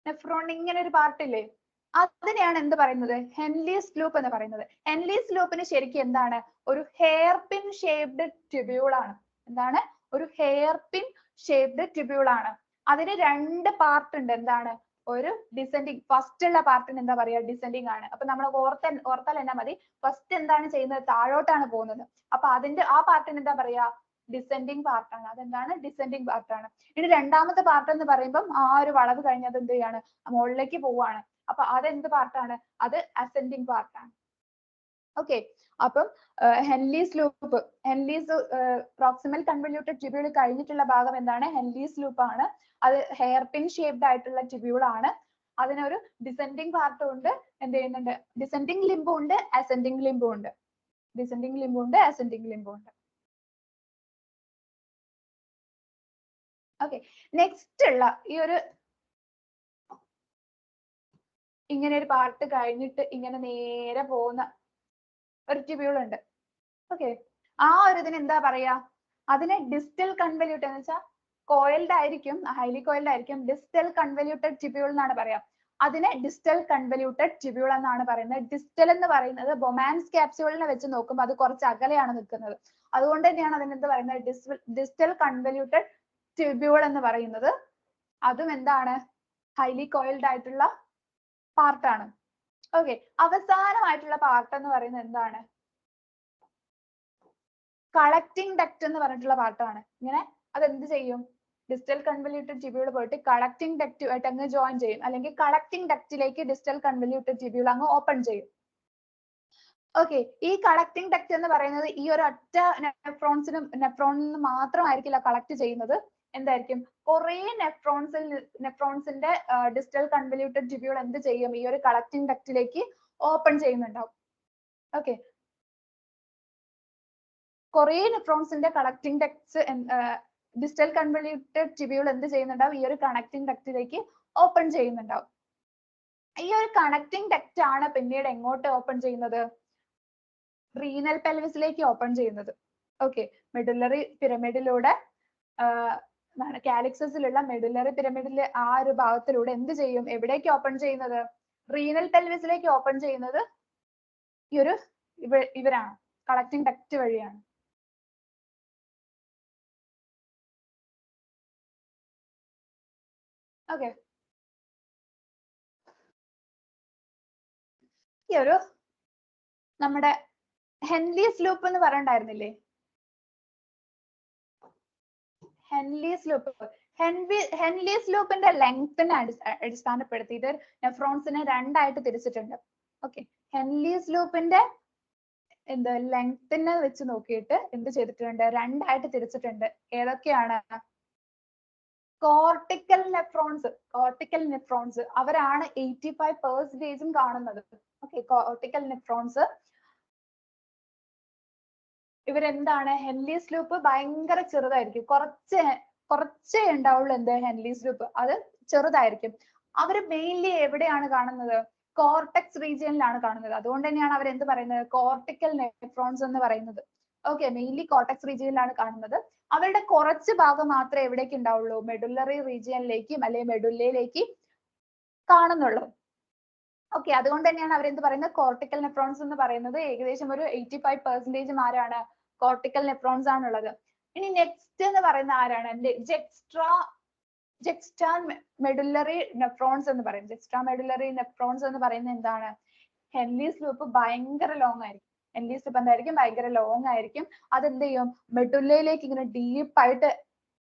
നെഫ്രോൺ ഇങ്ങനെ ഒരു പാർട്ട് ഇല്ലേ, അതിനെയാണ് എന്ത് പറയുന്നത്? ഹെൻലീസ് ലൂപ്പ് എന്ന് പറയുന്നത്. ഹെൻലീസ് ലൂപ്പിന് ശരിക്കും എന്താണ്? ഒരു ഹെയർ പിൻ ഷേപ്ഡ് ട്യൂബ്യൂൾ ആണ്. എന്താണ്? ഒരു ഹെയർ പിൻ ഷേപ്ഡ് ട്യൂബ്യൂൾ ആണ്. അതിന് രണ്ട് പാർട്ട് ഉണ്ട്. എന്താണ്? ഒരു ഡിസെൻഡിങ്, ഫസ്റ്റ് ഉള്ള പാർട്ടിന് എന്താ പറയാ? ഡിസെൻഡിങ് ആണ്. അപ്പൊ നമ്മൾ ഓർത്താൽ എന്നാ മതി, ഫസ്റ്റ് എന്താണ് ചെയ്യുന്നത്? താഴോട്ടാണ് പോകുന്നത്. അപ്പൊ അതിന്റെ ആ പാർട്ടിന് എന്താ പറയാ? ഡിസെൻഡിങ് പാർട്ട് ആണ്. അതെന്താണ്? ഡിസെൻഡിങ് പാർട്ട് ആണ്. ഇനി രണ്ടാമത്തെ പാർട്ട് എന്ന് പറയുമ്പോൾ ആ ഒരു വളവ് കഴിഞ്ഞത് എന്ത് ചെയ്യാണ്? മുകളിലേക്ക് പോവാണ്. അപ്പൊ അതെന്ത് പാർട്ടാണ്? അത് അസെൻഡിങ് പാർട്ടാണ്. ഓക്കെ, അപ്പം Henley's loop, proximal convoluted tubule കഴിഞ്ഞിട്ടുള്ള ഭാഗം എന്താണ്? ഹെൻലീസ് ലൂപ്പ് ആണ്. അത് ഹെയർ പിൻ ഷേപ്ഡ് ആയിട്ടുള്ള ട്യൂബ്യൂൾ ആണ്. അതിനൊരു ഡിസെൻഡിങ് പാർട്ടും ഉണ്ട്, എന്ത് ചെയ്യുന്നുണ്ട്? ഡിസെൻഡിങ് ലിംബും ഉണ്ട്, അസെൻഡിങ് ലിംബും ഉണ്ട്. ഡിസെൻഡിങ് ലിംബും ഉണ്ട്, അസെൻഡിങ് ലിംബും ഉണ്ട്. ഓക്കെ, നെക്സ്റ്റ് ഉള്ള ഈ ഒരു ഇങ്ങനെ ഒരു പാർട്ട് കഴിഞ്ഞിട്ട് ഇങ്ങനെ നേരെ പോകുന്ന ഒരു ട്യൂബ്യൂൾ ഉണ്ട്. ഓക്കെ, ആ ഒരു ഇതിന് എന്താ പറയാ? അതിനെ ഡിസ്റ്റൽ കൺവല്യൂട്ടഡ് എന്ന് വെച്ചാൽ കോയിൽഡ് ആയിരിക്കും, ഹൈലി കോയിൽഡ് ആയിരിക്കും. ഡിസ്റ്റൽ കൺവല്യൂട്ടഡ് ട്യൂബ്യൂൾ എന്നാണ് പറയാ. അതിനെ ഡിസ്റ്റൽ കൺവല്യൂട്ടഡ് ട്യൂബ്യൂൾ എന്നാണ് പറയുന്നത്. ഡിസ്റ്റൽ എന്ന് പറയുന്നത് ബൊമാൻസ് ക്യാപ്സ്യൂളിനെ വെച്ച് നോക്കുമ്പോൾ അത് കുറച്ച് അകലെയാണ് നിൽക്കുന്നത്. അതുകൊണ്ട് തന്നെയാണ് അതിന് എന്ത് പറയുന്നത്? ഡിസ്റ്റൽ കൺവല്യൂട്ടഡ് ട്യൂബ്യൂൾ എന്ന് പറയുന്നത്. അതും എന്താണ്? ഹൈലി കോയിൽഡ് ആയിട്ടുള്ള പാർട്ടാണ്. ഓക്കെ, അവസാനമായിട്ടുള്ള പാർട്ട് എന്ന് പറയുന്നത് എന്താണ്? കളക്ടിങ് ഡക്ട് എന്ന് പറഞ്ഞിട്ടുള്ള പാർട്ടാണ്. ഇങ്ങനെ അതെന്ത് ചെയ്യും? ഡിസ്റ്റൽ കൺവല്യൂട്ടഡ് ട്യൂബ്യൂൾ പോയിട്ട് കളക്ടിങ് ഡക്ട് ആയിട്ട് അങ്ങ് ജോയിൻ ചെയ്യും, അല്ലെങ്കിൽ കളക്ടിങ് ഡക്റ്റിലേക്ക് ഡിസ്റ്റൽ കൺവല്യൂട്ടഡ് ട്യൂബ്യൂൾ അങ്ങ് ഓപ്പൺ ചെയ്യും. ഓക്കെ, ഈ കളക്ടിങ് ഡക്ട് എന്ന് പറയുന്നത് ഈ ഒരു ഒറ്റ നെഫ്രോണിന് മാത്രമായിരിക്കില്ല കളക്ട് ചെയ്യുന്നത്. എന്തായിരിക്കും? കുറെ നെഫ്രോൺസിന്റെ ഡിസ്റ്റൽ കൺവല്യൂട്ടഡ് ട്യൂബ്യൂൾ എന്ത് ചെയ്യും? ഈ ഒരു കളക്ടിങ് ഡക്റ്റിലേക്ക് ഓപ്പൺ ചെയ്യുന്നുണ്ടാവും. ഓക്കെ, കുറെ നെഫ്രോൺസിന്റെ collecting ducts distal convoluted tubule എന്ത് ചെയ്യുന്നുണ്ടാവും? ഈ ഒരു കണക്ടിങ് ഡക്റ്റിലേക്ക് ഓപ്പൺ ചെയ്യുന്നുണ്ടാവും. ഈ ഒരു കണക്ടിങ് ഡക്റ്റ് ആണ് പിന്നീട് എങ്ങോട്ട് ഓപ്പൺ ചെയ്യുന്നത്? റീനൽ പെൽവിസിലേക്ക് ഓപ്പൺ ചെയ്യുന്നത്. ഓക്കെ, മെഡുലറി പിരമിഡിലൂടെ കാലിക്സസിലുള്ള മെഡുലറി പിരമിഡിലെ ആ ഒരു ഭാഗത്തിലൂടെ എന്ത് ചെയ്യും? എവിടേക്ക് ഓപ്പൺ ചെയ്യുന്നത്? റീനൽ പെൽവിസിലേക്ക് ഓപ്പൺ ചെയ്യുന്നത് ഈ ഒരു ഇവരാണ്, കളക്ടിങ് ഡക്റ്റ് വഴിയാണ്. ഓക്കെ, ഈ ഒരു നമ്മുടെ ഹെൻലീസ് ലൂപ്പ് എന്ന് പറയണ്ടായിരുന്നില്ലേ? ഹെൻലീസ് ലൂപ്പിന്റെ ലെങ്തിനെ അടിസ്ഥാനപ്പെടുത്തിയിട്ട് നെഫ്രോൺസിനെ രണ്ടായിട്ട് തിരിച്ചിട്ടുണ്ട്. ഓക്കെ, ഹെൻലീസ് ലൂപ്പിന്റെ ലെങ്തിനെ വെച്ച് നോക്കിയിട്ട് എന്ത് ചെയ്തിട്ടുണ്ട്? രണ്ടായിട്ട് തിരിച്ചിട്ടുണ്ട്. ഏതൊക്കെയാണ്? കോർട്ടിക്കൽ നെഫ്രോൺസ് അവരാണ് 85% കാണുന്നത്. ഓക്കെ, കോർട്ടിക്കൽ നെഫ്രോൺസ് ഇവരെന്താണ്? ഹെൻലീസ് ലൂപ്പ് ഭയങ്കര ചെറുതായിരിക്കും, കുറച്ചേ ഉണ്ടാവുള്ളൂ. എന്ത്? ഹെൻലീസ് ലൂപ്പ് അത് ചെറുതായിരിക്കും. അവര് മെയിൻലി എവിടെയാണ് കാണുന്നത്? കോർട്ടെക്സ് റീജിയനിലാണ് കാണുന്നത്. അതുകൊണ്ട് തന്നെയാണ് അവർ എന്ത് പറയുന്നത്? കോർട്ടിക്കൽ നെഫ്രോൺസ് എന്ന് പറയുന്നത്. ഓക്കെ, മെയിൻലി കോർട്ടെക്സ് റീജിയനിലാണ് കാണുന്നത്. അവരുടെ കുറച്ച് ഭാഗം മാത്രമേ എവിടേക്ക് ഉണ്ടാവുള്ളൂ? മെഡുലറി റീജിയനിലേക്കും അല്ലെങ്കിൽ മെഡുല്ലയിലേക്ക് കാണുന്നുള്ളൂ. ഓക്കെ, അതുകൊണ്ട് തന്നെയാണ് അവരെന്ത് പറയുന്നത് കോർട്ടിക്കൽ നെഫ്രോൺസ് എന്ന് പറയുന്നത്. ഏകദേശം ഒരു 85% ആരാണ് കോർട്ടിക്കൽ നെഫ്രോൺസ് ആണുള്ളത്. ഇനി നെക്സ്റ്റ് എന്ന് പറയുന്ന ആരാണ് ജെക്സ്ട്രാ മെഡുലറി നെഫ്രോൺസ് എന്ന് പറയും. ജെക്സ്ട്രാ മെഡുലറി നെഫ്രോൺസ് എന്ന് പറയുന്നത് എന്താണ്? ഹെൻലീസ് ലൂപ്പ് ഭയങ്കര ലോങ് ആയിരിക്കും. ഹെൻലീസ് ലൂപ്പ് എന്തായിരിക്കും? ഭയങ്കര ലോങ് ആയിരിക്കും. അതെന്ത് ചെയ്യും? മെഡുല്ലയിലേക്ക് ഇങ്ങനെ ഡീപ്പായിട്ട്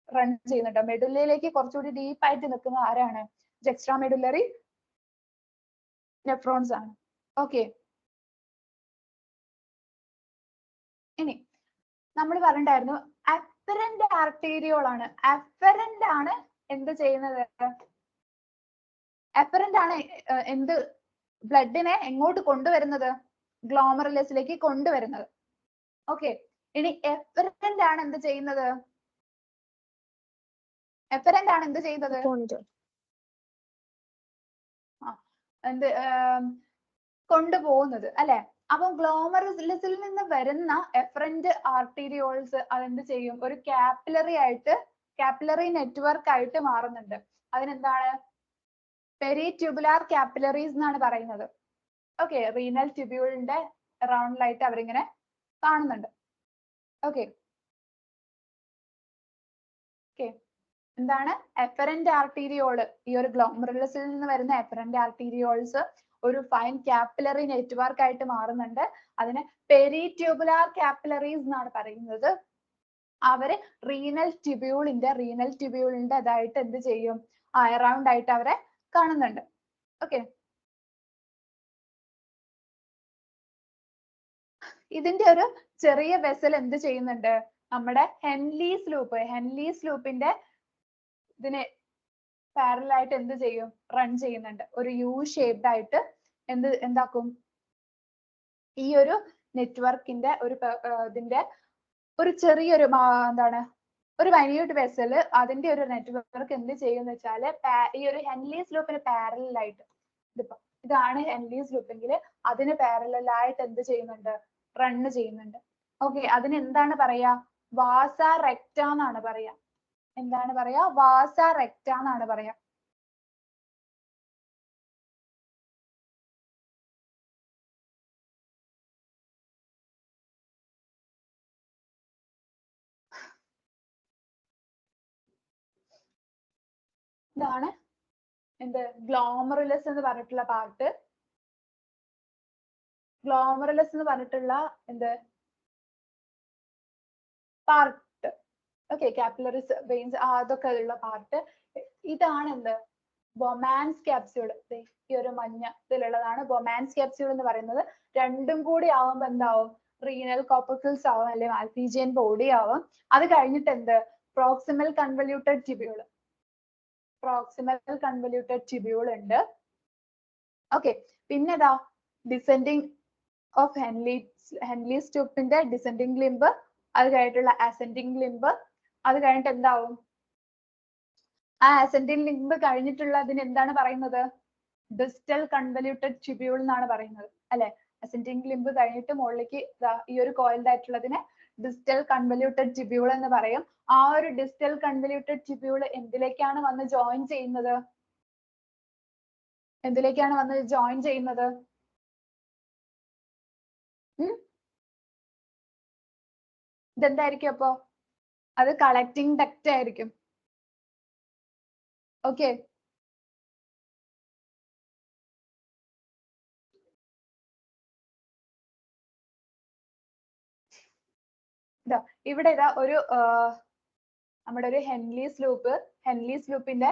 റൺ ചെയ്യുന്നുണ്ട്. മെഡുല്ലയിലേക്ക് കുറച്ചുകൂടി ഡീപ്പായിട്ട് നിൽക്കുന്ന ആരാണ്? ജെക്സ്ട്രാ മെഡുലറി നെഫ്രോൺസ് ആണ്. ഓക്കെ, ഇനി നമ്മൾ പറഞ്ഞിട്ടായിരുന്നു അഫറന്റ് ആർട്ടീരിയോൾ ആണ്. അഫറന്റ് ആണ് എന്ത് ചെയ്യുന്നത്? അഫറന്റ് ആണ് എന്ത് ബ്ലഡിനെ എങ്ങോട്ട് കൊണ്ടുവരുന്നത്? ഗ്ലോമറുലസിലേക്ക് കൊണ്ടുവരുന്നത്. ഓക്കെ, ഇനി എഫറന്റ് ആണ് എന്ത് ചെയ്യുന്നത്? എഫറന്റ് ആണ് എന്ത് ചെയ്യുന്നത്? എന്ത് കൊണ്ടുപോകുന്നത് അല്ലെ? അപ്പൊ ഗ്ലോമറുലസിൽ നിന്ന് വരുന്ന എഫറന്റ് ആർട്ടീരിയോൾസ് അതെന്ത് ചെയ്യും? ഒരു കാപ്പിലറി നെറ്റ്വർക്ക് ആയിട്ട് മാറുന്നുണ്ട്. അതിനെന്താണ്? പെരിട്യൂബുലാർ കാപ്പിലറീസ് എന്നാണ് പറയുന്നത്. ഓക്കെ, റീനൽ ട്യൂബ്യൂളിന്റെ റൗണ്ടിലായിട്ട് അവരിങ്ങനെ കാണുന്നുണ്ട്. ഓക്കെ, എന്താണ് എഫറന്റ് ആർട്ടീരിയോള്? ഈ ഒരു ഗ്ലോമറുലസിൽ നിന്ന് വരുന്ന എഫറന്റ് ആർട്ടീരിയോൾസ് ഒരു ഫൈൻ കാപ്പിലറി നെറ്റ്വർക്ക് ആയിട്ട് മാറുന്നുണ്ട്. അതിനെ പെരിട്യൂബുലാർ കാപ്പിലറീസ് എന്നാണ് പറയുന്നത്. അവര് റീനൽ ട്യൂബ്യൂളിന്റെ അതായിട്ട് എന്ത് ചെയ്യും? അറൗണ്ട് ആയിട്ട് അവരെ കാണുന്നുണ്ട്. ഓക്കെ, ഇതിന്റെ ഒരു ചെറിയ വെസൽ എന്ത് ചെയ്യുന്നുണ്ട്? നമ്മുടെ ഹെൻലീസ് ലൂപ്പിന്റെ ഇതിനെ പാരലൽ ആയിട്ട് എന്ത് ചെയ്യും? റൺ ചെയ്യുന്നുണ്ട്. ഒരു യു ഷേപ്ഡ് ആയിട്ട് എന്താക്കും? ഈ ഒരു നെറ്റ്വർക്കിന്റെ ഇതിന്റെ ഒരു ചെറിയൊരു എന്താണ് ഒരു മൈന്യൂട്ട് വെസല് അതിന്റെ ഒരു നെറ്റ്വർക്ക് എന്ത് ചെയ്യുന്ന വെച്ചാല് ഈ ഒരു ഹെൻലീസ് ലൂപ്പിന് പാരലൽ ആയിട്ട് ഇതാണ് ഹെൻലീസ് ലൂപ്പെങ്കിൽ അതിന് പാരലൽ ആയിട്ട് എന്ത് ചെയ്യുന്നുണ്ട്? റൺ ചെയ്യുന്നുണ്ട്. ഓക്കെ, അതിന് എന്താണ് പറയാ? വാസ റെക്റ്റ എന്നാണ് പറയാ. എന്താണ് പറയാ? വാസ റെക്റ്റ എന്നാണ് പറയാ. ഇതാണ് എന്ത് ഗ്ലോമറുലസ് എന്ന് പറഞ്ഞിട്ടുള്ള പാർട്ട്. ഗ്ലോമറുലസ് എന്ന് പറഞ്ഞിട്ടുള്ള എന്ത് പാർട്ട്. ഓക്കെ, കാപ്പിലറീസ് വെയിൻസ് അതൊക്കെ ഉള്ള പാർട്ട്. ഇതാണ് എന്ത് ബൊമാൻസ് ക്യാപ്സ്യൂൾ. ഈ ഒരു മഞ്ഞ ഇതിലുള്ളതാണ് ബൊമാൻസ് ക്യാപ്സ്യൂൾ എന്ന് പറയുന്നത്. രണ്ടും കൂടി ആവുമ്പോ എന്താവും? റീനൽ കോർപ്പക്കിൾസ് ആവും, അല്ലെങ്കിൽ ആൽഫീജിയൻ ബോഡി ആവും. അത് കഴിഞ്ഞിട്ട് എന്ത്? പ്രോക്സിമൽ കൺവല്യൂട്ടഡ് ട്യൂബ്യൂൾ ഉണ്ട്. ഓക്കെ, പിന്നെ ഏതാ? ഡിസെൻഡിങ് ഓഫ് ഹെൻലീസ് ട്യൂബിന്റെ ഡിസെൻഡിങ് ലിംബ്, അത് കഴിഞ്ഞിട്ടുള്ള അസെൻഡിങ് ലിംബ്. അത് കഴിഞ്ഞിട്ട് എന്താവും? ആ അസെൻഡിങ് ലിംബ് കഴിഞ്ഞിട്ടുള്ളതിന് എന്താണ് പറയുന്നത്? ഡിസ്റ്റൽ കൺവല്യൂട്ടഡ് ട്യൂബ്യൂൾ എന്നാണ് പറയുന്നത് അല്ലെ? അസെൻഡിങ് ലിംബ് കഴിഞ്ഞിട്ട് മുകളിലേക്ക് ഈ ഒരു കോയിൽഡ് ആയിട്ടുള്ളതിനെ ഡിസ്റ്റൽ കൺവല്യൂട്ടഡ് ട്യൂബ്യൂൾ എന്ന് പറയും. ആ ഒരു ഡിസ്റ്റൽ കൺവല്യൂട്ടഡ് ട്യൂബ്യൂൾ എന്തിലേക്കാണ് വന്ന് ജോയിൻ ചെയ്യുന്നത്? ഇതെന്തായിരിക്കും അപ്പോ? അത് കളക്ടിങ് ഡക്റ്റ് ആയിരിക്കും. ഓക്കെ, ഇവിടെ ഇതാ ഒരു നമ്മുടെ ഒരു ഹെൻലീസ് ലൂപ്പിന്റെ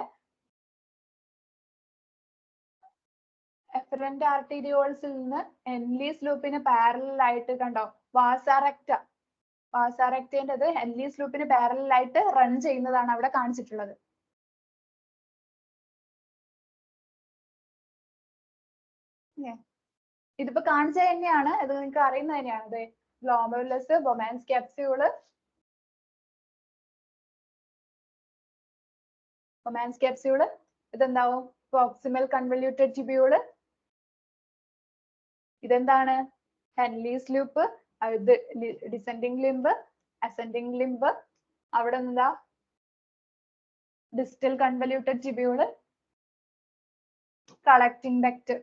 എഫറന്റ് ആർട്ടീരിയോൾസിൽ നിന്ന് ഹെൻലീസ് ലൂപ്പിന് പാരലൽ ആയിട്ട് കണ്ടോ? വാസാറെക്റ്റേണ്ടത് ഹെൻലീസ് ലൂപ്പിന് പാരലൽ ആയിട്ട് റൺ ചെയ്യുന്നതാണ് അവിടെ കാണിച്ചിട്ടുള്ളത്. ഇതിപ്പോ കാണിച്ചത് തന്നെയാണ്, ഇത് നിങ്ങൾക്ക് അറിയുന്നത് തന്നെയാണ്. അതെ, ഗ്ലോമറുലസ്, ബൊമാൻസ് ക്യാപ്സ്യൂള്, ഇതെന്താവും? Proximal convoluted tubule. ഇതെന്താണ്? ഹെൻലീസ് ലൂപ്പ്, ഇത് ഡിസെൻഡിങ് ലിംബ്, അസെൻഡിങ് ലിംബ്. അവിടെ എന്താ? Distal convoluted tubule, collecting duct.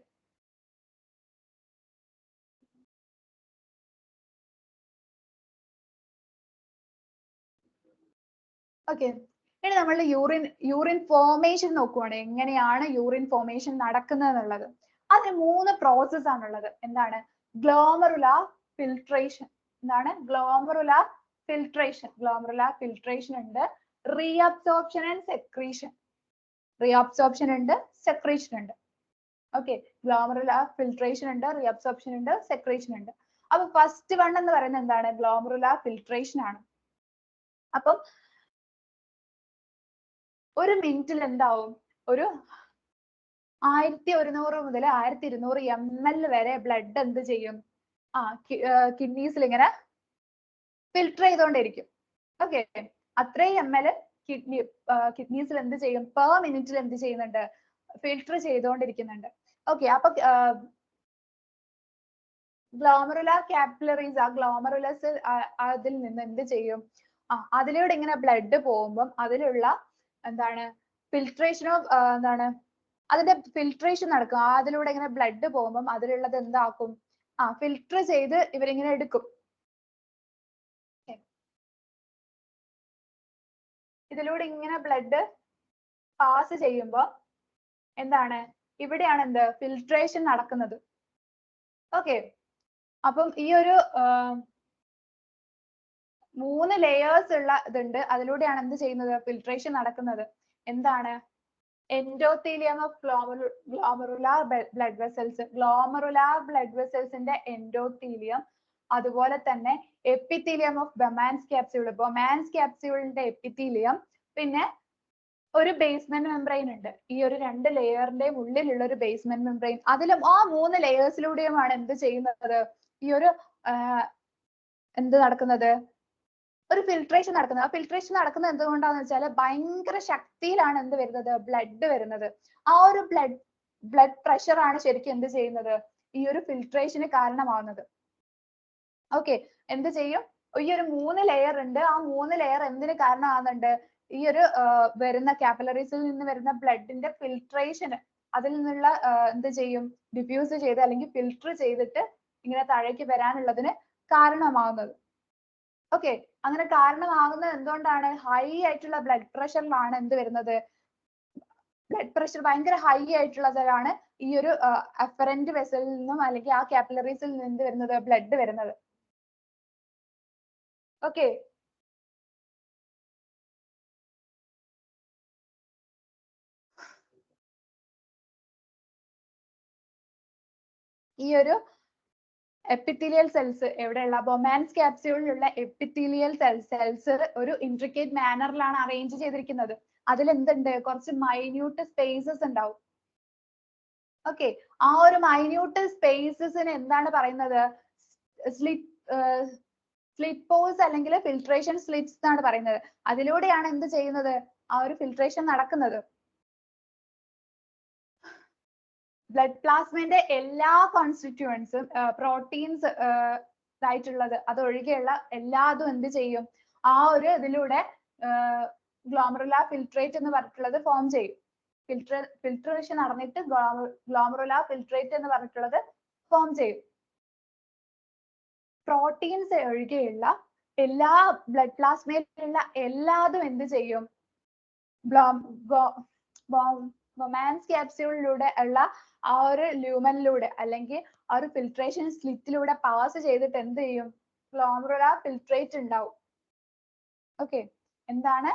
Okay, ഇനി നമ്മൾ യൂറിൻ ഫോർമേഷൻ നോക്കുവാണ്, എങ്ങനെയാണ് യൂറിൻ ഫോർമേഷൻ നടക്കുന്നത് എന്നുള്ളത്. അതിന് 3 പ്രോസസ് ആണുള്ളത്. എന്താണ്? Glomerular filtration. എന്താണ്? ഗ്ലോമറുലാർ ഫിൽട്രേഷൻ ഉണ്ട്, റീഅബ്സോർപ്ഷൻ ആൻഡ് സെക്രീഷൻ. റീഅബ്സോർപ്ഷൻ ഉണ്ട്, സെക്രീഷൻ ഉണ്ട്. ഓക്കെ, ഗ്ലോമറുലാർ ഫിൽട്രേഷൻ ഉണ്ട്, റീഅബ്സോർപ്ഷൻ ഉണ്ട്, സെക്രീഷൻ ഉണ്ട്. അപ്പൊ ഫസ്റ്റ് വൺ എന്ന് പറയുന്നത് എന്താണ്? ഗ്ലോമറുലാർ ഫിൽട്രേഷൻ ആണ്. അപ്പം ഒരു മിനിറ്റിൽ എന്താവും? ഒരു 1100 മുതൽ 1200 ml വരെ ബ്ലഡ് എന്ത് ചെയ്യും? കിഡ്നീസിൽ ഇങ്ങനെ ഫിൽട്ടർ ചെയ്തുകൊണ്ടിരിക്കും. ഓക്കെ, അത്രയും ml കിഡ്നീസിൽ എന്ത് ചെയ്യും? പെർ മിനിറ്റിൽ എന്ത് ചെയ്യുന്നുണ്ട്? ഫിൽട്ടർ ചെയ്തുകൊണ്ടിരിക്കുന്നുണ്ട്. ഓക്കെ, അപ്പൊ ഗ്ലോമറുലാർ കാപ്പിലറീസ്, ആ ഗ്ലോമറുലസ് അതിൽ നിന്ന് എന്ത് ചെയ്യും? അതിലൂടെ ഇങ്ങനെ ബ്ലഡ് പോകുമ്പോൾ അതിലുള്ള എന്താണ്? ഫിൽട്രേഷൻ ഓഫ് എന്താണ്? അതിന്റെ ഫിൽട്രേഷൻ നടക്കും. അതിലൂടെ ഇങ്ങനെ ബ്ലഡ് പോകുമ്പോൾ അതിലുള്ളത് എന്താക്കും? ഫിൽട്ടർ ചെയ്ത് ഇവരിങ്ങനെ എടുക്കും. ഇതിലൂടെ ഇങ്ങനെ ബ്ലഡ് പാസ് ചെയ്യുമ്പോൾ എന്താണ്? ഇവിടെയാണ് എന്ത്? ഫിൽട്രേഷൻ നടക്കുന്നത്. ഓക്കെ, അപ്പം ഈ ഒരു 3 ലേയേഴ്സ് ഉള്ള ഇതുണ്ട്. അതിലൂടെയാണ് എന്ത് ചെയ്യുന്നത്? ഫിൽട്രേഷൻ നടക്കുന്നത്. എന്താണ്? Endothelium of glomerular blood vessels. Glomerular blood വെസൽസിന്റെ എൻഡോത്തീലിയം, അതുപോലെ തന്നെ epithelium of Bowman's capsule. Bowman's ക്യാപ്സ്യൂളിന്റെ എപ്പിത്തീലിയം, പിന്നെ ഒരു ബേസ്മെന്റ് മെംബ്രെയിൻ ഉണ്ട്. ഈ ഒരു 2 ലെയറിന്റെയും ഉള്ളിലുള്ള ഒരു ബേസ്മെന്റ് മെംബ്രെയിൻ. അതിലും ആ 3 ലെയേഴ്സിലൂടെയുമാണ് എന്ത് ചെയ്യുന്നത്? ഈ ഒരു എന്ത് നടക്കുന്നത്? ഒരു ഫിൽട്രേഷൻ നടക്കുന്നത്. ആ ഫിൽട്രേഷൻ നടക്കുന്നത് എന്തുകൊണ്ടാന്ന് വെച്ചാൽ ഭയങ്കര ശക്തിയിലാണ് എന്ത് വരുന്നത്? ബ്ലഡ് വരുന്നത്. ആ ഒരു ബ്ലഡ് പ്രഷർ ആണ് ശരിക്കും എന്ത് ചെയ്യുന്നത്? ഈ ഒരു ഫിൽട്രേഷന് കാരണമാവുന്നത്. ഓക്കെ, എന്ത് ചെയ്യും? ഈ ഒരു 3 ലെയർ ഉണ്ട്. ആ 3 ലെയർ എന്തിന് കാരണമാകുന്നുണ്ട്? ഈ ഒരു വരുന്ന കാപ്പിലറീസിൽ നിന്ന് വരുന്ന ബ്ലഡിന്റെ ഫിൽട്രേഷന്, അതിൽ നിന്നുള്ള എന്ത് ചെയ്യും? ഡിഫ്യൂസ് ചെയ്ത് അല്ലെങ്കിൽ ഫിൽട്ടർ ചെയ്തിട്ട് ഇങ്ങനെ താഴേക്ക് വരാനുള്ളതിന് കാരണമാവുന്നത്. ഓക്കെ, അങ്ങനെ കാരണമാകുന്നത് എന്തുകൊണ്ടാണ്? ഹൈ ആയിട്ടുള്ള ബ്ലഡ് പ്രഷറിലാണ് എന്ത് വരുന്നത്? ബ്ലഡ് പ്രഷർ ഭയങ്കര ഹൈ ആയിട്ടുള്ളതിലാണ് ഈ ഒരു അഫറന്റ് വെസലിൽ നിന്നും അല്ലെങ്കിൽ ആ കാപ്പിലറീസിൽ നിന്ന് എന്ത് വരുന്നത്? ബ്ലഡ് വരുന്നത്. ഓക്കെ, ഈ ഒരു എപ്പിത്തീലിയൽ സെൽസ് എവിടെയുള്ള? ബൊമാൻസ് ക്യാപ്സ്യൂളിലുള്ള എപ്പിത്തീലിയൽ സെൽസ് ഒരു ഇൻട്രിക്കേറ്റ് മാനറിലാണ് അറേഞ്ച് ചെയ്തിരിക്കുന്നത്. അതിൽ എന്തുണ്ട്? കുറച്ച് മൈന്യൂട്ട് സ്പേസസ് ഉണ്ടാവും. ഓക്കെ, ആ ഒരു മൈന്യൂട്ട് സ്പേസസിന് എന്താണ് പറയുന്നത്? സ്ലിറ്റ് പോഴ്സ് അല്ലെങ്കിൽ ഫിൽട്രേഷൻ സ്ലിറ്റ്സ് എന്നാണ് പറയുന്നത്. അതിലൂടെയാണ് എന്ത് ചെയ്യുന്നത്? ആ ഒരു ഫിൽട്രേഷൻ നടക്കുന്നത്. ബ്ലഡ് പ്ലാസ്മയുടെ എല്ലാ കോൺസ്റ്റിറ്റ്യൂവൻസും പ്രോട്ടീൻസ് ആയിട്ടുള്ളത് അതൊഴികെയുള്ള എല്ലാതും എന്ത് ചെയ്യും? ആ ഒരു ഇതിലൂടെ ഗ്ലോമറുലാർ ഫിൽട്രേറ്റ് എന്ന് പറഞ്ഞിട്ടുള്ളത് ഫോം ചെയ്യും. ഫിൽട്രേഷൻ നടന്നിട്ട് ഗ്ലോമറുലാർ ഫിൽട്രേറ്റ് എന്ന് പറഞ്ഞിട്ടുള്ളത് ഫോം ചെയ്യും. പ്രോട്ടീൻസ് ഒഴികെയുള്ള എല്ലാ ബ്ലഡ് പ്ലാസ്മയിലുള്ള എല്ലാതും എന്ത് ചെയ്യും? ബൊമാൻസ് ക്യാപ്സ്യൂളിലൂടെ ഉള്ള ആ ഒരു ലൂമനിലൂടെ അല്ലെങ്കിൽ ആ ഒരു ഫിൽട്രേഷൻ സ്ലിറ്റിലൂടെ പാസ് ചെയ്തിട്ട് എന്ത് ചെയ്യും? ഗ്ലോമറുലാർ ഫിൽട്രേറ്റ് ഉണ്ടാവും. ഓക്കെ, എന്താണ്?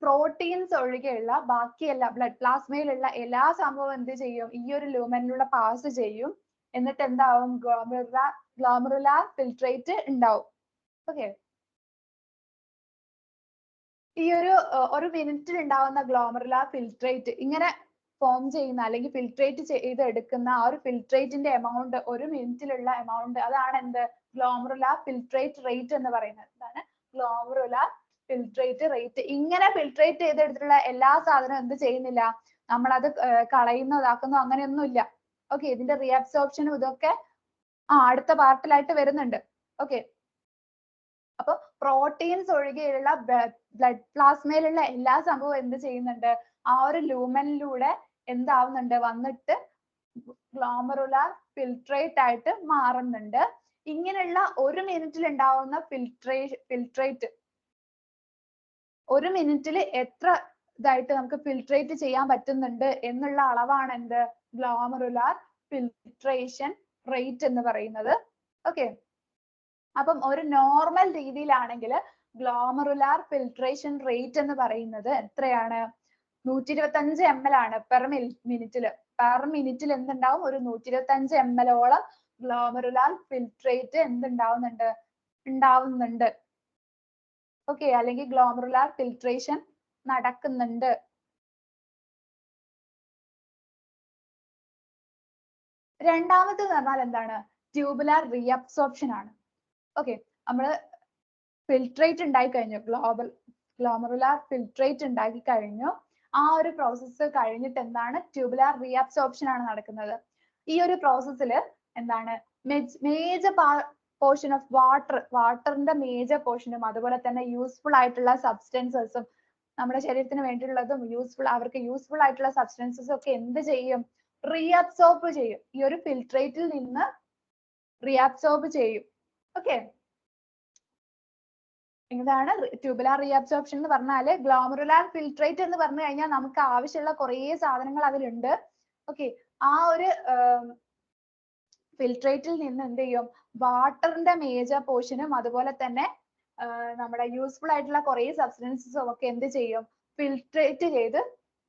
പ്രോട്ടീൻസ് ഒഴികെയുള്ള ബാക്കിയെല്ലാം ബ്ലഡ് പ്ലാസ്മയിലുള്ള എല്ലാ സംഭവവും എന്ത് ചെയ്യും? ഈ ഒരു ലൂമനിലൂടെ പാസ് ചെയ്യും. എന്നിട്ട് എന്താവും? ഗ്ലോമറുലാർ ഫിൽട്രേറ്റ് ഉണ്ടാവും. ഓക്കെ, ഈ ഒരു മിനിറ്റിൽ ഉണ്ടാവുന്ന ഗ്ലോമറുലാർ ഫിൽട്രേറ്റ് ഇങ്ങനെ ഫോം ചെയ്യുന്ന അല്ലെങ്കിൽ ഫിൽട്രേറ്റ് ചെയ്ത് എടുക്കുന്ന ആ ഒരു ഫിൽട്രേറ്റിന്റെ എമൗണ്ട്, ഒരു മിനിറ്റിലുള്ള എമൗണ്ട്, അതാണ് എന്ത്? ഗ്ലോമറുലാർ ഫിൽട്രേറ്റ് റേറ്റ് എന്ന് പറയുന്നത്. ഇതാണ് ഗ്ലോമറുലാർ ഫിൽട്രേറ്റ് റേറ്റ്. ഇങ്ങനെ ഫിൽട്രേറ്റ് ചെയ്തെടുത്തിട്ടുള്ള എല്ലാ സാധനവും എന്ത് ചെയ്യുന്നില്ല? നമ്മളത് കളയുന്നോ ഇതാക്കുന്നോ അങ്ങനെയൊന്നുമില്ല. ഓക്കെ, ഇതിന്റെ റീഅബ്സോർപ്ഷനും ഇതൊക്കെ അടുത്ത പാർട്ടിലായിട്ട് വരുന്നുണ്ട്. ഓക്കെ, അപ്പൊ പ്രോട്ടീൻസ് ഒഴികെയുള്ള ബ്ലഡ് പ്ലാസ്മയിലുള്ള എല്ലാ സംഭവവും എന്ത് ചെയ്യുന്നുണ്ട്? ആ ഒരു ലൂമനിലൂടെ എന്താവുന്നുണ്ട്? വന്നിട്ട് ഗ്ലോമറുലാർ ഫിൽട്രേറ്റ് ആയിട്ട് മാറുന്നുണ്ട്. ഇങ്ങനെയുള്ള ഒരു മിനിറ്റിൽ ഉണ്ടാവുന്ന ഫിൽട്രേറ്റ് ഒരു മിനിറ്റിൽ എത്ര ഇതായിട്ട് നമുക്ക് ഫിൽട്രേറ്റ് ചെയ്യാൻ പറ്റുന്നുണ്ട് എന്നുള്ള അളവാണ് എന്ത് ഗ്ലോമറുലാർ ഫിൽട്രേഷൻ റേറ്റ് എന്ന് പറയുന്നത്. ഓക്കെ, അപ്പം ഒരു നോർമൽ രീതിയിലാണെങ്കിൽ ഗ്ലോമറുലാർ ഫിൽട്രേഷൻ റേറ്റ് എന്ന് പറയുന്നത് എത്രയാണ്? 125 ml ആണ് പെർ മിനിറ്റില്. പെർ മിനിറ്റിൽ എന്തുണ്ടാവും? ഒരു 125 ml ഓളം ഗ്ലോമറുലാർ ഫിൽട്രേറ്റ് ഉണ്ടാവുന്നുണ്ട്. ഓക്കെ, അല്ലെങ്കിൽ ഗ്ലോമറുലാർ ഫിൽട്രേഷൻ നടക്കുന്നുണ്ട്. രണ്ടാമത് പറഞ്ഞാൽ എന്താണ്? ട്യൂബുലാർ റീഅബ്സോർപ്ഷൻ ആണ്. ഓക്കെ, നമ്മള് ഫിൽട്രേറ്റ് ഉണ്ടായി കഴിഞ്ഞു, ഗ്ലോമറുലാർ ഫിൽട്രേറ്റ് ഉണ്ടാക്കി കഴിഞ്ഞു. ആ ഒരു പ്രോസസ്സ് കഴിഞ്ഞിട്ട് എന്താണ്? ട്യൂബുലാർ റീഅബ്സോർപ്ഷൻ ആണ് നടക്കുന്നത്. ഈ ഒരു പ്രോസസ്സിൽ എന്താണ്? മേജർ പോർഷൻ ഓഫ് വാട്ടറിന്റെ മേജർ പോർഷനും അതുപോലെ തന്നെ യൂസ്ഫുൾ ആയിട്ടുള്ള സബ്സ്റ്റൻസസും നമ്മുടെ ശരീരത്തിന് വേണ്ടിയുള്ളതും അവർക്ക് യൂസ്ഫുൾ ആയിട്ടുള്ള സബ്സ്റ്റൻസസും ഒക്കെ എന്ത് ചെയ്യും? റീഅബ്സോർബ് ചെയ്യും. ഈ ഒരു ഫിൽട്രേറ്റിൽ നിന്ന് റീഅബ്സോർബ് ചെയ്യും. ഓക്കെ, എന്താണ് ട്യൂബുലാർ റീഅബ്സോർപ്ഷൻ എന്ന് പറഞ്ഞാല്? ഗ്ലോമറുലാർ ഫിൽട്രേറ്റ് എന്ന് പറഞ്ഞു കഴിഞ്ഞാൽ നമുക്ക് ആവശ്യമുള്ള കുറേ സാധനങ്ങൾ അതിലുണ്ട്. ഓക്കെ, ആ ഒരു ഫിൽട്രേറ്റിൽ നിന്ന് എന്ത് ചെയ്യും? വാട്ടറിന്റെ മേജർ പോർഷനും അതുപോലെ തന്നെ നമ്മുടെ യൂസ്ഫുൾ ആയിട്ടുള്ള കുറേ സബ്സ്റ്റൻസസും ഒക്കെ എന്ത് ചെയ്യും? ഫിൽട്രേറ്റ് ചെയ്ത്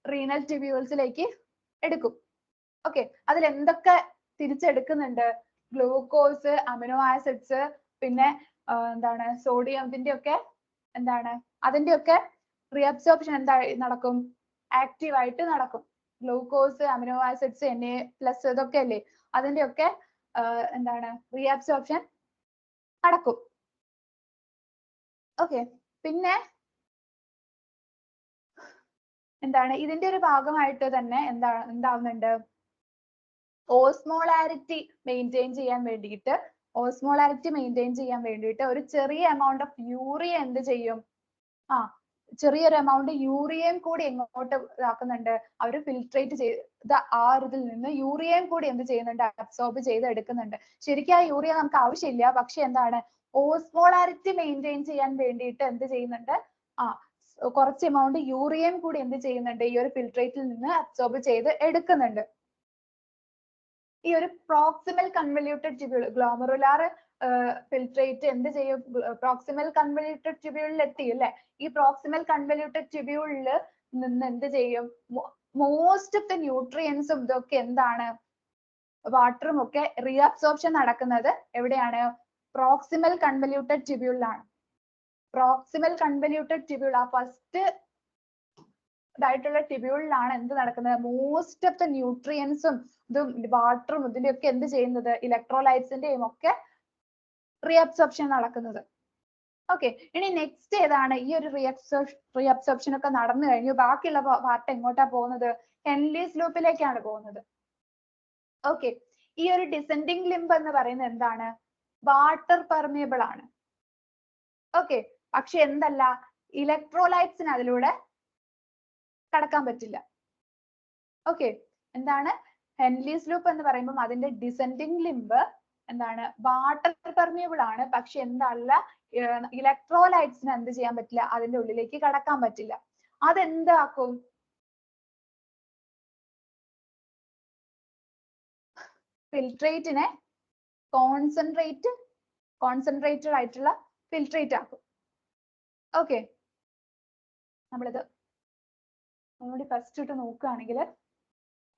റീനൽ ട്യൂബ്യൂൾസിലേക്ക് എടുക്കും. ഓക്കെ, അതിൽ എന്തൊക്കെ തിരിച്ചെടുക്കുന്നുണ്ട്? ഗ്ലൂക്കോസ്, അമിനോ ആസിഡ്സ്, പിന്നെ എന്താണ് സോഡിയം, അതിന്റെ ഒക്കെ റീഅബ്സോർപ്ഷൻ എന്തായി നടക്കും? ആക്റ്റീവ് ആയിട്ട് നടക്കും. ഗ്ലൂക്കോസ്, അമിനോ ആസിഡ്സ്, Na+ ഇതൊക്കെ അല്ലേ, അതിന്റെ ഒക്കെ എന്താണ് റീഅബ്സോർപ്ഷൻ നടക്കും. ഓക്കെ, പിന്നെ എന്താണ് ഇതിന്റെ ഒരു ഭാഗമായിട്ട് തന്നെ എന്താവുന്നുണ്ട്? ഓസ്മോളാരിറ്റി മെയിൻറ്റെയിൻ ചെയ്യാൻ വേണ്ടിയിട്ട് ഒരു ചെറിയ എമൗണ്ട് ഓഫ് യൂറിയ എന്ത് ചെയ്യും? ചെറിയൊരു എമൗണ്ട് യൂറിയയും കൂടി എങ്ങോട്ട് ഇതാക്കുന്നുണ്ട്? അവർ ഫിൽട്രേറ്റ് ചെയ്ത് ആ ഇതിൽ നിന്ന് യൂറിയയും കൂടി എന്ത് ചെയ്യുന്നുണ്ട്? അബ്സോർബ് ചെയ്ത് എടുക്കുന്നുണ്ട്. ശരിക്കും ആ യൂറിയ നമുക്ക് ആവശ്യമില്ല, പക്ഷെ എന്താണ്? ഓസ്മോളാരിറ്റി മെയിൻറ്റെയിൻ ചെയ്യാൻ വേണ്ടിയിട്ട് എന്ത് ചെയ്യുന്നുണ്ട്? കുറച്ച് എമൗണ്ട് യൂറിയയും കൂടി എന്ത് ചെയ്യുന്നുണ്ട്? ഈ ഒരു ഫിൽട്രേറ്റിൽ നിന്ന് അബ്സോർബ് ചെയ്ത് എടുക്കുന്നുണ്ട്. ഈ ഒരു proximal convoluted tubule, glomerular filtrate എന്ത് ചെയ്യും? പ്രോക്സിമൽ കൺവല്യൂട്ടഡ് ട്യൂബ്യൂളിൽ എത്തി അല്ലെ? ഈ പ്രോക്സിമൽ കൺവല്യൂട്ടഡ് ട്യൂബ്യൂളിൽ നിന്ന് എന്ത് ചെയ്യും? മോസ്റ്റ് ഓഫ് ദ ന്യൂട്രിയൻസും ഇതൊക്കെ എന്താണ്? വാട്ടറും ഒക്കെ റീഅബ്സോർപ്ഷൻ നടക്കുന്നത് എവിടെയാണ്? പ്രോക്സിമൽ കൺവല്യൂട്ടഡ് ട്യൂബ്യൂളിലാണ്. പ്രോക്സിമൽ കൺവല്യൂട്ടഡ് ട്യൂബ്യൂൾ, ആ ഫസ്റ്റ് ഇതായിട്ടുള്ള ട്യൂബ്യൂളിലാണ് എന്ത് നടക്കുന്നത്? മോസ്റ്റ് ഓഫ് ദ ന്യൂട്രിയൻസും ഇതും വാട്ടറും ഇതിന്റെ ഒക്കെ എന്ത് ചെയ്യുന്നത്? ഇലക്ട്രോലൈറ്റ്സിന്റെയും ഒക്കെ റീഅബ്സോർപ്ഷൻ നടക്കുന്നത്. ഓക്കെ, ഇനി നെക്സ്റ്റ് ഏതാണ്? ഈ ഒരു റീഅബ്സോർപ്ഷൻ ഒക്കെ നടന്നു കഴിഞ്ഞു, ബാക്കിയുള്ള പാർട്ട് എങ്ങോട്ടാ പോകുന്നത്? ഹെൻലീസ് ലൂപ്പിലേക്കാണ് പോകുന്നത്. ഓക്കെ, ഈ ഒരു ഡിസെൻഡിങ് ലിംബ് എന്ന് പറയുന്നത് എന്താണ്? വാട്ടർ പെർമിയബിൾ ആണ്. ഓക്കെ, പക്ഷെ എന്തല്ല? ഇലക്ട്രോലൈറ്റ്സിന് അതിലൂടെ കടക്കാൻ പറ്റില്ല. ഓക്കെ, എന്താണ്? ഹെൻലീസ് ലൂപ്പ് എന്ന് പറയുമ്പോൾ അതിന്റെ ഡിസെൻഡിങ് ലിംബ് എന്താണ്? വാട്ടർ പെർമിയബിൾ ആണ്, പക്ഷെ എന്തല്ല? ഇലക്ട്രോലൈറ്റ്സിന് എന്ത് ചെയ്യാൻ പറ്റില്ല? അതിന്റെ ഉള്ളിലേക്ക് കടക്കാൻ പറ്റില്ല. അതെന്താക്കും? ഫിൽട്രേറ്റിനെ കോൺസെൻട്രേറ്റഡ് ആയിട്ടുള്ള ഫിൽട്രേറ്റ് ആക്കും. ഓക്കെ, നമ്മളിത് ഒന്നുകൂടി ഫസ്റ്റ് ഇട്ട് നോക്കുകയാണെങ്കിൽ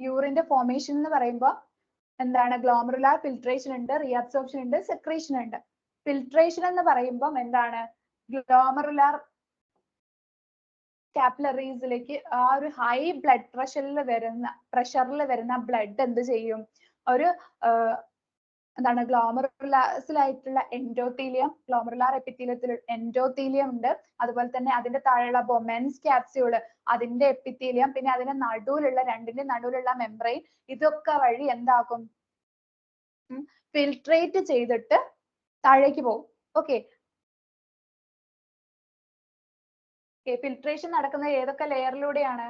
യൂറിന്റെ ഫോർമേഷൻ എന്ന് പറയുമ്പോൾ എന്താണ്? ഗ്ലോമറുലാർ ഫിൽട്രേഷൻ ഉണ്ട്, റീഅബ്സോർപ്ഷൻ ഉണ്ട്, സെക്രീഷൻ ഉണ്ട്. ഫിൽട്രേഷൻ എന്ന് പറയുമ്പോൾ എന്താണ്? ഗ്ലോമറുലാർ കാപ്പിലറീസിലേക്ക് ആ ഒരു ഹൈ ബ്ലഡ് പ്രഷറിൽ വരുന്ന ബ്ലഡ് എന്ത് ചെയ്യും? ഒരു എന്താണ്? ഗ്ലോമറുലാസിലായിട്ടുള്ള ഗ്ലോമറുലാർ എപ്പിത്തീലിയത്തിൽ എൻഡോത്തീലിയം ഉണ്ട്, അതുപോലെ തന്നെ അതിന്റെ താഴെയുള്ള ബൊമെൻസ് ക്യാപ്സ്യൂൾ, അതിന്റെ എപ്പിത്തീലിയം, പിന്നെ അതിന്റെ രണ്ടിന്റെ നടുവിലുള്ള മെംബ്രെയിൻ, ഇതൊക്കെ വഴി എന്താകും? ഫിൽട്രേറ്റ് ചെയ്തിട്ട് താഴേക്ക് പോകും. ഓക്കെ, ഫിൽട്രേഷൻ നടക്കുന്നത് ഏതൊക്കെ ലെയറിലൂടെയാണ്?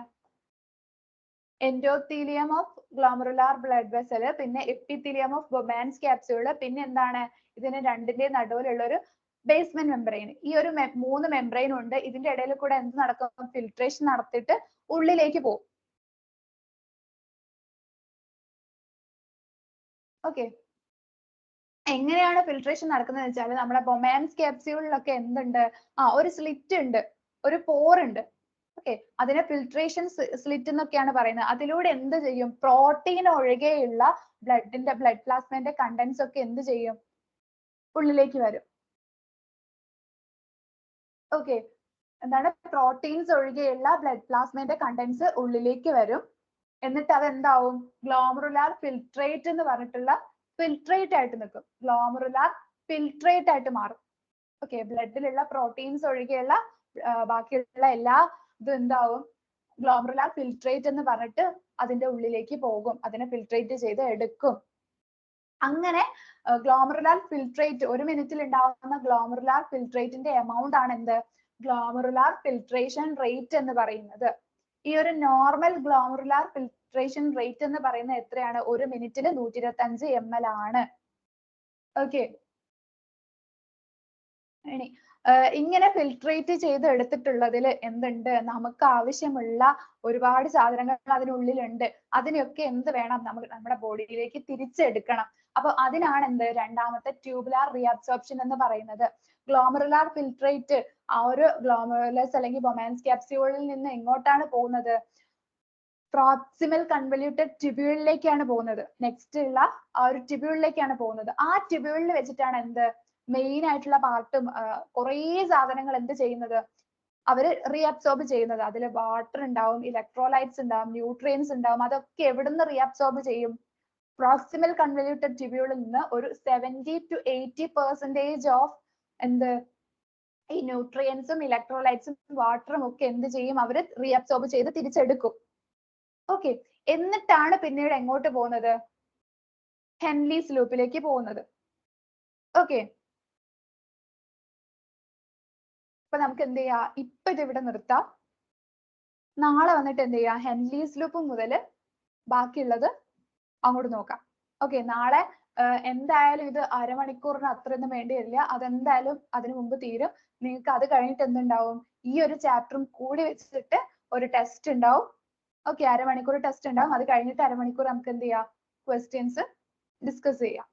Endothelium of glomerular blood vessel, പിന്നെ എപ്പിത്തീലിയം ഓഫ് ബൊമാൻസ് ക്യാപ്സ്യൂൾ, പിന്നെ എന്താണ്? ഇതിന് രണ്ടിന്റെ നടുവിലുള്ള ഒരു ബേസ്മെന്റ് മെംബ്രെയിൻ. ഈ ഒരു 3 മെംബ്രെയിൻ ഉണ്ട്. ഇതിന്റെ ഇടയിൽ കൂടെ എന്ത് നടക്കും? ഫിൽട്രേഷൻ നടത്തിയിട്ട് ഉള്ളിലേക്ക് പോകും. ഓക്കെ. എങ്ങനെയാണ് ഫിൽട്രേഷൻ നടക്കുന്നത് വെച്ചാൽ നമ്മുടെ ബൊമാൻസ് ക്യാപ്സ്യൂളിലൊക്കെ എന്തുണ്ട്? ഒരു സ്ലിറ്റ് ഉണ്ട്, ഒരു പോർ ഉണ്ട്. ഓക്കെ, അതിനെ ഫിൽട്രേഷൻ സ്ലിറ്റ് എന്നൊക്കെയാണ് പറയുന്നത്. അതിലൂടെ എന്ത് ചെയ്യും? പ്രോട്ടീൻ ഒഴികെയുള്ള ബ്ലഡ് പ്ലാസ്മയുടെ കണ്ടന്റ്സ് ഒക്കെ എന്ത് ചെയ്യും? ഉള്ളിലേക്ക് വരും. ഓക്കെ, എന്താണ്? പ്രോട്ടീൻസ് ഒഴികെയുള്ള ബ്ലഡ് പ്ലാസ്മയുടെ കണ്ടന്റ്സ് ഉള്ളിലേക്ക് വരും. എന്നിട്ട് അത് എന്താവും? ഗ്ലോമറുലാർ ഫിൽട്രേറ്റ് എന്ന് പറഞ്ഞിട്ടുള്ള ഫിൽട്രേറ്റ് ആയിട്ട് നിൽക്കും. ഗ്ലോമറുലാർ ഫിൽട്രേറ്റ് ആയിട്ട് മാറും. ഓക്കെ, ബ്ലഡിലുള്ള പ്രോട്ടീൻസ് ഒഴികെയുള്ള ബാക്കിയുള്ള എല്ലാ ഇതും എന്താവും? ഗ്ലോമറുലാർ ഫിൽട്രേറ്റ് എന്ന് പറഞ്ഞിട്ട് അതിന്റെ ഉള്ളിലേക്ക് പോകും. അതിനെ ഫിൽട്രേറ്റ് ചെയ്ത് എടുക്കും. അങ്ങനെ ഗ്ലോമറുലാർ ഫിൽട്രേറ്റ്, ഒരു മിനിറ്റിൽ ഉണ്ടാവുന്ന ഗ്ലോമറുലാർ ഫിൽട്രേറ്റിന്റെ എമൗണ്ട് ആണ് എന്ത്? ഗ്ലോമറുലാർ ഫിൽട്രേഷൻ റേറ്റ് എന്ന് പറയുന്നത്. ഈ ഒരു നോർമൽ ഗ്ലോമറുലാർ ഫിൽട്രേഷൻ റേറ്റ് എന്ന് പറയുന്നത് എത്രയാണ്? ഒരു മിനിറ്റിൽ 125 ml ആണ്. ഓക്കെ, ഇനി ഇങ്ങനെ ഫിൽട്രേറ്റ് ചെയ്ത് എടുത്തിട്ടുള്ളതിൽ എന്തുണ്ട്? നമുക്ക് ആവശ്യമുള്ള ഒരുപാട് സാധനങ്ങൾ അതിനുള്ളിലുണ്ട്. അതിനൊക്കെ എന്ത് വേണം? നമ്മുടെ ബോഡിയിലേക്ക് തിരിച്ചെടുക്കണം. അപ്പൊ അതിനാണ് എന്ത്? രണ്ടാമത്തെ ട്യൂബുലാർ റീഅബ്സോർപ്ഷൻ എന്ന് പറയുന്നത്. ഗ്ലോമറുലാർ ഫിൽട്രേറ്റ് ആ ഒരു ഗ്ലോമറുലസ് അല്ലെങ്കിൽ ബൊമാൻസ് ക്യാപ്സ്യൂളിൽ നിന്ന് എങ്ങോട്ടാണ് പോകുന്നത്? പ്രോക്സിമൽ കൺവല്യൂട്ടഡ് ട്യൂബ്യൂളിലേക്കാണ് പോകുന്നത്. നെക്സ്റ്റ് ഉള്ള ആ ഒരു ട്യൂബ്യൂളിലേക്കാണ് പോകുന്നത്. ആ ട്യൂബ്യൂളിൽ വെച്ചിട്ടാണ് എന്ത്? മെയിൻ ആയിട്ടുള്ള പാർട്ടും കുറേ സാധനങ്ങൾ എന്ത് ചെയ്യുന്നത്? അവര് റീഅബ്സോർബ് ചെയ്യുന്നത്. അതിൽ വാട്ടർ ഉണ്ടാവും, ഇലക്ട്രോലൈറ്റ്സ് ഉണ്ടാവും, ന്യൂട്രിയൻസ് ഉണ്ടാവും. അതൊക്കെ എവിടുന്ന് റീഅബ്സോർബ് ചെയ്യും? പ്രോക്സിമൽ കൺവല്യൂട്ടഡ് ട്യൂബ്യൂളിൽ നിന്ന് ഒരു 70 to 80% ഓഫ് എന്ത്? ഈ ന്യൂട്രിയൻസും ഇലക്ട്രോലൈറ്റ്സും വാട്ടറും ഒക്കെ എന്ത് ചെയ്യും? അവര് റീഅബ്സോർബ് ചെയ്ത് തിരിച്ചെടുക്കും. ഓക്കെ, എന്നിട്ടാണ് പിന്നീട് എങ്ങോട്ട് പോകുന്നത്? ഹെൻലീസ് ലൂപ്പിലേക്ക് പോകുന്നത്. ഓക്കെ, അപ്പൊ നമുക്ക് എന്ത് ചെയ്യാം? ഇപ്പൊ ഇത് ഇവിടെ നിർത്താം. നാളെ വന്നിട്ട് എന്ത് ചെയ്യാം? ഹെൻലീസ് ലൂപ്പ് മുതൽ ബാക്കിയുള്ളത് അങ്ങോട്ട് നോക്കാം. ഓക്കെ, നാളെ എന്തായാലും ഇത് അരമണിക്കൂറിന് അത്രയൊന്നും വേണ്ടി വരില്ല. അതെന്തായാലും അതിനു മുമ്പ് തീരും. നിങ്ങൾക്ക് അത് കഴിഞ്ഞിട്ട് എന്തുണ്ടാവും? ഈ ഒരു ചാപ്റ്ററും കൂടി വെച്ചിട്ട് ഒരു ടെസ്റ്റ് ഉണ്ടാവും. ഓക്കെ, അരമണിക്കൂർ ടെസ്റ്റ് ഉണ്ടാവും. അത് കഴിഞ്ഞിട്ട് അരമണിക്കൂർ നമുക്ക് എന്ത് ചെയ്യാം? ക്വസ്റ്റ്യൻസ് ഡിസ്കസ് ചെയ്യാം.